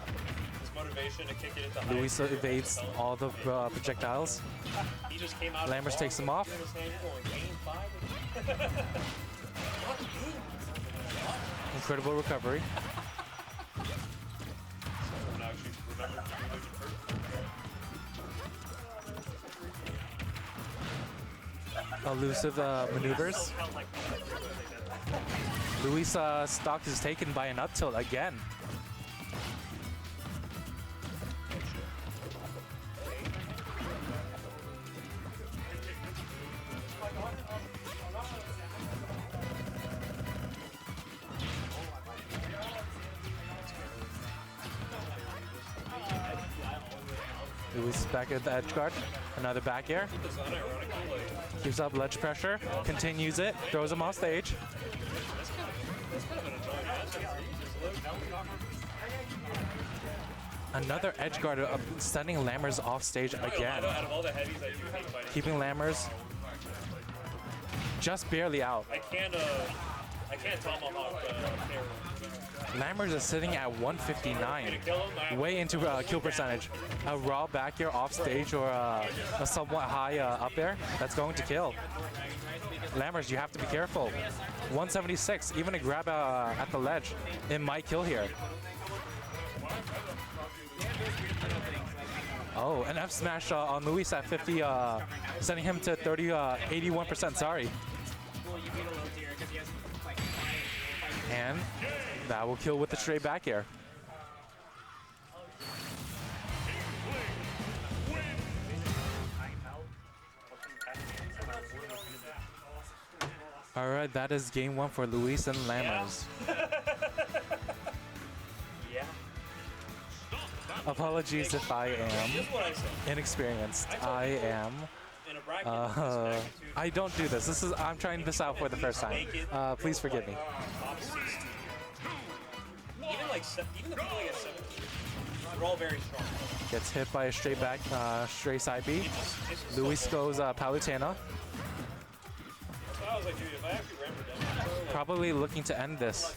His motivation to kick it into high. Luis evades all the projectiles. He just came out. Lammers takes him off. Incredible recovery. Elusive maneuvers. Luis' stock is taken by an up tilt again. Luis back at the edge guard. Another back air. Keeps up ledge pressure. Continues it. Throws him off stage. Another edge guard sending Lammers off stage again. Keeping Lammers just barely out. I can't tomahawk Lammers is sitting at 159, way into kill percentage. A raw back air off stage or a somewhat high up air, that's going to kill. Lammers, you have to be careful. 176, even a grab at the ledge, it might kill here. Oh, an F smash on Luis at 50, sending him to 81%, sorry. And that will kill with the straight back air. All right, that is game 1 for Luis and Lammers. Yeah. Apologies if I am Here's what I said. inexperienced. I told I people am. In a bracket, of this magnitude, I don't do this. I'm trying this out for the first time. Please forgive me. top 16. Even like even the people that get 17, they're all very strong. Gets hit by a straight back, straight side B. It's just Luis so goes Palutena. I was like, dude, if I actually ran redemption, bro, like, Probably looking to end this.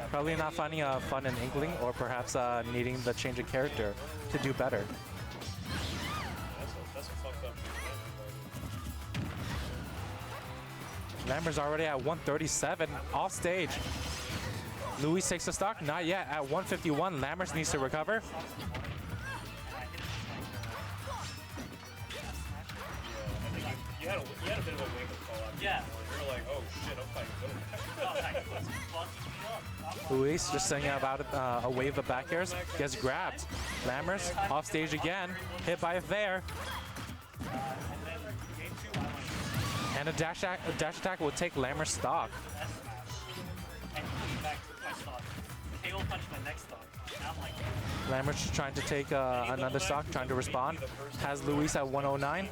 Probably not finding fun in Inkling, or perhaps needing the change of character to do better. that's a fucked up. Lambert's already at 137, off stage. Luis takes the stock, not yet. At 151, Lammers needs to recover. You had a bit of a wake-up call out. Yeah. You were like, oh shit, I'm fighting good. Luis just saying about a wave of back airs, gets grabbed. Lammers off stage again, hit by a fair. And a dash attack will take Lammers stock. And he back to my stock. KO punch my next stock. And I'm like, Lammers trying to take another stock, trying to respond. Has Luis at 109.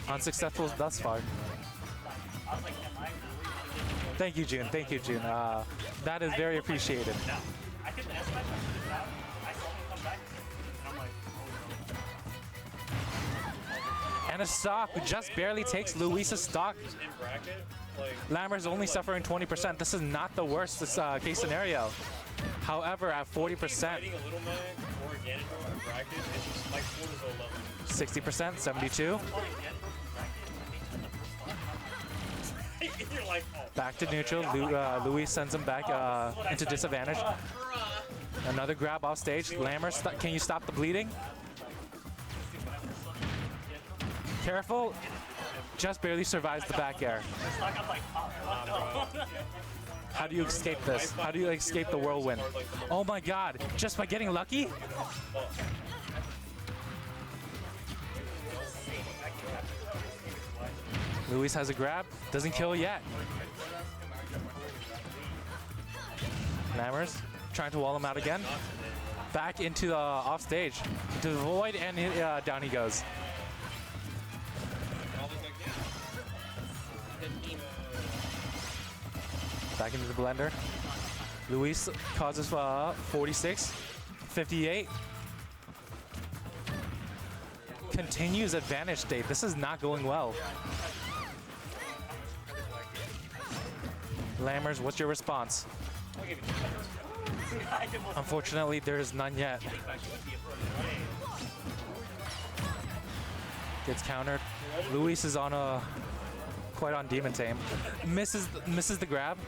Unsuccessful thus far. I was like, am I really? Thank you, June. Thank you, June. That is very appreciated. No. I couldn't ask my question this out. I saw him come back. And I'm like, oh no. And a stock just barely takes Luis's stock. In bracket, like, Lammers only suffering 20%. This is not the worst case scenario. However, at 40%, fighting a little mag or a Ganondorf in bracket, it's just like cortisol level. 60%, 72. You're like, oh. Back to neutral. Luis sends him back into disadvantage. Another grab off stage. Lammers, can you stop the bleeding? Careful. Just barely survives the back air. How do you escape this? How do you escape the whirlwind? Oh my god, just by getting lucky? Luis has a grab, doesn't kill yet. Lammers trying to wall him out again. Back into the off stage, into the void, and down he goes. Back into the blender. Luis causes 46, 58. Continues advantage state. This is not going well. Lammers, what's your response? Unfortunately, there is none yet. Gets countered. Luis is on quite on demon tame. Misses the grab.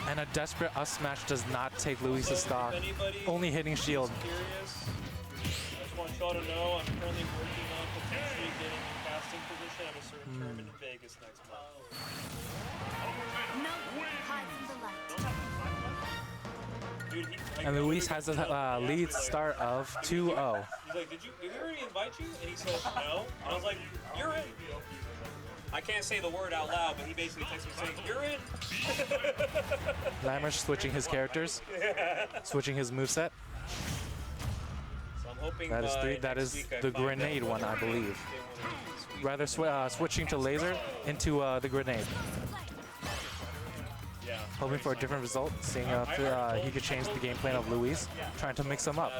And a desperate up smash does not take Luis's stock. Only hitting shield. Curious, I just want y'all to know I'm currently working on potentially getting a casting position at a certain tournament in Vegas next month. Dude, And Luis has a lead start of 2-0. He's like, did we already invite you? And he said, no. And I was like, you're in. I can't say the word out loud, but he basically texted me saying, you're in. Lammers switching his characters, switching his moveset. So I'm hoping That is three. That is the grenade one, I believe. Rather switching to laser into the grenade. Yeah. Hoping for a different result, seeing if he could change the game plan of Luis, trying to mix them up.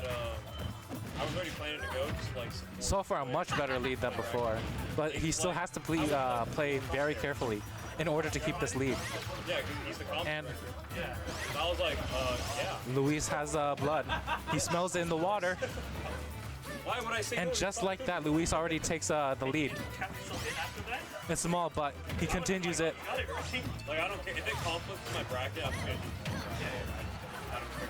I was already planning to go. Just like, So far, a much better lead than before, but he still has to play very carefully in order to keep this lead. yeah, 'cause he's the comp. And Yeah. And I was like, yeah. Luis has blood. He smells it in the water, Why would I say and no? just like that, Luis already takes the lead. It's small, but he continues it. Like, I don't care. If it conflicts with my bracket, I'm just going to do it. I don't care.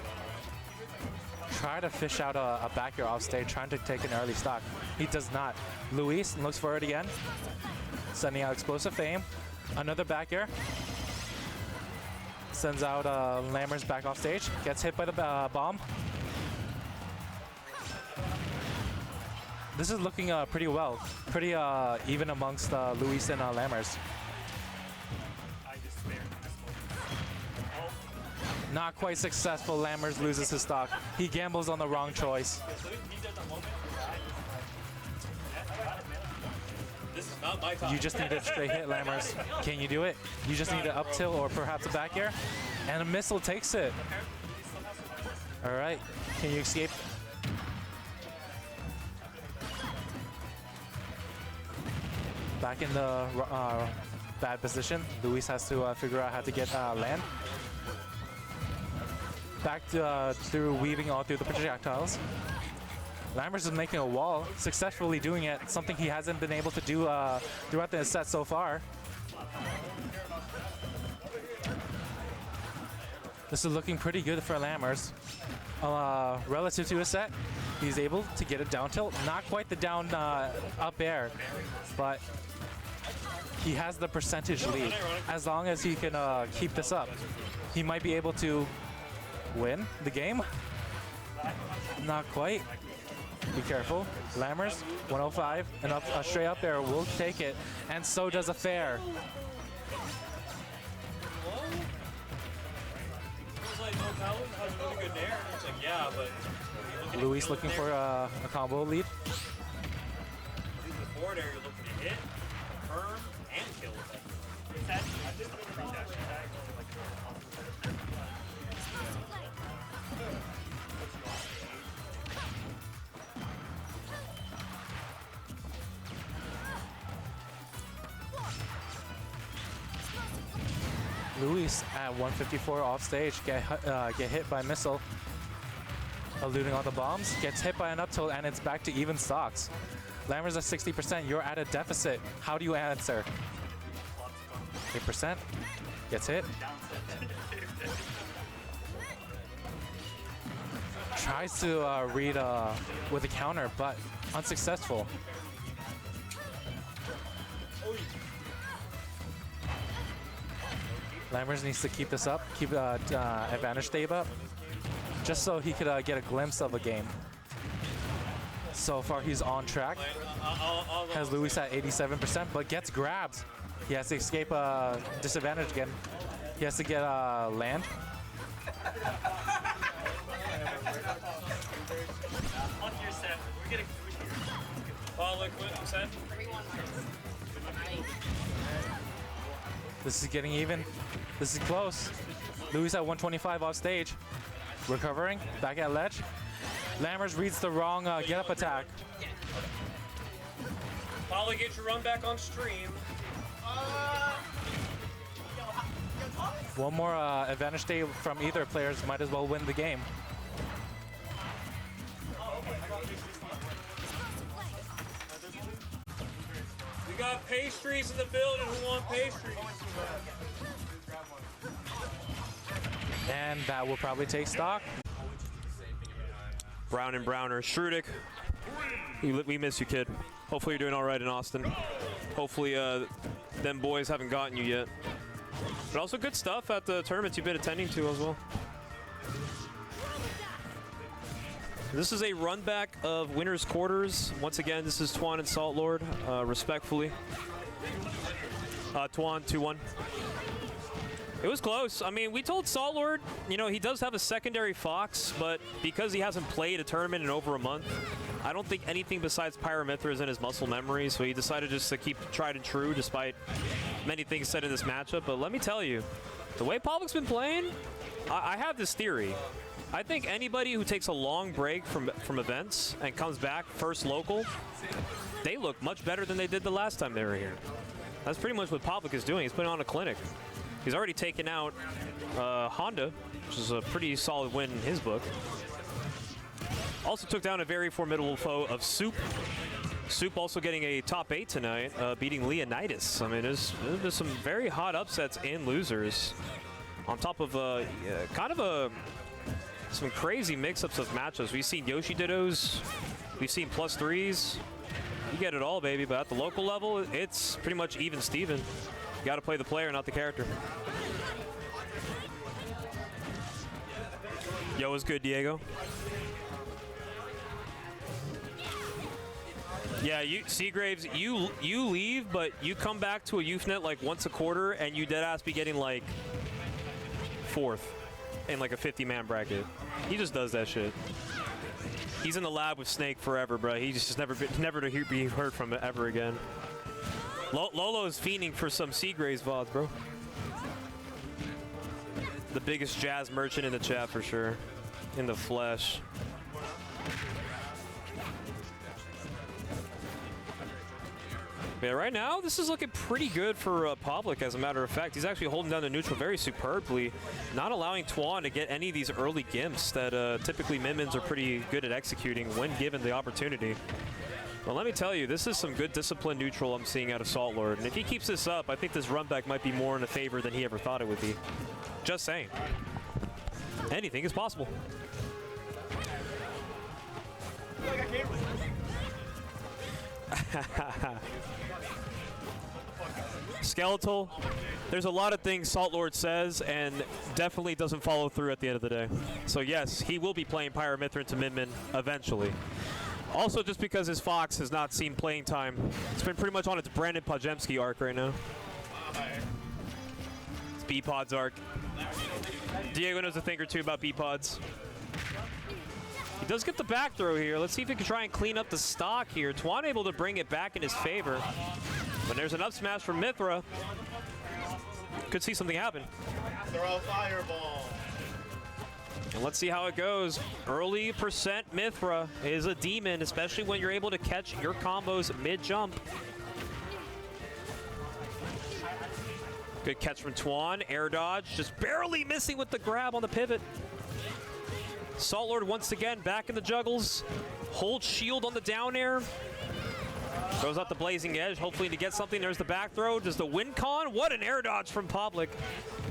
Try to fish out a back air off stage, trying to take an early stock. He does not. Luis looks for it again, sending out explosive fame. Another back air. Sends out Lammers back off stage. Gets hit by the bomb. This is looking pretty well. Pretty even amongst Luis and Lammers. Not quite successful. Lammers loses his stock. He gambles on the wrong choice. This is not my time. You just need a straight hit, Lammers. Can you do it? You just need an up tilt or perhaps a back air. And a missile takes it. All right. Can you escape? Back in the bad position. Luis has to figure out how to get land. Back to, through weaving all through the projectiles. Lammers is making a wall, successfully doing it, something he hasn't been able to do throughout the set so far. This is looking pretty good for Lammers. Relative to his set, he's able to get a down tilt. Not quite the down up air, but he has the percentage lead. As long as he can keep this up, he might be able to win the game. Not quite. Be careful. Lammers, 105, and up, straight up there will take it, and so does a fair. Luis looking for a combo lead. The forward area you're looking to hit, confirm, and kill with it. Luis at 154 off stage, get hit by missile, eluding all the bombs, gets hit by an up tilt, and it's back to even stocks. Lammers at 60%, you're at a deficit. How do you answer? 8%, gets hit. Tries to read with a counter, but unsuccessful. Lammers needs to keep this up, keep advantage stave up, just so he could get a glimpse of a game. So far, he's on track. Has Luis at 87%, but gets grabbed. He has to escape disadvantage again. He has to get land. Onto your set. We're getting through here. Ball liquid, set. This is getting even. This is close. Luis at 125 off stage. Recovering, back at ledge. Lammers reads the wrong get up attack. Polly, get your run back on stream. One more advantage stave from either players might as well win the game. We got pastries in the building. Who want pastries? And that will probably take stock. Brown and Browner. Strudick, we miss you, kid. Hopefully you're doing all right in Austin. Hopefully them boys haven't gotten you yet. But also good stuff at the tournaments you've been attending to as well. This is a run back of winner's quarters. Once again, this is Twan and Salt Lord, respectfully. Twan, 2-1. It was close. I mean, we told Salt Lord, you know, he does have a secondary Fox, but because he hasn't played a tournament in over a month, I don't think anything besides Pyramithra is in his muscle memory, so he decided just to keep tried and true despite many things said in this matchup. But let me tell you, the way Pavlik's been playing, I have this theory. I think anybody who takes a long break from events and comes back first local, they look much better than they did the last time they were here. That's pretty much what Pavlik is doing. He's putting on a clinic. He's already taken out Honda, which is a pretty solid win in his book. Also took down a very formidable foe of Soup. Soup also getting a top 8 tonight, beating Leonidas. I mean, there's some very hot upsets in losers. On top of some crazy mix-ups of matchups. We've seen Yoshi Dittos, we've seen +3s. You get it all, baby, but at the local level, it's pretty much even Steven. You gotta play the player, not the character. Yo, what's good, Diego? Yeah, Seagraves, you leave, but you come back to a Euphnet like once a quarter, and you deadass be getting like 4th. in like a 50-man bracket. He just does that shit. He's in the lab with Snake forever, bro. He's just never to be heard from it ever again. Lolo is fiending for some Seagraves VODs, bro. The biggest jazz merchant in the chat for sure. In the flesh. Yeah, right now, this is looking pretty good for Pavlik, as a matter of fact. He's actually holding down the neutral very superbly, not allowing Tuan to get any of these early gimps that typically Min-Mins are pretty good at executing when given the opportunity. Well, let me tell you, this is some good disciplined neutral I'm seeing out of Salt Lord. And if he keeps this up, I think this run back might be more in a favor than he ever thought it would be. Just saying. Anything is possible. Skeletal. There's a lot of things Salt Lord says and definitely doesn't follow through at the end of the day. So yes, he will be playing Pyramithrin to Min-Min eventually. Also, just because his Fox has not seen playing time, it's been pretty much on its Brandon Pajemski arc right now. It's B-Pod's arc. Diego knows a thing or two about B-Pods. He does get the back throw here. Let's see if he can try and clean up the stock here. Tuan able to bring it back in his favor. But there's an up smash from Mithra. Could see something happen. Throw a fireball. And let's see how it goes. Early percent Mithra is a demon, especially when you're able to catch your combos mid-jump. Good catch from Tuan. Air dodge, just barely missing with the grab on the pivot. Salt Lord once again back in the juggles. Hold shield on the down air. Goes out the blazing edge, hopefully to get something. There's the back throw. Does the win con? What an air dodge from Pavlik.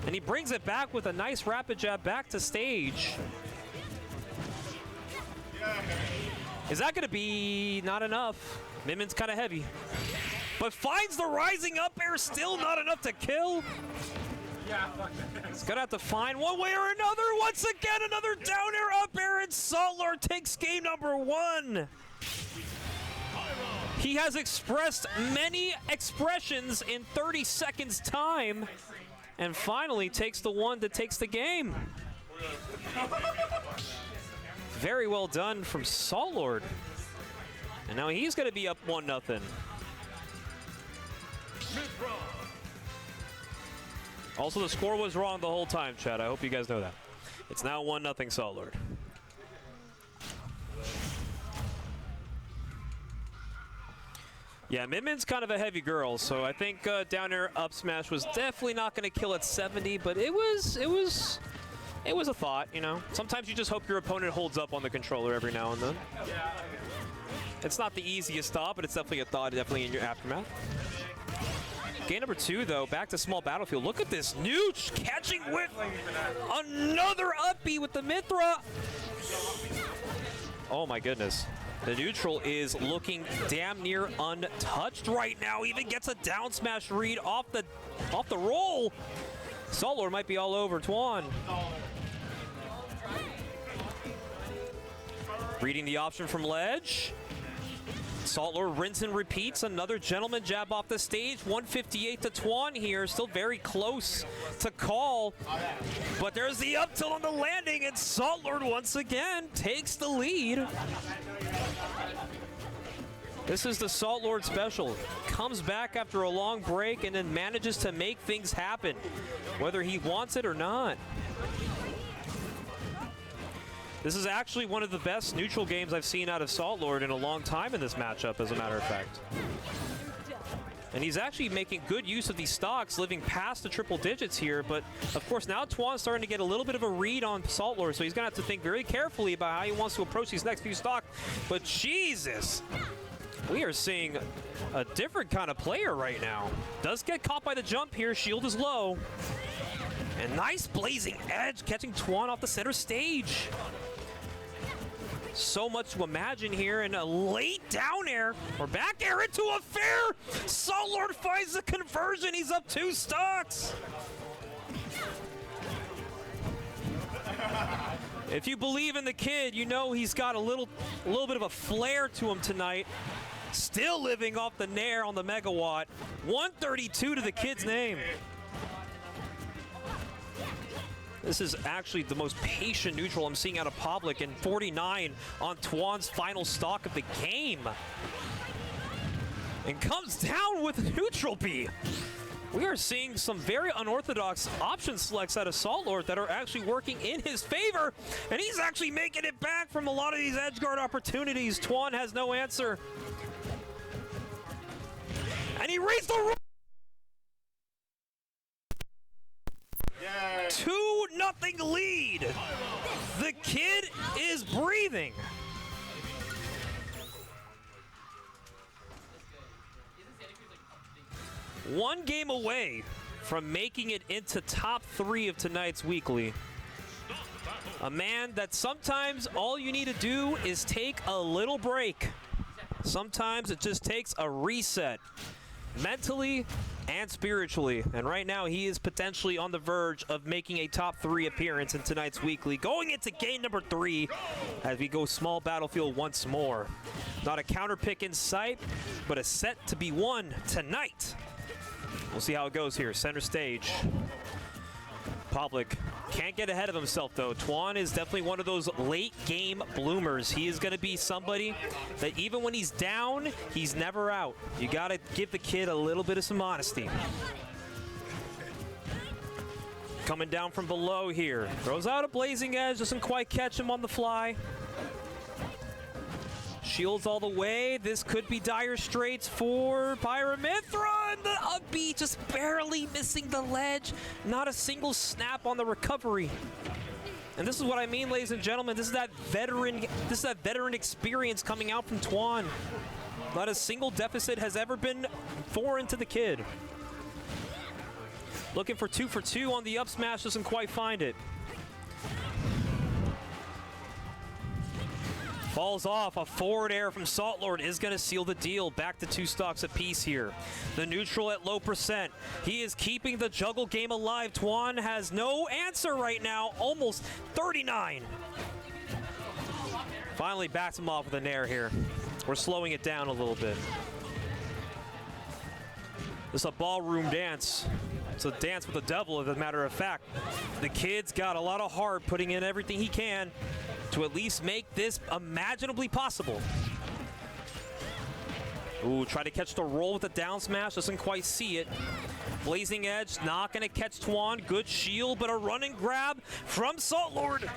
And he brings it back with a nice rapid jab back to stage. Is that going to be not enough? Min-Min's kind of heavy. But finds the rising up air, still not enough to kill. He's going to have to find one way or another. Once again, another down air up air, and Salt Lord takes game number 1. He has expressed many expressions in 30 seconds time, and finally takes the one that takes the game. Very well done from Salt Lord. And now he's going to be up 1-0. Also, the score was wrong the whole time, Chad. I hope you guys know that. It's now 1-0 Salt Lord. Yeah, Min-Min's kind of a heavy girl, so I think down air up smash was definitely not going to kill at 70, but it was a thought, you know. Sometimes you just hope your opponent holds up on the controller every now and then. It's not the easiest thought, but it's definitely a thought, definitely in your aftermath. Game number 2, though, back to small battlefield. Look at this Nooch catching with another up B with the Mithra. Oh my goodness. The neutral is looking damn near untouched right now. Even gets a down smash read off the roll. Salt Lord might be all over Tuan. Reading the option from ledge. Salt Lord rinse and repeats. Another gentleman jab off the stage. 158 to Tuan here. Still very close to call. But there's the up tilt on the landing, and Salt Lord once again takes the lead. This is the Salt Lord special. Comes back after a long break and then manages to make things happen, whether he wants it or not. This is actually one of the best neutral games I've seen out of Salt Lord in a long time in this matchup, as a matter of fact. And he's actually making good use of these stocks, living past the triple digits here. But, of course, now Tuan's starting to get a little bit of a read on Salt Lord, so he's going to have to think very carefully about how he wants to approach these next few stocks. But, Jesus! We are seeing a different kind of player right now. Does get caught by the jump here. Shield is low. And nice blazing edge, catching Tuan off the center stage. So much to imagine here, and a late down air or back air into a fair. Salt Lord finds the conversion. He's up 2 stocks. If you believe in the kid, you know he's got a little bit of a flair to him tonight. Still living off the nair on the megawatt. 132 to the kid's name. This is actually the most patient neutral I'm seeing out of Public, and 49 on Twan's final stock of the game. And comes down with neutral B. We are seeing some very unorthodox option selects out of Salt Lord that are actually working in his favor, and he's actually making it back from a lot of these edge guard opportunities. Twan has no answer. And he raised the 2-0 lead. The kid is breathing. One game away from making it into top 3 of tonight's weekly. A man that sometimes all you need to do is take a little break. Sometimes it just takes a reset, mentally and spiritually. And right now he is potentially on the verge of making a top 3 appearance in tonight's weekly, going into game number 3 as we go small battlefield once more. Not a counter pick in sight, but a set to be won tonight. We'll see how it goes here. Center stage. Public can't get ahead of himself, though. Twan is definitely one of those late game bloomers. He is going to be somebody that even when he's down, he's never out. You got to give the kid a little bit of some honesty. Coming down from below here. Throws out a blazing edge. Doesn't quite catch him on the fly. Shields all the way. This could be dire straits for Pyramithra, and the up B just barely missing the ledge. Not a single snap on the recovery. And this is what I mean, ladies and gentlemen. This is that veteran experience coming out from Twan. Not a single deficit has ever been foreign to the kid. Looking for 2 for 2 on the up smash, doesn't quite find it. Falls off. A forward air from Salt Lord is going to seal the deal. Back to 2 stocks apiece here. The neutral at low percent. He is keeping the juggle game alive. Twan has no answer right now. Almost 39. Finally backs him off with an air here. We're slowing it down a little bit. This is a ballroom dance. It's a dance with the devil, as a matter of fact. The kid's got a lot of heart, putting in everything he can to at least make this imaginably possible. Ooh, try to catch the roll with the down smash, doesn't quite see it. Blazing edge, not gonna catch Twan. Good shield, but a running grab from Salt Lord.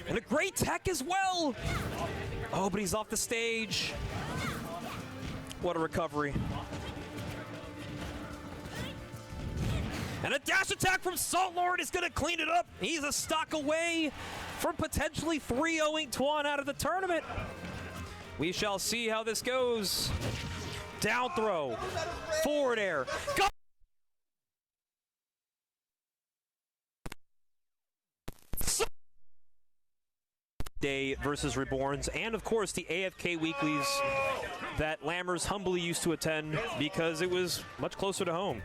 And a great tech as well. Oh, but he's off the stage. What a recovery. And a dash attack from Salt Lord is gonna clean it up. He's a stock away from potentially 3-0ing Twan out of the tournament. We shall see how this goes. Down throw, forward air. Go! Day versus Reborns, and of course the AFK weeklies that Lammers humbly used to attend because it was much closer to home.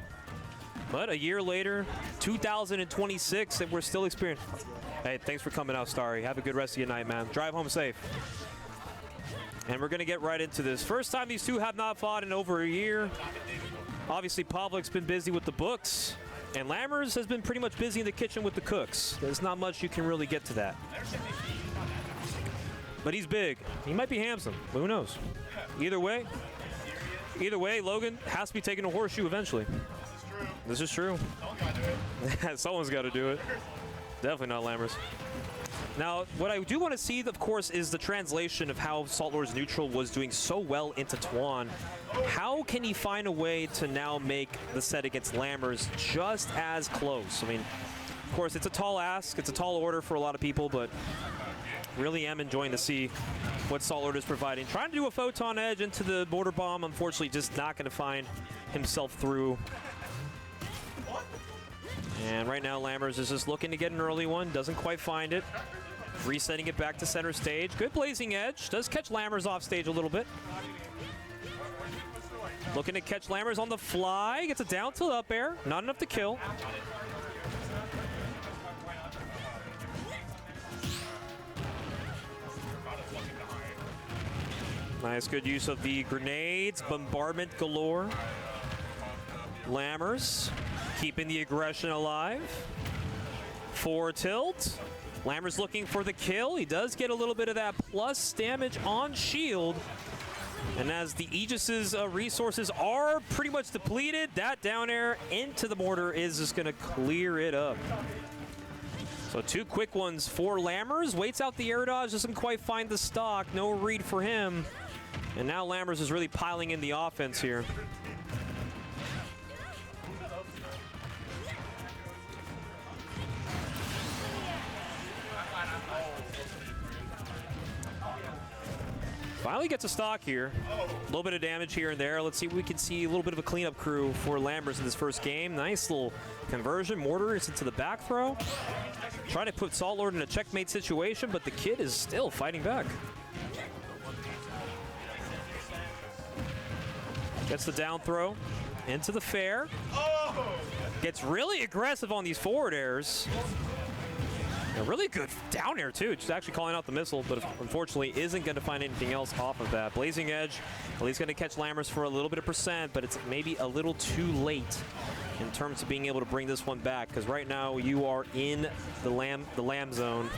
But a year later, 2026, and we're still experiencing. Hey, thanks for coming out, Starry. Have a good rest of your night, man. Drive home safe. And we're going to get right into this. First time these two have not fought in over a year. Obviously, Pavlik's been busy with the books, and Lammers has been pretty much busy in the kitchen with the cooks. There's not much you can really get to that. But he's big. He might be handsome. Who knows? Either way, Logan has to be taking a horseshoe eventually. This is true. Someone's got to do it. Definitely not Lammers. Now, what I do want to see, of course, is the translation of how Salt Lord's neutral was doing so well into Twan. How can he find a way to now make the set against Lammers just as close? I mean, of course, it's a tall ask. It's a tall order for a lot of people, but really am enjoying to see what Salt Lord is providing. Trying to do a photon edge into the border bomb, unfortunately, just not going to find himself through. And right now, Lammers is just looking to get an early one. Doesn't quite find it. Resetting it back to center stage. Good blazing edge. Does catch Lammers off stage a little bit. Looking to catch Lammers on the fly. Gets a down tilt up air. Not enough to kill. Nice, good use of the grenades. Bombardment galore. Lammers keeping the aggression alive. for tilt. Lammer's looking for the kill. He does get a little bit of that plus damage on shield. And as the Aegis's resources are pretty much depleted, that down air into the mortar is just going to clear it up. So 2 quick ones for Lammers. Waits out the air dodge, doesn't quite find the stock. No read for him. And now Lammers is really piling in the offense here. Finally gets a stock here. A little bit of damage here and there. Let's see if we can see a little bit of a cleanup crew for Lammers in this first game. Nice little conversion. Mortar is into the back throw. Trying to put Salt Lord in a checkmate situation, but the kid is still fighting back. Gets the down throw into the fair. Gets really aggressive on these forward airs. A really good down air too, just actually calling out the missile, but unfortunately isn't going to find anything else off of that. Blazing Edge, well, he's going to catch Lammers for a little bit of percent, but it's maybe a little too late in terms of being able to bring this one back, because right now you are in the lamb zone.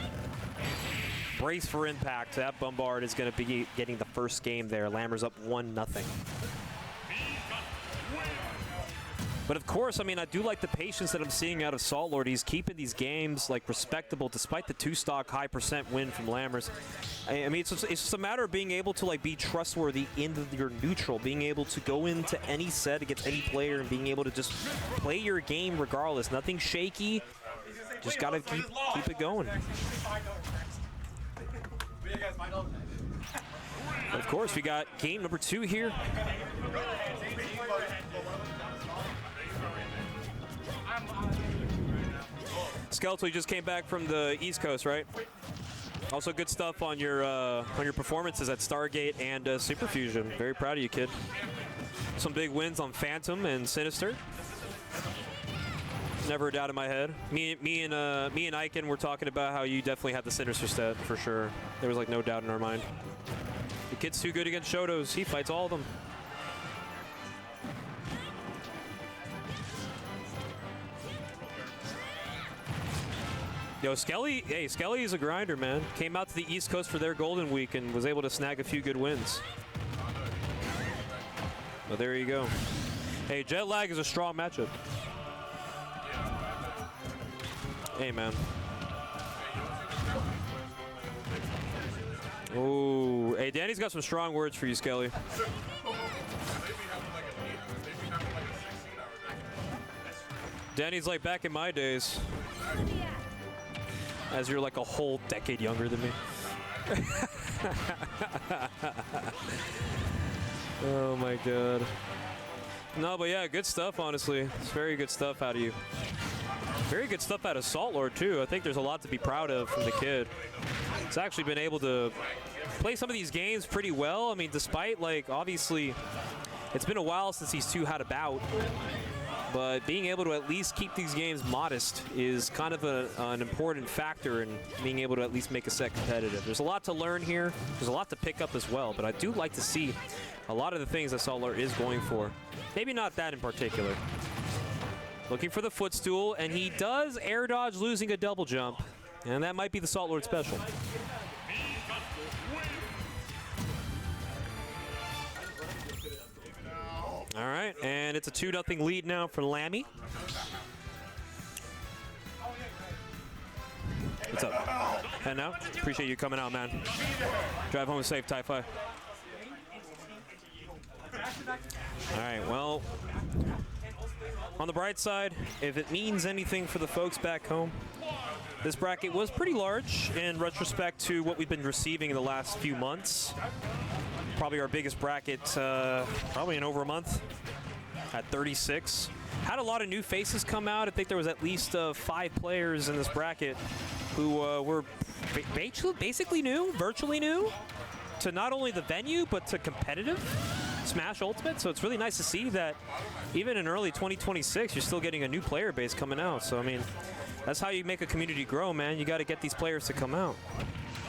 Brace for impact. That Bombard is going to be getting the first game there. Lammers up 1-0. But of course, I mean, I do like the patience that I'm seeing out of Salt Lord. He's keeping these games like respectable despite the 2-stock high percent win from Lammers. I mean, it's just a matter of being able to like be trustworthy in your neutral, being able to go into any set against any player and being able to just play your game regardless. Nothing shaky. Just gotta keep it going. But of course, we got game number 2 here. Skeletal, you just came back from the East Coast, right? Also good stuff on your performances at Stargate and Super Fusion. Very proud of you, kid. Some big wins on Phantom and Sinister. Never a doubt in my head. Me and Iken were talking about how you definitely had the Sinister stat for sure. There was like no doubt in our mind. The kid's too good against Shotos. He fights all of them. Yo, Skelly, hey, Skelly is a grinder, man. Came out to the East Coast for their Golden Week and was able to snag a few good wins. Well, there you go. Hey, jet lag is a strong matchup. Hey, man. Ooh, hey, Danny's got some strong words for you, Skelly. Danny's like back in my days. As you're like a whole decade younger than me. Oh my god. No, but yeah, good stuff, honestly. It's very good stuff out of you. Very good stuff out of Salt Lord, too. I think there's a lot to be proud of from the kid. He's actually been able to play some of these games pretty well. I mean, despite, like, obviously, it's been a while since these two had a bout. But being able to at least keep these games modest is kind of an important factor in being able to at least make a set competitive. There's a lot to learn here. There's a lot to pick up as well, but I do like to see a lot of the things that Salt Lord is going for. Maybe not that in particular. Looking for the footstool, and he does air dodge losing a double jump, and that might be the Salt Lord special. All right, and it's a 2-0 lead now for Lammy. What's up? And now? Appreciate you coming out, man. Drive home safe, Ty-Fi. All right, well, on the bright side, if it means anything for the folks back home, this bracket was pretty large in retrospect to what we've been receiving in the last few months. Probably our biggest bracket, probably in over a month, at 36. Had a lot of new faces come out. I think there was at least 5 players in this bracket who were basically new, virtually new, to not only the venue, but to competitive Smash Ultimate. So it's really nice to see that even in early 2026, you're still getting a new player base coming out. So, I mean, that's how you make a community grow, man. You got to get these players to come out.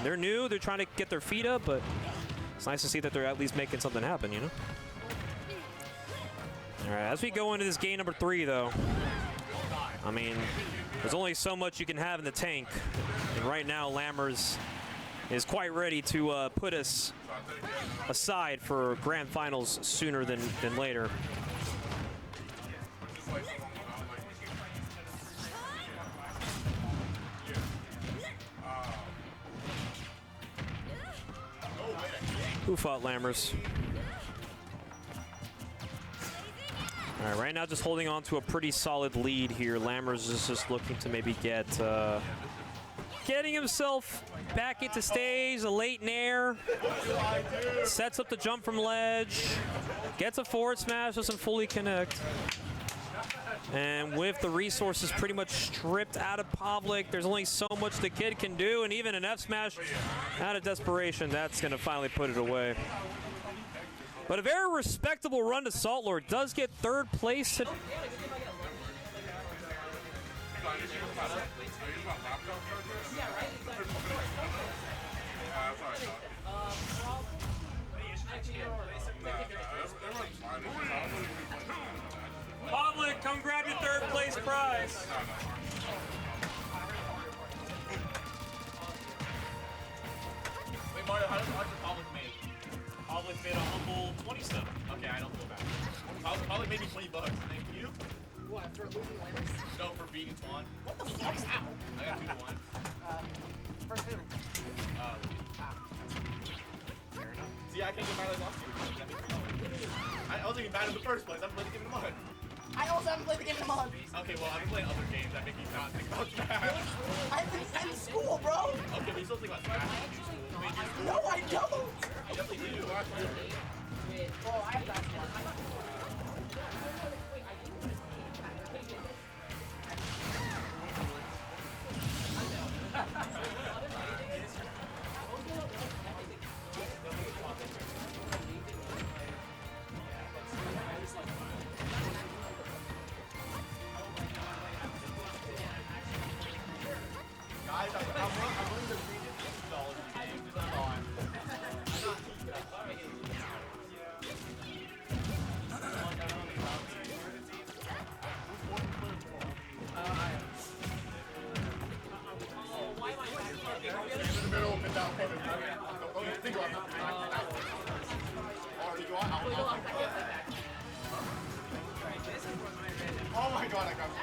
They're new. They're trying to get their feet up, but it's nice to see that they're at least making something happen, you know? All right, as we go into this game number 3, though, I mean, There's only so much you can have in the tank. And right now, Lammers is quite ready to put us aside for grand finals sooner than later. Who fought Lammers? All right, right now just holding on to a pretty solid lead here. Lammers is just looking to maybe get, getting himself back into stage, a late nair, sets up the jump from ledge, gets a forward smash, doesn't fully connect. And with the resources pretty much stripped out of Pavlik, there's only so much the kid can do, and even an F smash out of desperation, that's gonna finally put it away. But a very respectable run to Saltlord. Does get third place to... Pavlik, come grab your third place prize. Wait, Mario, how does Pavlik make? Pavlik made a humble 27. Okay, I don't feel bad. Pavlik made me $20. Thank you. What, for losing winners? No, for beating Twan. What the fuck? Ow. I got 2 to 1. First who? See, I can't get mad at last year. I wasn't even mad in the first place. I'm playing the game in a month. I also haven't played the game in a month. Okay, well, I'm playing other games that make me not think about Smash. I'm in school, bro. Okay, but you still think about Smash. No, I don't. You definitely do. Bro, I have that one. Guys, I'm willing to read it $50 in the game. That's all I'm Oh my god, I got you.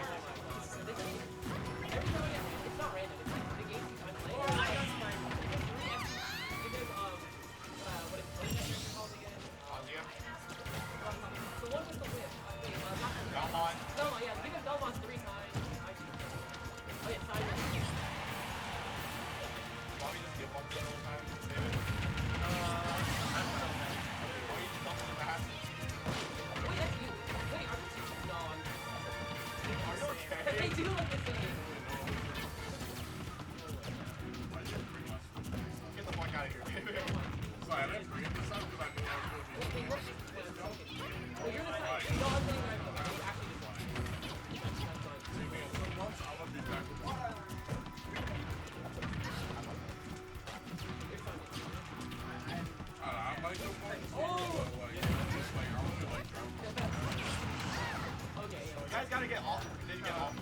You guys gotta get off. Did you get off?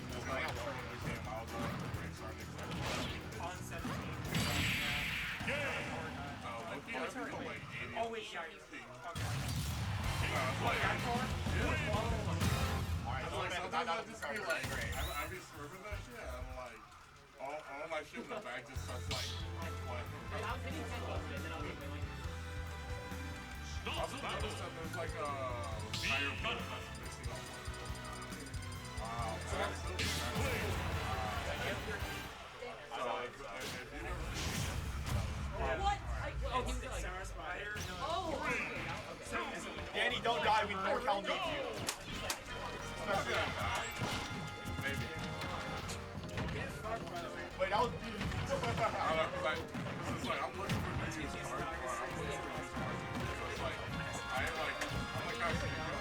Oh, wait, yeah. I be swerving that shit. I'm like, all my shit in the back just starts like flying. Also, noticed that there's like a higher button missing on one. Wow. What? Oh, he was like... Oh! Danny, don't die. We NorCal needs you. Maybe. Wait, that was It's like I'm looking for new start. I'm looking for new start. So it's like I'm like how can you go?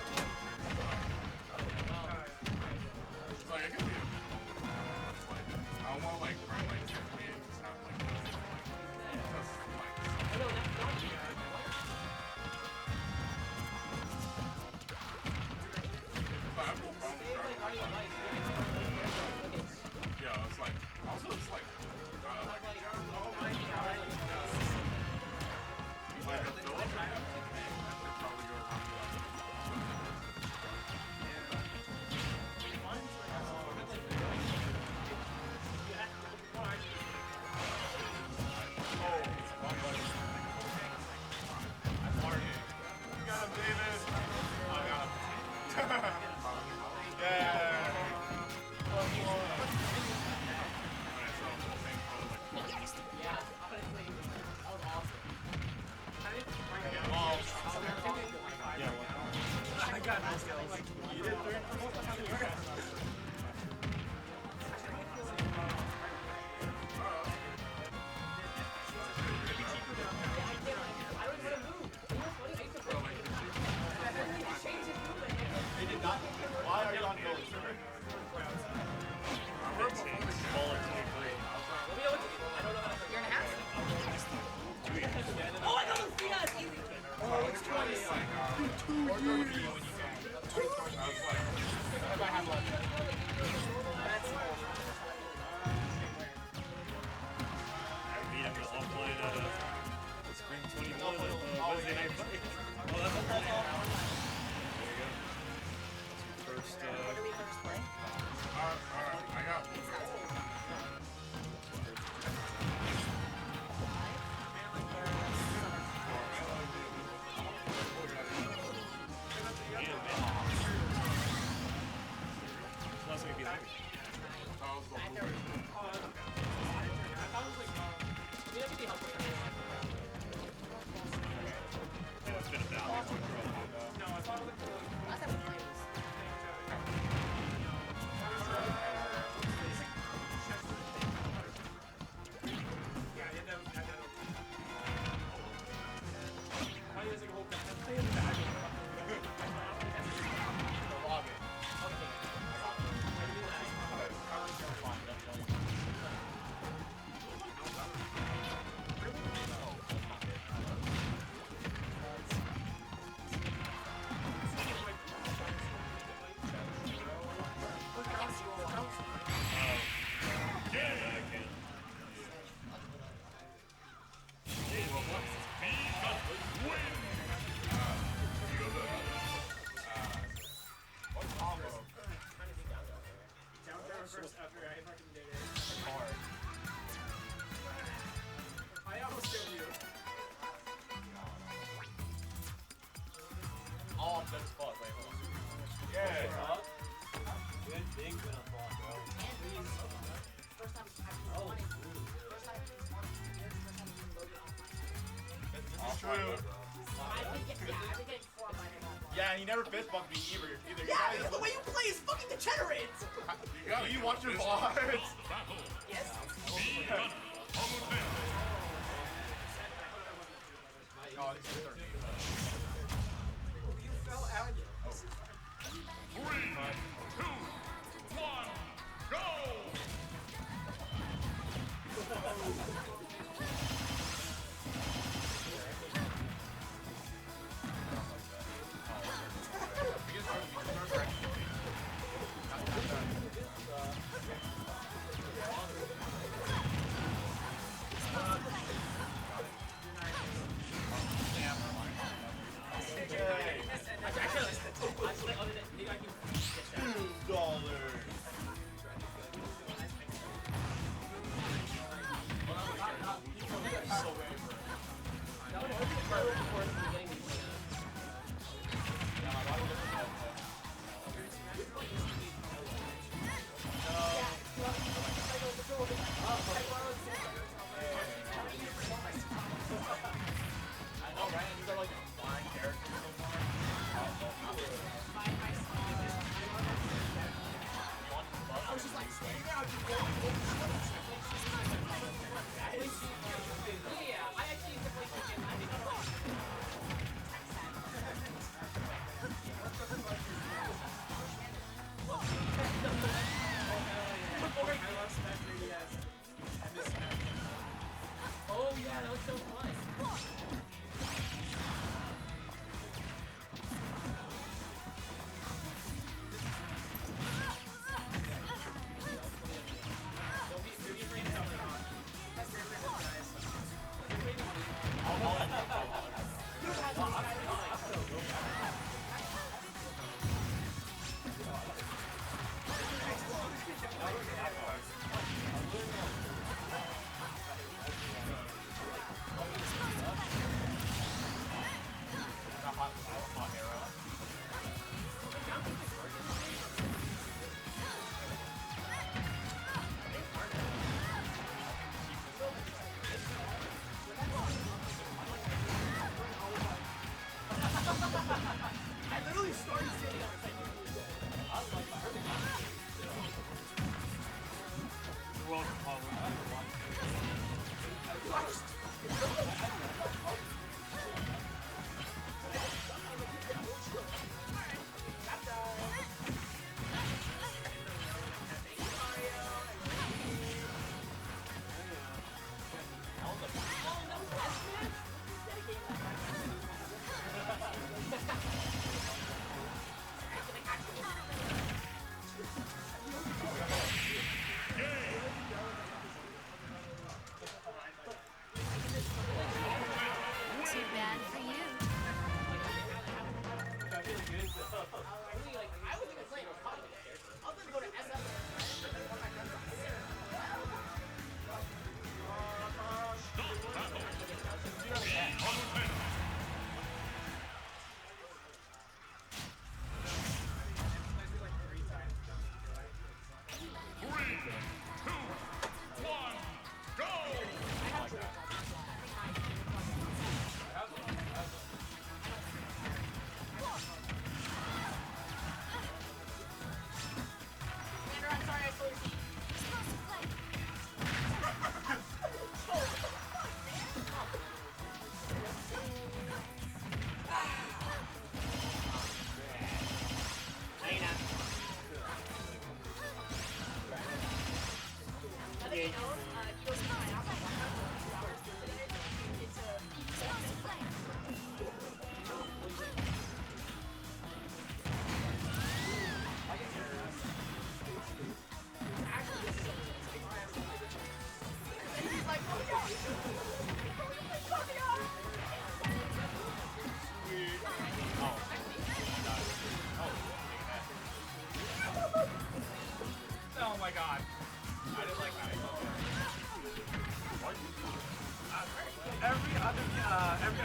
It's like it could be. It's like I don't want to like run like 10 and just have like just like. But I have no problem with driving. Yeah. Oh, I got those free guys easy. Oh, it's 20. If I have left. Beat him offline at Spring 21 at Wednesday Night Fight. Oh, that's a whole There you go. That's your first, I got Last time he beat Ivy. It's been a battle. Last time we played was. Oh, I'm dead as fuck. Wait, hold on. yeah. Good big win on block, bro. First time I've won it. First time he's won it. First time he's loaded on. This is true. I've been getting 4 on my name. Yeah, and he never fist bumped me either. Yeah, because the way you play is fucking degenerate. Do you watch your bars? Yes. Oh, this is 13. You fell out. 3, 2, 1, go!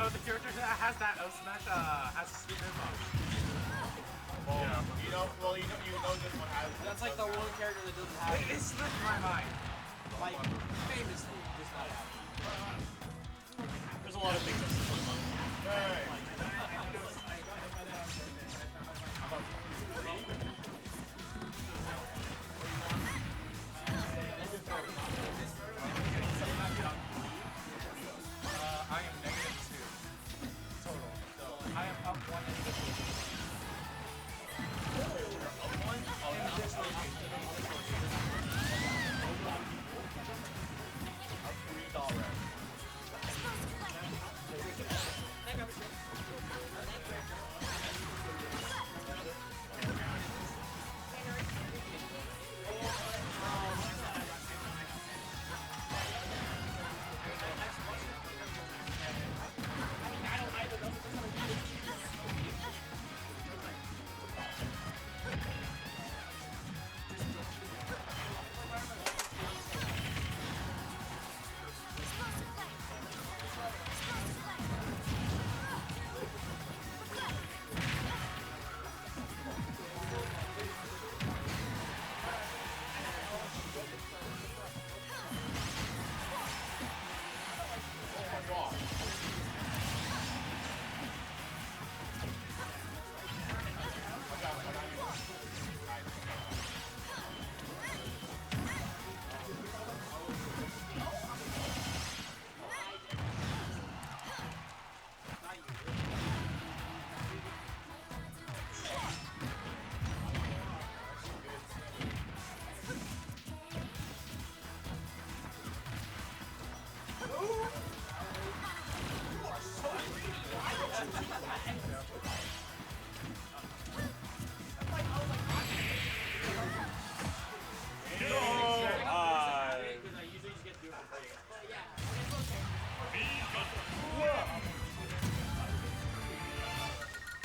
No, the character that has that Smash has a sweet hitbox. Yeah. You know this one has. That's like the one character that doesn't have It slipped my mind. like famously does not have. There's a lot of things that slip my mind. Hey. I am -2 total. So I am up 1 in this week.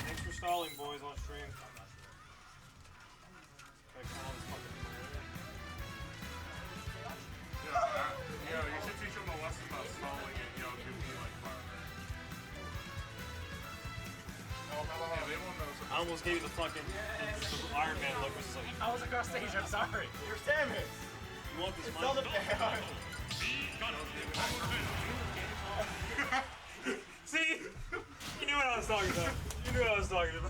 Thanks for stalling, boys, on stream. Yeah, you should teach them a lesson about stalling and, you know, give me like fire. Yeah, they won't know. I almost gave you the fucking Iron Man look, which is like, I was across stage, I'm sorry. You're Samus. you want this Tell money? them. See? You knew what I was talking about. You knew what I was talking about.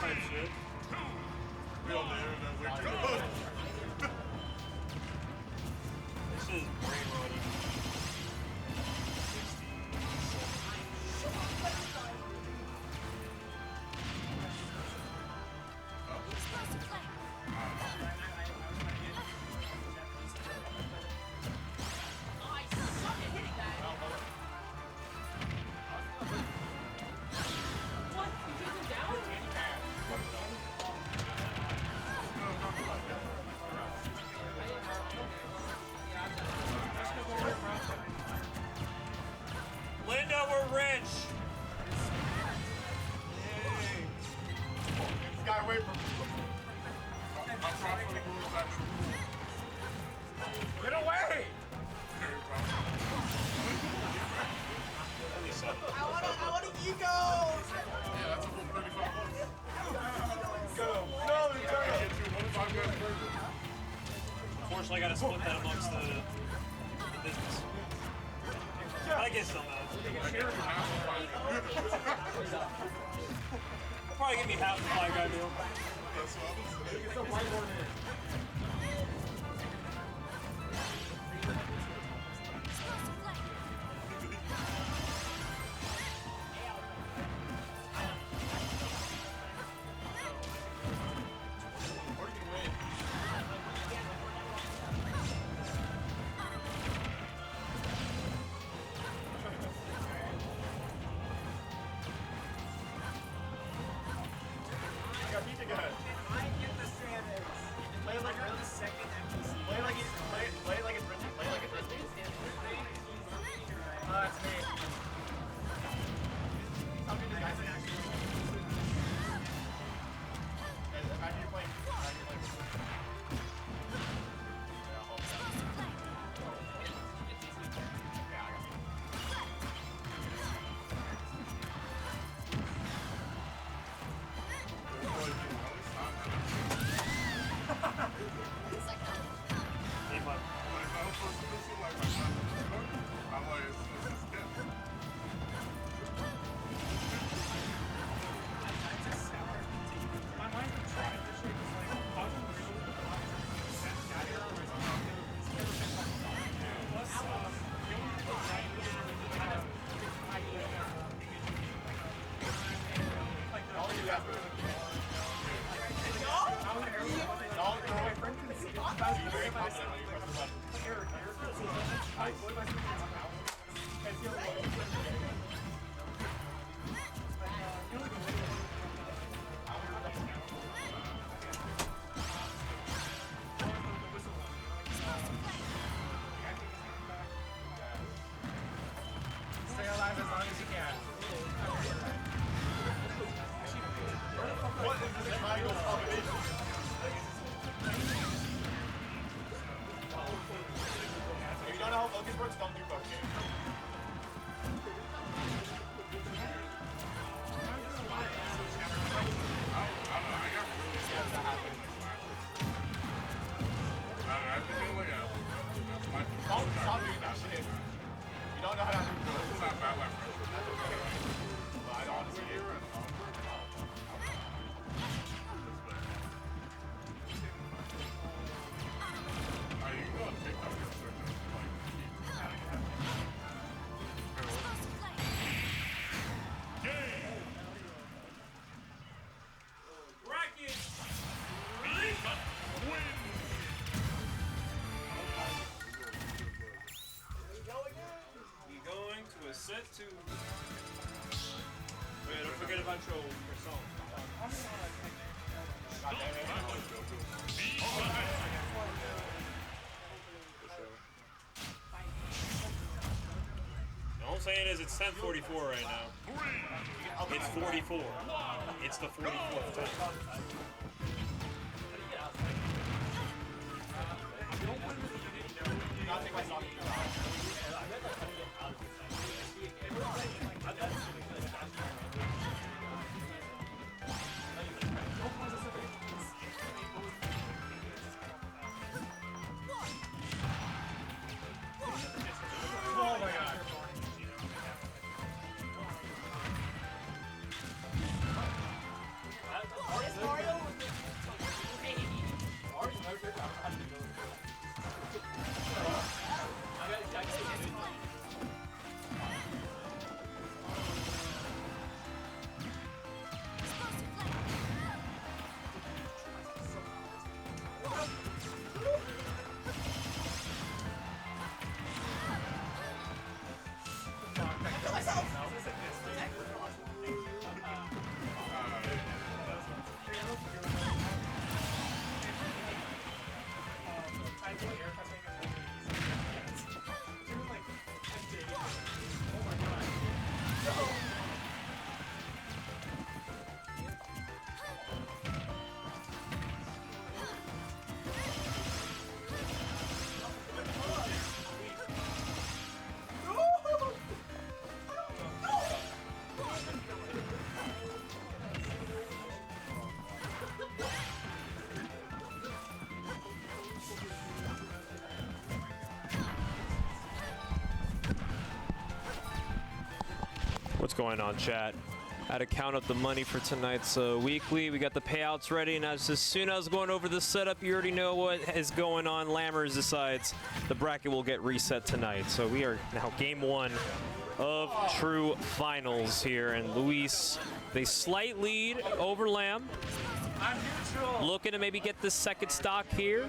Type shit. We all there and then we're This shit is brain rotting. 5 guys per. Unfortunately, I gotta split that amongst the business. I guess somehow. Probably give me half the 5 guy meal. That's what I was saying. I got pizza guys. I get the sandwich. Play like is set to. Wait, don't forget about your song. All I'm saying is it's 10:44 right now. It's 44. It's the 44th time. What's going on, chat? Had to count up the money for tonight's weekly. We got the payouts ready, and as soon as I was going over the setup, you already know what is going on. Lammers decides the bracket will get reset tonight. So we are now game one of true finals here, and Luis, they slight lead over Lamb. Looking to maybe get the second stock here.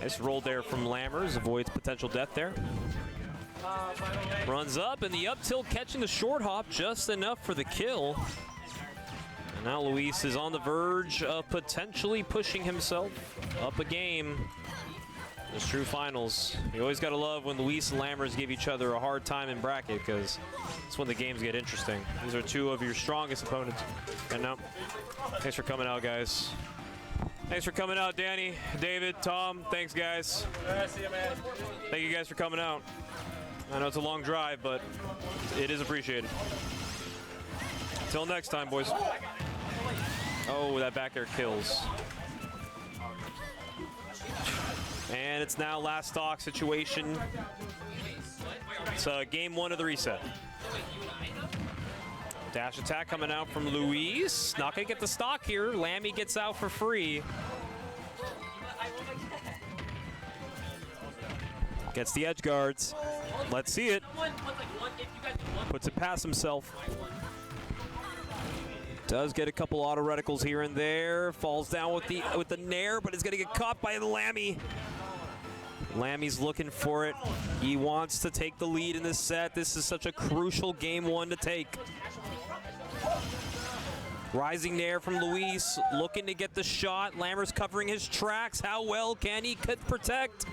Nice roll there from Lammers, avoids potential death there. Runs up, and the up tilt catching the short hop just enough for the kill. And now Luis is on the verge of potentially pushing himself up a game. This true finals. You always gotta love when Luis and Lammers give each other a hard time in bracket, because it's when the games get interesting. These are two of your strongest opponents. And now, thanks for coming out, guys. Thanks for coming out, Danny, David, Tom. Thanks, guys. See you, man. Thank you guys for coming out. I know it's a long drive, but it is appreciated. Till next time, boys. Oh, that back air kills. And it's now last stock situation. It's game one of the reset. Dash attack coming out from Luis. Not gonna get the stock here. Lammy gets out for free. Gets the edge guards. Let's see it. Puts it past himself. Does get a couple auto reticles here and there. Falls down with the nair, but is gonna get caught by the Lammy. Lammy's looking for it. He wants to take the lead in this set. This is such a crucial game one to take. Rising nair from Luis, looking to get the shot. Lammers covering his tracks. How well can he protect?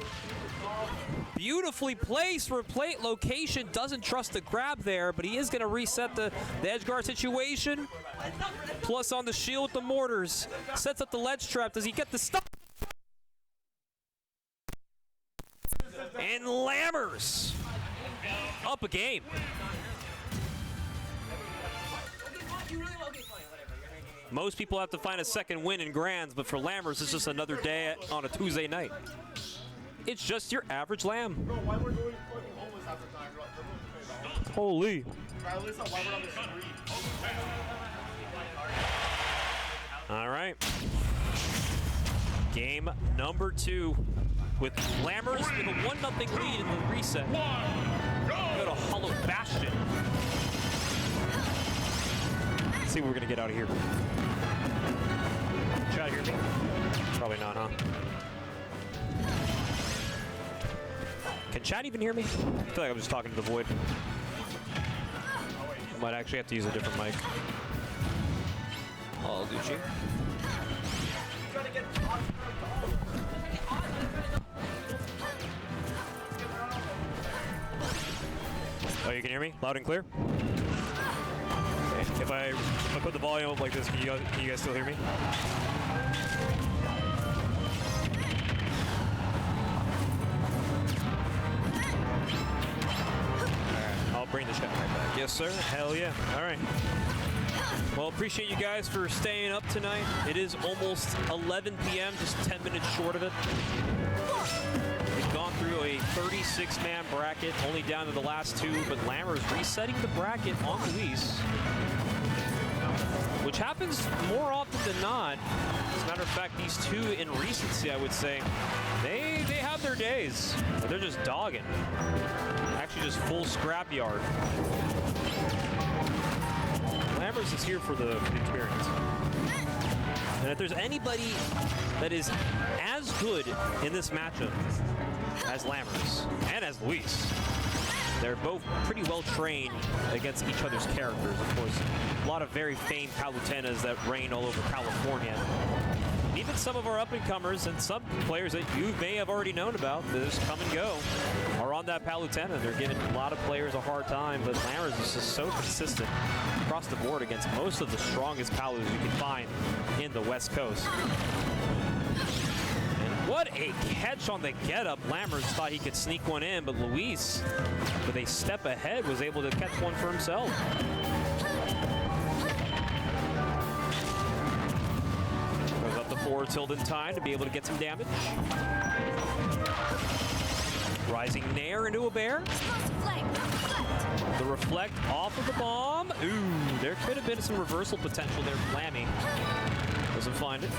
Beautifully placed for plate location. Doesn't trust the grab there, but he is going to reset the edge guard situation. Plus on the shield with the mortars. Sets up the ledge trap. Does he get the stop? And Lammers up a game. Most people have to find a second win in Grands, but for Lammers, it's just another day on a Tuesday night. It's just your average Lamb. Holy. All right. Game number 2 with Lammers with a 1-0 lead in the reset. Go to Hollow Bastion. Let's see what we're going to get out of here. Try to hear me? Probably not, huh? Can chat even hear me? I feel like I'm just talking to the void. I might actually have to use a different mic. All Gucci. Oh, you can hear me? Loud and clear? Okay. If I put the volume up like this, can you guys still hear me? I'll bring the chat right back. Yes, sir. Hell yeah. All right. Well, appreciate you guys for staying up tonight. It is almost 11 p.m., just 10 minutes short of it. We've gone through a 36-man bracket, only down to the last two, but Lammer's resetting the bracket on Luis, which happens more often than not. As a matter of fact, these two in recency, I would say, they have their days, but they're just dogging. Actually, just full scrapyard. Lammers is here for the experience. And if there's anybody that is as good in this matchup as Lammers and as Luis, they're both pretty well trained against each other's characters. Of course, a lot of very famed Palutenas that reign all over California. Even some of our up-and-comers and some players that you may have already known about that just come and go are on that Palutena. They're giving a lot of players a hard time, but Lammers is just so consistent across the board against most of the strongest Palus you can find in the West Coast. And what a catch on the get-up. Lammers thought he could sneak one in, but Luis, with a step ahead, was able to catch one for himself. Goes up the forward tilt in time to be able to get some damage. Rising Nair into a bear. The reflect off of the bomb. Ooh, there could have been some reversal potential there for Lammy. Doesn't find it.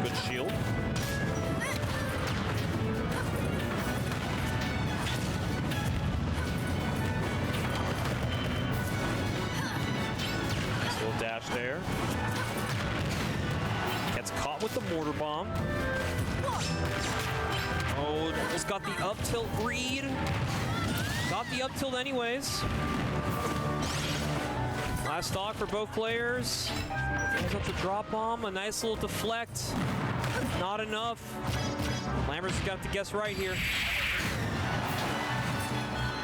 Good shield. Nice little dash there. Gets caught with the mortar bomb. Oh, almost got the up tilt read. Got the up tilt anyways. Last stock for both players. Goes up the drop bomb. A nice little deflect. Not enough. Lammers got to guess right here.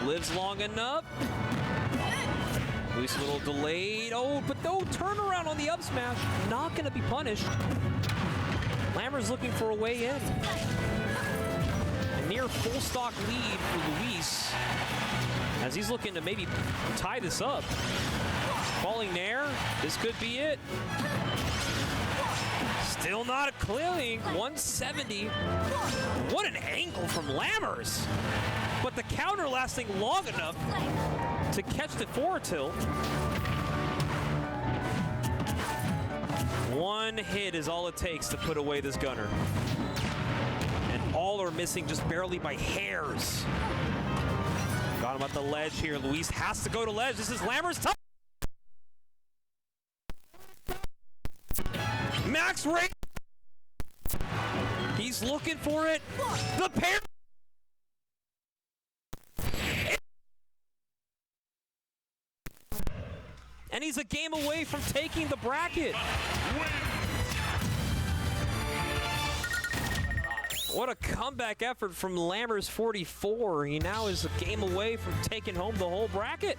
Lives long enough. At least a little delayed. Oh, but no turnaround on the up smash. Not going to be punished. Lammers looking for a way in. A near full stock lead for Luis, as he's looking to maybe tie this up. Falling Nair, this could be it. Still not clearing, 170. What an angle from Lammers. But the counter lasting long enough to catch the forward tilt. One hit is all it takes to put away this gunner. And all are missing just barely by hairs. Got him at the ledge here. Luis has to go to ledge. This is Lammers' time. Max rate. He's looking for it. The pair. And he's a game away from taking the bracket. What a comeback effort from Lammers 44. He now is a game away from taking home the whole bracket.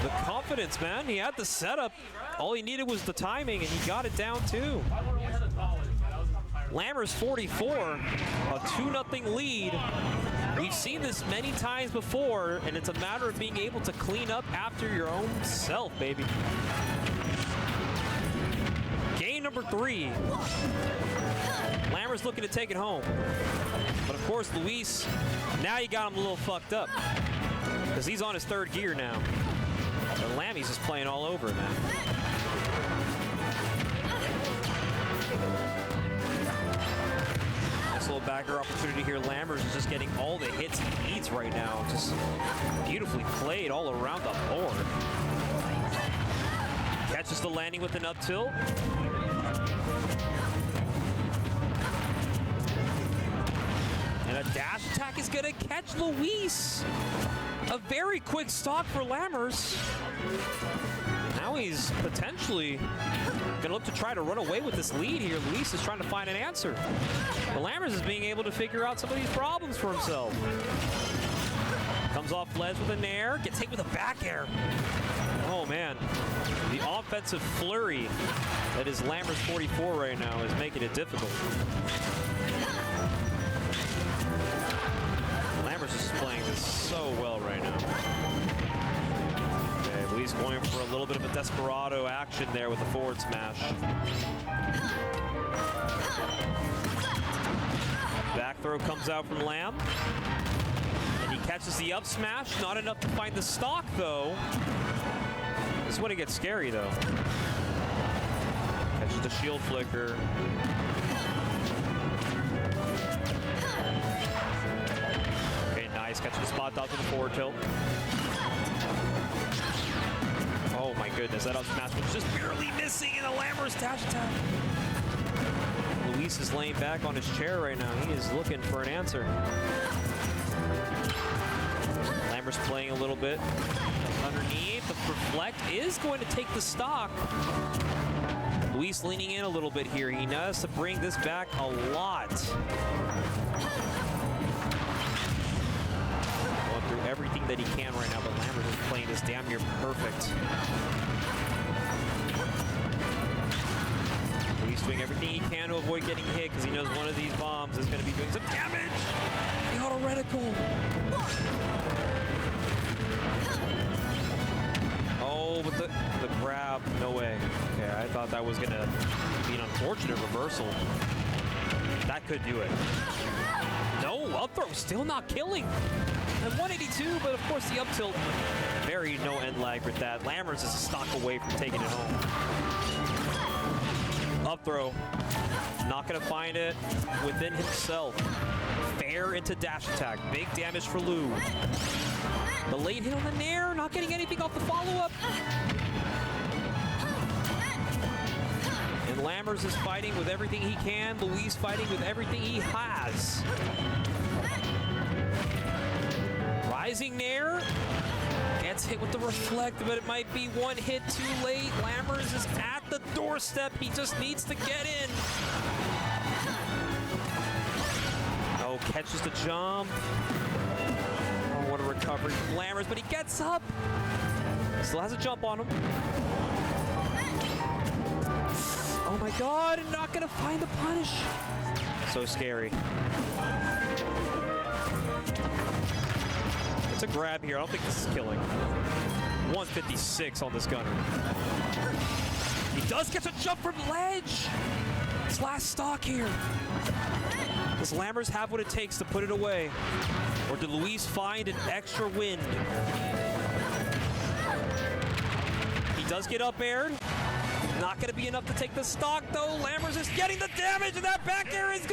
The confidence, man. He had the setup. All he needed was the timing, and he got it down too. Lammers 44, a 2-0 lead. We've seen this many times before, and it's a matter of being able to clean up after your own self, baby. Game number 3. Lammers looking to take it home. But of course, Luis, now you got him a little fucked up, because he's on his 3rd gear now. And Lammy's just playing all over, man. Nice little backer opportunity here. Lammers is just getting all the hits he needs right now. Just beautifully played all around the board. Catches the landing with an up tilt. And a dash attack is going to catch Luis. A very quick stock for Lammers. Now he's potentially going to look to try to run away with this lead here. Luis is trying to find an answer. But Lammers is being able to figure out some of these problems for himself. Comes off ledge with a nair, gets hit with a back air. Oh man, the offensive flurry that is Lammers 44 right now is making it difficult. Lammers is playing this so well right now. Okay, Lee's going for a little bit of a desperado action there with the forward smash. Back throw comes out from Lamb. And he catches the up smash, not enough to find the stock though. This is when it gets scary though. Catches the shield flicker. Okay, nice. Catches the spot dodge with the forward tilt. Oh my goodness, that up smash was just barely missing in the Lammers dash attack. Luis is laying back on his chair right now. He is looking for an answer. Lammers playing a little bit underneath. The reflect is going to take the stock. Luis leaning in a little bit here. He knows to bring this back a lot. Going through everything that he can right now, but Lammers is playing this damn near perfect. Luis doing everything he can to avoid getting hit because he knows one of these bombs is going to be doing some damage. The auto reticle. Oh, but the grab, no way. Okay, I thought that was going to be an unfortunate reversal. That could do it. No, up throw still not killing. At 182, but of course the up tilt. Very no end lag with that. Lammers is a stock away from taking it home. Up throw, not going to find it within himself. Fair into dash attack, big damage for Lou. The late hit on the nair, not getting anything off the follow-up. And Lammers is fighting with everything he can. Luis fighting with everything he has. Rising nair. Gets hit with the reflect, but it might be one hit too late. Lammers is at the doorstep. He just needs to get in. Oh, catches the jump. Oh, what a recovery from Lammers, but he gets up. Still has a jump on him. Oh my God, and not gonna find the punish. So scary. It's a grab here. I don't think this is killing. 156 on this gunner. He does get a jump from ledge. His last stock here. Does Lammers have what it takes to put it away? Or did Luis find an extra wind? He does get up aired. Not going to be enough to take the stock, though. Lammers is getting the damage, and that back air is going to